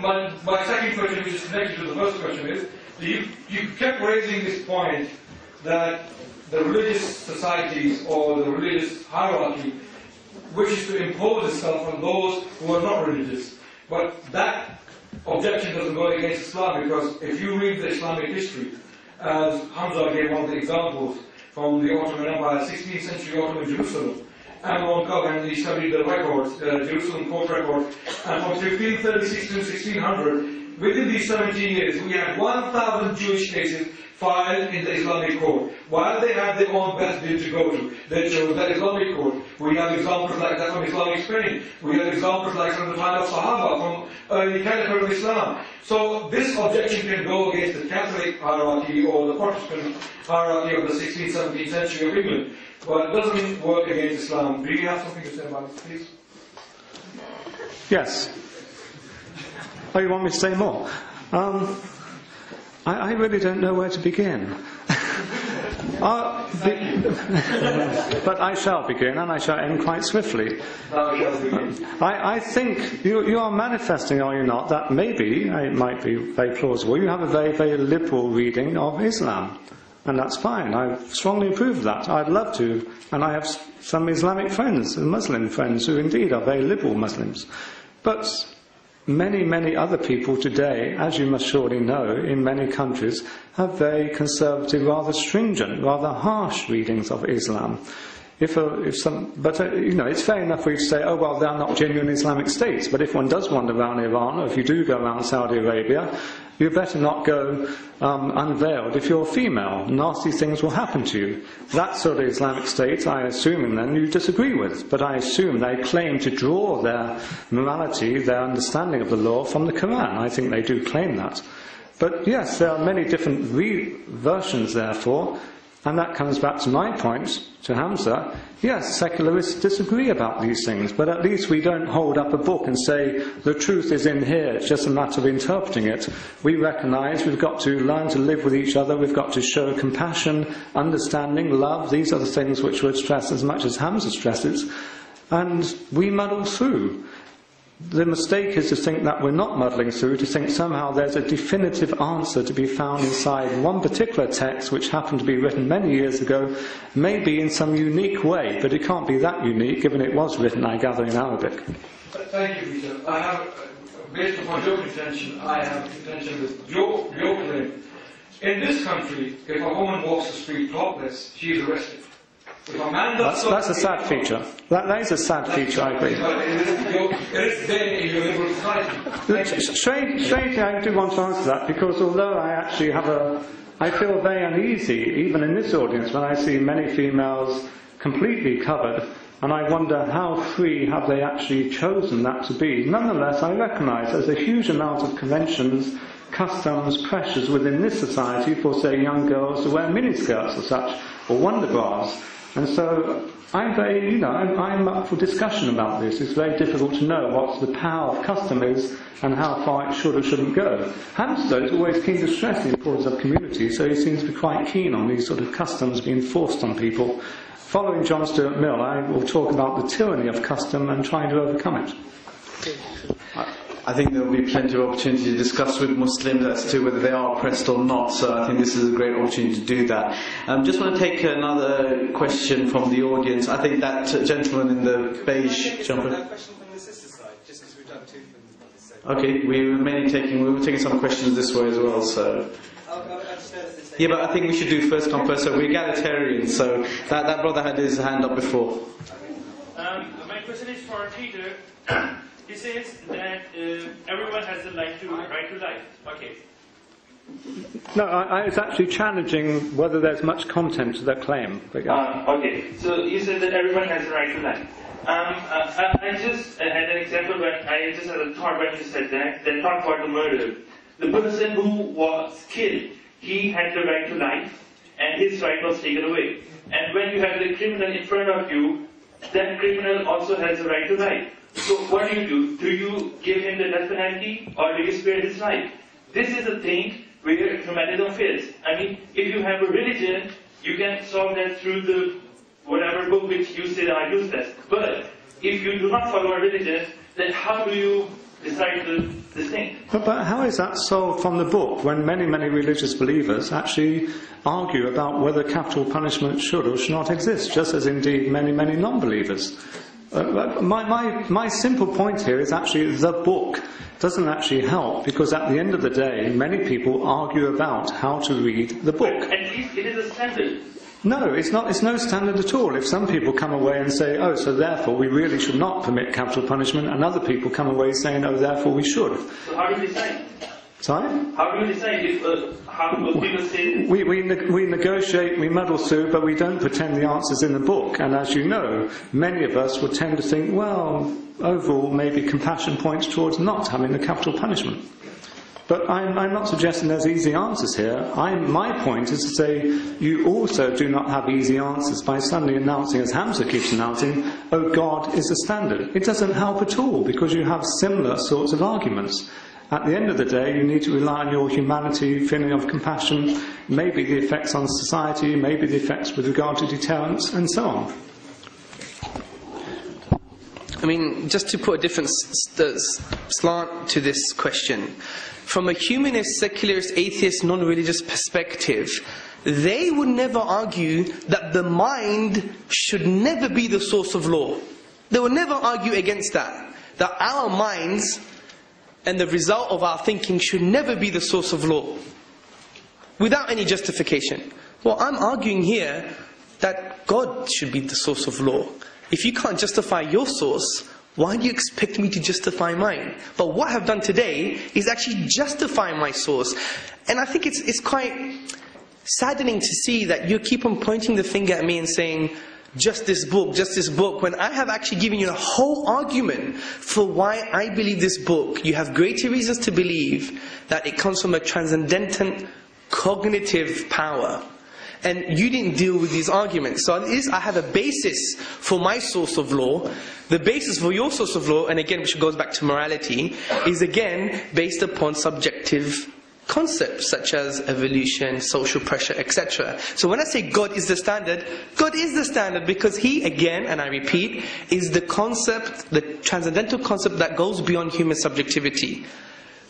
second question, which is connected to the first question, is you kept raising this point that the religious societies or the religious hierarchy wishes to impose itself on those who are not religious. But that objection doesn't go against Islam, because if you read the Islamic history, as Hamza gave one of the examples from the Ottoman Empire, 16th century Ottoman Jerusalem, and and he studied the records, the Jerusalem court record, and from 1536 to 1600, within these 17 years, we had 1,000 Jewish cases filed in the Islamic court. While they had their own best deal to go to, they chose that Islamic court. We have examples like that from Islamic Spain. We have examples like from the time of Sahaba, from early Caliphate of Islam. So this objection can go against the Catholic hierarchy or the Protestant hierarchy of the 16th, 17th century of England. But it doesn't work against Islam. Do you have something to say about this, please?
Yes. Oh, you want me to say more? I really don't know where to begin. But I shall begin, and I shall end quite swiftly. I think you are manifesting, are you not, that maybe, it might be very plausible, you have a very, very liberal reading of Islam. And that's fine. I strongly approve of that. I'd love to. And I have some Islamic friends, Muslim friends, who indeed are very liberal Muslims. But many, many other people today, as you must surely know, in many countries, have very conservative, rather stringent, rather harsh readings of Islam. It's fair enough for you to say, oh, well, they're not genuine Islamic states. But if one does wander around Iran, or if you do go around Saudi Arabia, you better not go unveiled if you're female. Nasty things will happen to you. That sort of Islamic state, I assume, then you disagree with. But I assume they claim to draw their morality, their understanding of the law from the Quran. I think they do claim that. But yes, there are many different versions, therefore, and that comes back to my point, to Hamza. Yes, secularists disagree about these things, but at least we don't hold up a book and say, the truth is in here, it's just a matter of interpreting it. We recognise we've got to learn to live with each other, we've got to show compassion, understanding, love. These are the things which we'd stress as much as Hamza stresses. And we muddle through. The mistake is to think that we're not muddling through, to think somehow there's a definitive answer to be found inside one particular text which happened to be written many years ago, maybe in some unique way, but it can't be that unique given it was written, I gather, in Arabic.
Thank you, Peter. I have, based upon your contention, I have contention with your claim. In this country, if a woman walks the street topless, she is arrested. If a man does
that's a sad feature. That is a sad feature, I agree.
It is there in your liberal society.
Strangely, I do want to answer that, because although I actually I feel very uneasy, even in this audience, when I see many females completely covered, and I wonder how free have they actually chosen that to be. Nonetheless, I recognise there's a huge amount of conventions, customs, pressures within this society for, say, young girls to wear miniskirts or such, or wonder bras. And so I'm I'm up for discussion about this. It's very difficult to know what the power of custom is and how far it should or shouldn't go. Hamza is always keen to stress the importance of community, so he seems to be quite keen on these sort of customs being forced on people. Following John Stuart Mill, I will talk about the tyranny of custom and trying to overcome it.
I think there will be plenty of opportunity to discuss with Muslims as to whether they are oppressed or not, so I think this is a great opportunity to do that. Just want to take another question from the audience. I think that gentleman in the beige jumper.
Another question from the sister side, just because we've done two from this side.
Okay, we were taking some questions this way as well, so. Yeah, but I think we should do first come first. So we're egalitarian, so that brother had his hand up before.
My question is for Peter. He says that everyone has the right to life. Okay.
No, I was actually challenging whether there's much content to that claim.
Okay, so you said that everyone has the right to life. I just had an example when I just had a thought when you said that. Then talk about the murder. The person who was killed, he had the right to life, and his right was taken away. And when you have the criminal in front of you, that criminal also has the right to life. So what do? Do you give him the death penalty, or do you spare his life? This is a thing where humanism fails. I mean, if you have a religion, you can solve that through the whatever book which you say are useless. But if you do not follow a religion, then how do you decide this thing?
But how is that solved from the book when many religious believers actually argue about whether capital punishment should or should not exist, just as indeed many non-believers? My simple point here is actually the book doesn't actually help, because at the end of the day, many people argue about how to read the book.
But at least it is a standard.
No, it's not. It's no standard at all. If some people come away and say, oh, so therefore we really should not permit capital punishment, and other people come away saying, oh, therefore we should.
So how do you decide?
Sorry?
How do you decide if how people say...
We negotiate, we muddle through, but we don't pretend the answer's in the book. And as you know, many of us would tend to think, well, overall, maybe compassion points towards not having the capital punishment. But I'm not suggesting there's easy answers here. My point is to say you also do not have easy answers by suddenly announcing, as Hamza keeps announcing, oh, God is the standard. It doesn't help at all, because you have similar sorts of arguments. At the end of the day, you need to rely on your humanity, feeling of compassion, maybe the effects on society, maybe the effects with regard to deterrence, and so on.
I mean, just to put a different slant to this question, from a humanist, secularist, atheist, non-religious perspective, they would never argue that the mind should never be the source of law. They would never argue against that our minds and the result of our thinking should never be the source of law, without any justification. Well, I'm arguing here that God should be the source of law. If you can't justify your source, Why do you expect me to justify mine? But what I've done today is actually justify my source. And I think it's quite saddening to see that you keep on pointing the finger at me and saying, just this book, when I have actually given you a whole argument for why I believe this book. You have greater reasons to believe that it comes from a transcendental cognitive power. And you didn't deal with these arguments. So I have a basis for my source of law. The basis for your source of law, and again, which goes back to morality, is again based upon subjective concepts such as evolution, social pressure, etc. So when I say God is the standard, God is the standard because He, again, and I repeat, is the concept, the transcendental concept that goes beyond human subjectivity.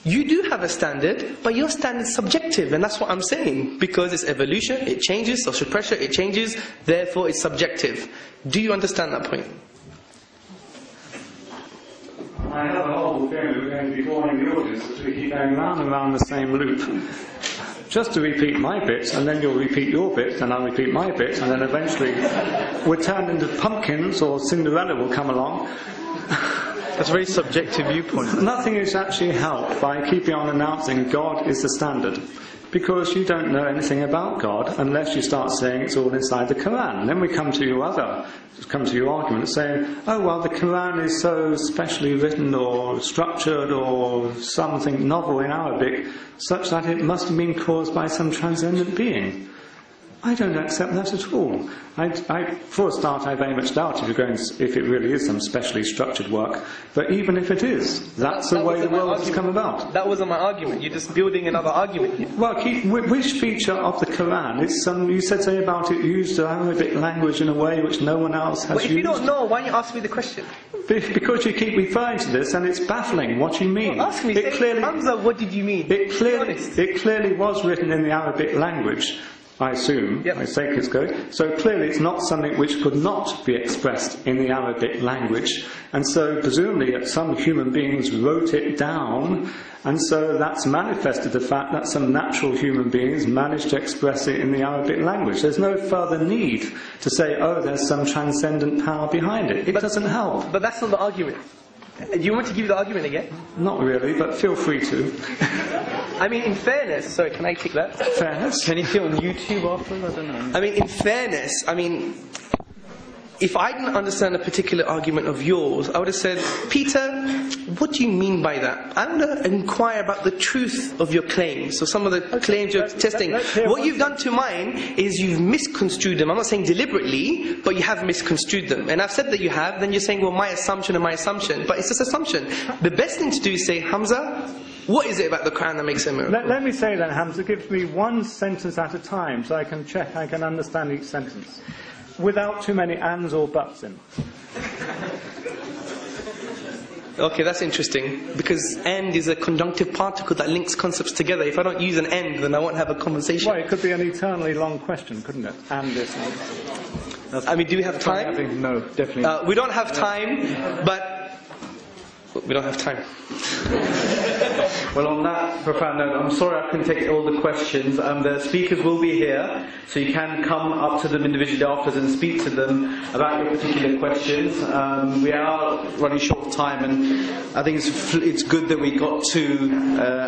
You do have a standard, but your standard is subjective, and that's what I'm saying. Because it's evolution, it changes, social pressure, it changes, therefore it's subjective. Do you understand that point?
I have a horrible feeling we're going to be boring the audience as we keep going round and round the same loop. Just to repeat my bit, and then you'll repeat your bit, and I'll repeat my bit, and then eventually we're turned into pumpkins, or Cinderella will come along.
That's a very subjective viewpoint.
Nothing is actually helped by keeping on announcing God is the standard. Because you don't know anything about God unless you start saying it's all inside the Quran. Then we come to your argument saying, oh well, the Quran is so specially written or structured or something novel in Arabic such that it must have been caused by some transcendent being. I don't accept that at all. For a start, I very much doubt if it really is some specially structured work. But even if it is, that's the way the world has come about.
That wasn't my argument. You're just building another argument here.
Well, Keith, which feature of the Quran is you said something about it used the Arabic language in a way which no one else has used?
But if you don't know, why don't you ask me the question?
Because you keep referring to this, and it's baffling what you mean.
Well, ask me, Hamza, what did you mean?
It clearly was written in the Arabic language. I assume,
yep.
I say it's good. So clearly it's not something which could not be expressed in the Arabic language. And so presumably some human beings wrote it down, and so that's manifested the fact that some natural human beings managed to express it in the Arabic language. There's no further need to say, oh, there's some transcendent power behind it. It doesn't help.
But that's not the argument. Do you want to give the argument again?
Not really, but feel free to.
I mean, in fairness, sorry, can I take that?
Fairness?
Can you see on YouTube afterwards? I don't know.
I mean, in fairness, if I didn't understand a particular argument of yours, I would have said, Peter, what do you mean by that? I want to inquire about the truth of your claims. So some of the claims you're testing. What you've done to mine is you've misconstrued them. I'm not saying deliberately, but you have misconstrued them. And I've said that you have, then you're saying, well, my assumption and my assumption. But it's just assumption. The best thing to do is say, Hamza, what is it about the Quran that makes it a miracle?
Let me say then, Hamza, give me one sentence at a time so I can check, I can understand each sentence. Without too many ands or buts in.
Okay, that's interesting, because and is a conjunctive particle that links concepts together. If I don't use an and, then I won't have a conversation.
Well, it could be an eternally long question, couldn't it? And this and
I mean, do we have time?
No, definitely.
We don't have time, but we don't have time.
Well, on that profound note, I'm sorry I couldn't take all the questions. The speakers will be here, so you can come up to them individually afterwards and speak to them about your particular questions. We are running short of time, and I think it's good that we got to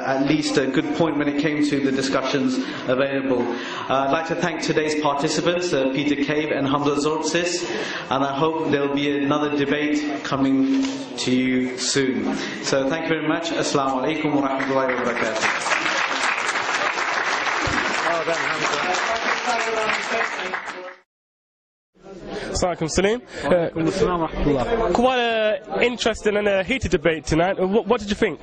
at least a good point when it came to the discussions available. I'd like to thank today's participants, Peter Cave and Hamza Tzortzis, and I hope there will be another debate coming to you soon. So thank you very much. Assalamu alaikum wa rahmatullahi wa barakatuh.
Quite an interesting and a heated debate tonight. What did you think?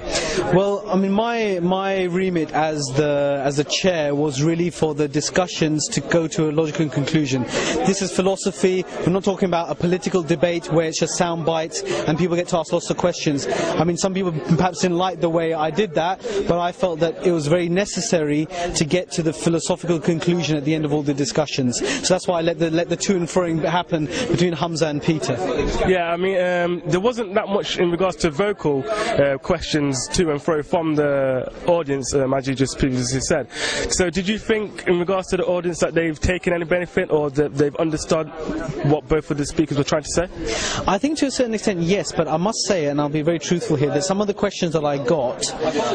Well, I mean, my remit as the chair was really for the discussions to go to a logical conclusion. This is philosophy. We're not talking about a political debate where it's just sound bites and people get to ask lots of questions. I mean, some people perhaps didn't like the way I did that, but I felt that it was very necessary to get to the philosophical conclusion at the end of all the discussions. So that's why I let the to and froing happen. happened between Hamza and Peter.
Yeah, I mean, there wasn't that much in regards to vocal questions to and fro from the audience, as you just previously said. So did you think, in regards to the audience, that they've taken any benefit, or that they've understood what both of the speakers were trying to say?
I think to a certain extent, yes, but I must say, and I'll be very truthful here, that some of the questions that I got,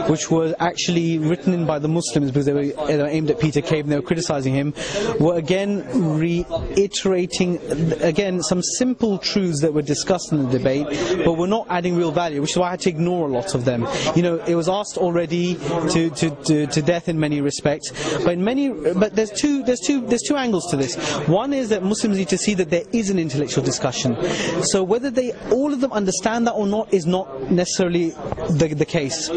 which were actually written in by the Muslims because they were aimed at Peter Cave and they were criticizing him, were again reiterating again some simple truths that were discussed in the debate, but were not adding real value, which is why I had to ignore a lot of them. You know, it was asked already to death in many respects, but there's two angles to this. One is that Muslims need to see that there is an intellectual discussion. So whether all of them understand that or not is not necessarily the case.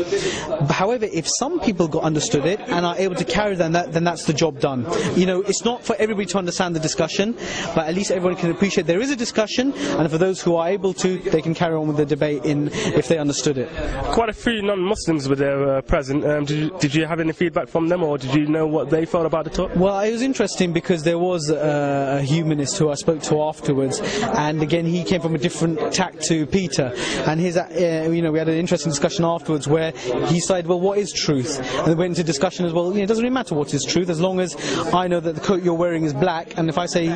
However, if some people understood it and are able to carry that, then that's the job done. You know, it's not for everybody to understand the discussion, but at least everyone can appreciate there is a discussion, and for those who are able to, they can carry on with the debate if they understood it.
Quite a few non-Muslims were there present. Did you have any feedback from them, or did you know what they thought about the talk?
Well, it was interesting because there was a humanist who I spoke to afterwards, and again he came from a different tack to Peter, and his we had an interesting discussion afterwards where he said, well, what is truth? And they went into discussion as well, it doesn't really matter what is truth as long as I know that the coat you're wearing is black, and if I say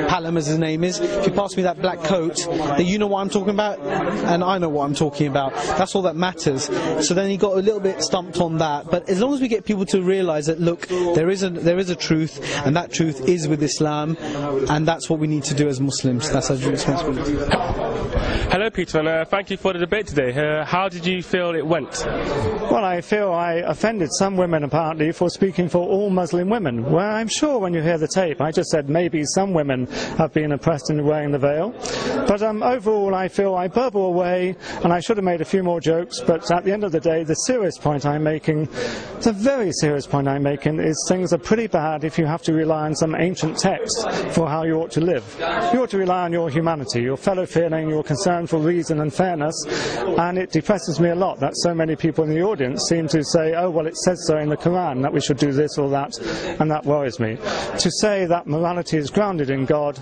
Palam as his name is, if you pass me that black coat, then you know what I'm talking about and I know what I'm talking about. That's all that matters. So then he got a little bit stumped on that, but as long as we get people to realise that, look, there is a truth, and that truth is with Islam, and that's what we need to do as Muslims. That's our responsibility.
Hello Peter, and thank you for the debate today. How did you feel it went?
Well, I feel I offended some women apparently for speaking for all Muslim women. Well, I'm sure when you hear the tape, I just said maybe some women have been oppressed in wearing the veil. But overall, I feel I burble away, and I should have made a few more jokes, but at the end of the day, the serious point I'm making, the very serious point I'm making, is things are pretty bad if you have to rely on some ancient text for how you ought to live. You ought to rely on your humanity, your fellow feeling, your concern for reason and fairness, and it depresses me a lot that so many people in the audience seem to say, oh, well, it says so in the Quran that we should do this or that, and that worries me. To say that morality is grounded in God,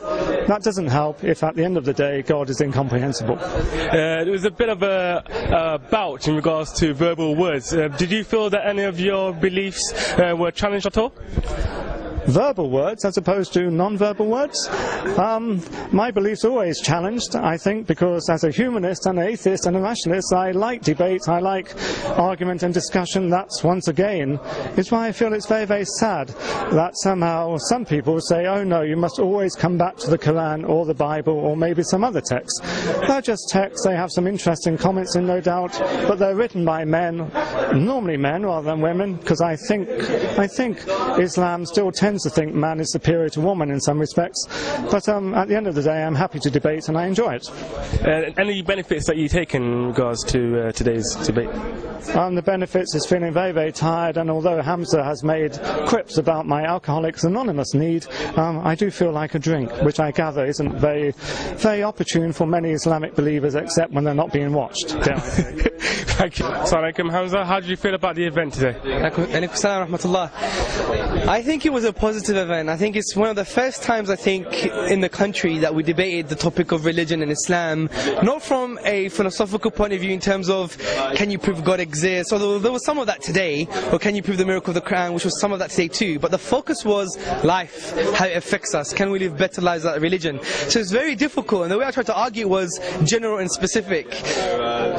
that doesn't help if at the end of the day God is incomprehensible.
There was a bit of a bout in regards to verbal words. Did you feel that any of your beliefs were challenged at all?
Verbal words as opposed to non-verbal words? My beliefs are always challenged, I think, because as a humanist and an atheist and a rationalist, I like debate, I like argument and discussion. That's, once again, is why I feel it's very, very sad that somehow some people say, oh no, you must always come back to the Quran or the Bible or maybe some other text. They're just texts, they have some interesting comments in, no doubt, but they're written by men, normally men rather than women, because I think Islam still tends to think man is superior to woman in some respects, but at the end of the day I'm happy to debate and I enjoy it.
Any benefits that you take in regards to today's debate?
The benefits is feeling very, very tired, and although Hamza has made quips about my Alcoholics Anonymous need, I do feel like a drink, which I gather isn't very, very opportune for many Islamic believers except when they're not being watched.
Thank you. Assalamu alaikum, Hamza. How did you feel about the event today?
I think it was a positive event. I think it's one of the first times, I think, in the country that we debated the topic of religion and Islam, not from a philosophical point of view in terms of can you prove God exists, although there was some of that today, or can you prove the miracle of the Quran, which was some of that today too, but the focus was life, how it affects us, can we live better lives without religion. So it's very difficult, and the way I tried to argue was general and specific,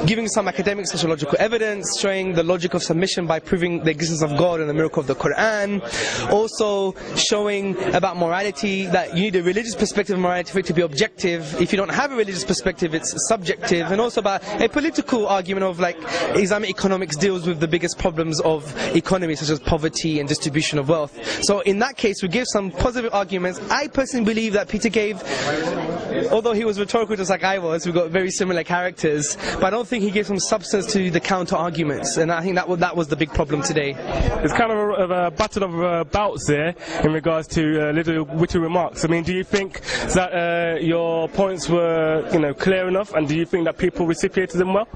giving some academic sociological evidence, showing the logic of submission by proving the existence of God and the miracle of the Quran, also showing about morality, that you need a religious perspective of morality for it to be objective. If you don't have a religious perspective, it's subjective, and also about a political argument of like Islamic economics deals with the biggest problems of economy, such as poverty and distribution of wealth. So in that case, we gave some positive arguments. I personally believe that Peter gave, although he was rhetorical just like I was, we got very similar characters, but I don't think he gave some substance to the counter arguments, and I think that was the big problem today.
It's kind of a battle of bouts there in regards to little witty remarks. I mean, do you think that your points were, clear enough, and do you think that people reciprocated them well?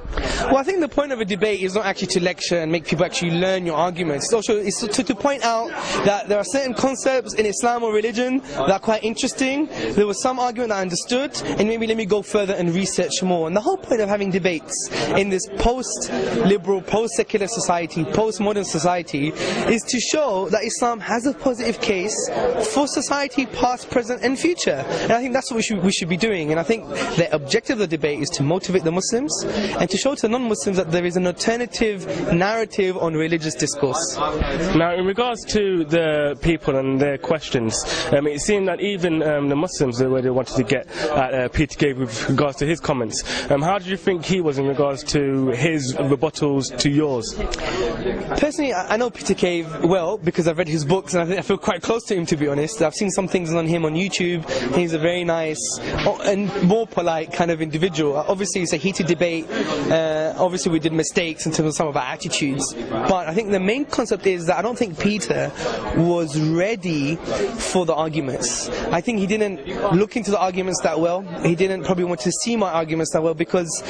Well, I think the point of a debate is not actually to lecture and make people actually learn your arguments. It's also to point out that there are certain concepts in Islam or religion that are quite interesting. There was some argument that I understood, and maybe let me go further and research more. And the whole point of having debates in this post-liberal, post-secular society, post-modern society, is to show that Islam has a positive case for society, past, present and future. And I think that's what we should be doing. And I think the objective of the debate is to motivate the Muslims and to show to the non-Muslims that there is an alternative narrative on religious discourse.
Now, in regards to the people and their questions, it seemed that even the Muslims, the way they wanted to get at Peter Cave with regards to his comments, how did you think he was in regards to his rebuttals to yours?
Personally, I know Peter Cave well because I've read his books and I feel quite close to him, to be honest. I've seen some things on him on YouTube. He's a very nice and more polite kind of individual. Obviously, it's a heated debate. Obviously, we did mistakes in terms of some of our attitudes. But I think the main concept is that I don't think Peter was ready for the arguments. I think he didn't look into the arguments that well. He didn't probably want to see my arguments that well, because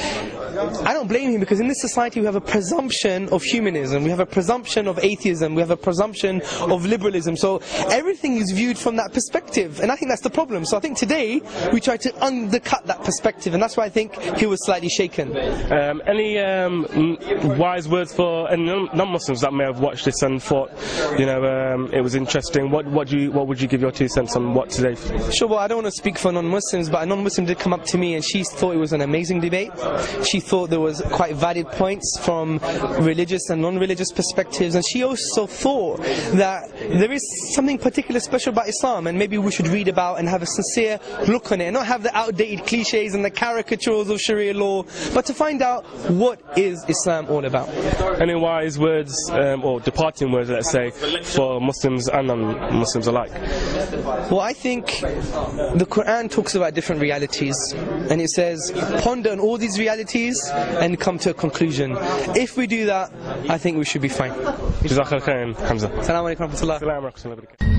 I don't blame him, because in this society we have a presumption of humanism, we have a presumption of atheism, we have a presumption of liberalism, so everything is viewed from that perspective, and I think that's the problem. So I think today we try to undercut that perspective, and that's why I think he was slightly shaken.
Any wise words for any non-Muslims that may have watched this and thought, it was interesting? What would you give your 2 cents on what today?
Sure, well, I don't want to speak for non-Muslims, but a non-Muslim did come up to me and she thought it was an amazing debate. She thought there was quite valid points from religious and non-religious perspectives, and she also thought that there is something particularly special about Islam, and maybe we should read about and have a sincere look on it, and not have the outdated cliches and the caricatures of Sharia law, but to find out what is Islam all about.
Any wise words, or departing words, let's say, for Muslims and non-Muslims alike?
Well, I think the Quran talks about different realities, and it says ponder on all these realities and come to a conclusion. If we do that, I think we should be fine.
Jazakallah khairan, Hamza.
Assalamu alaikum wa rahmatullah.
Assalamu alaikum wa rahmatullah.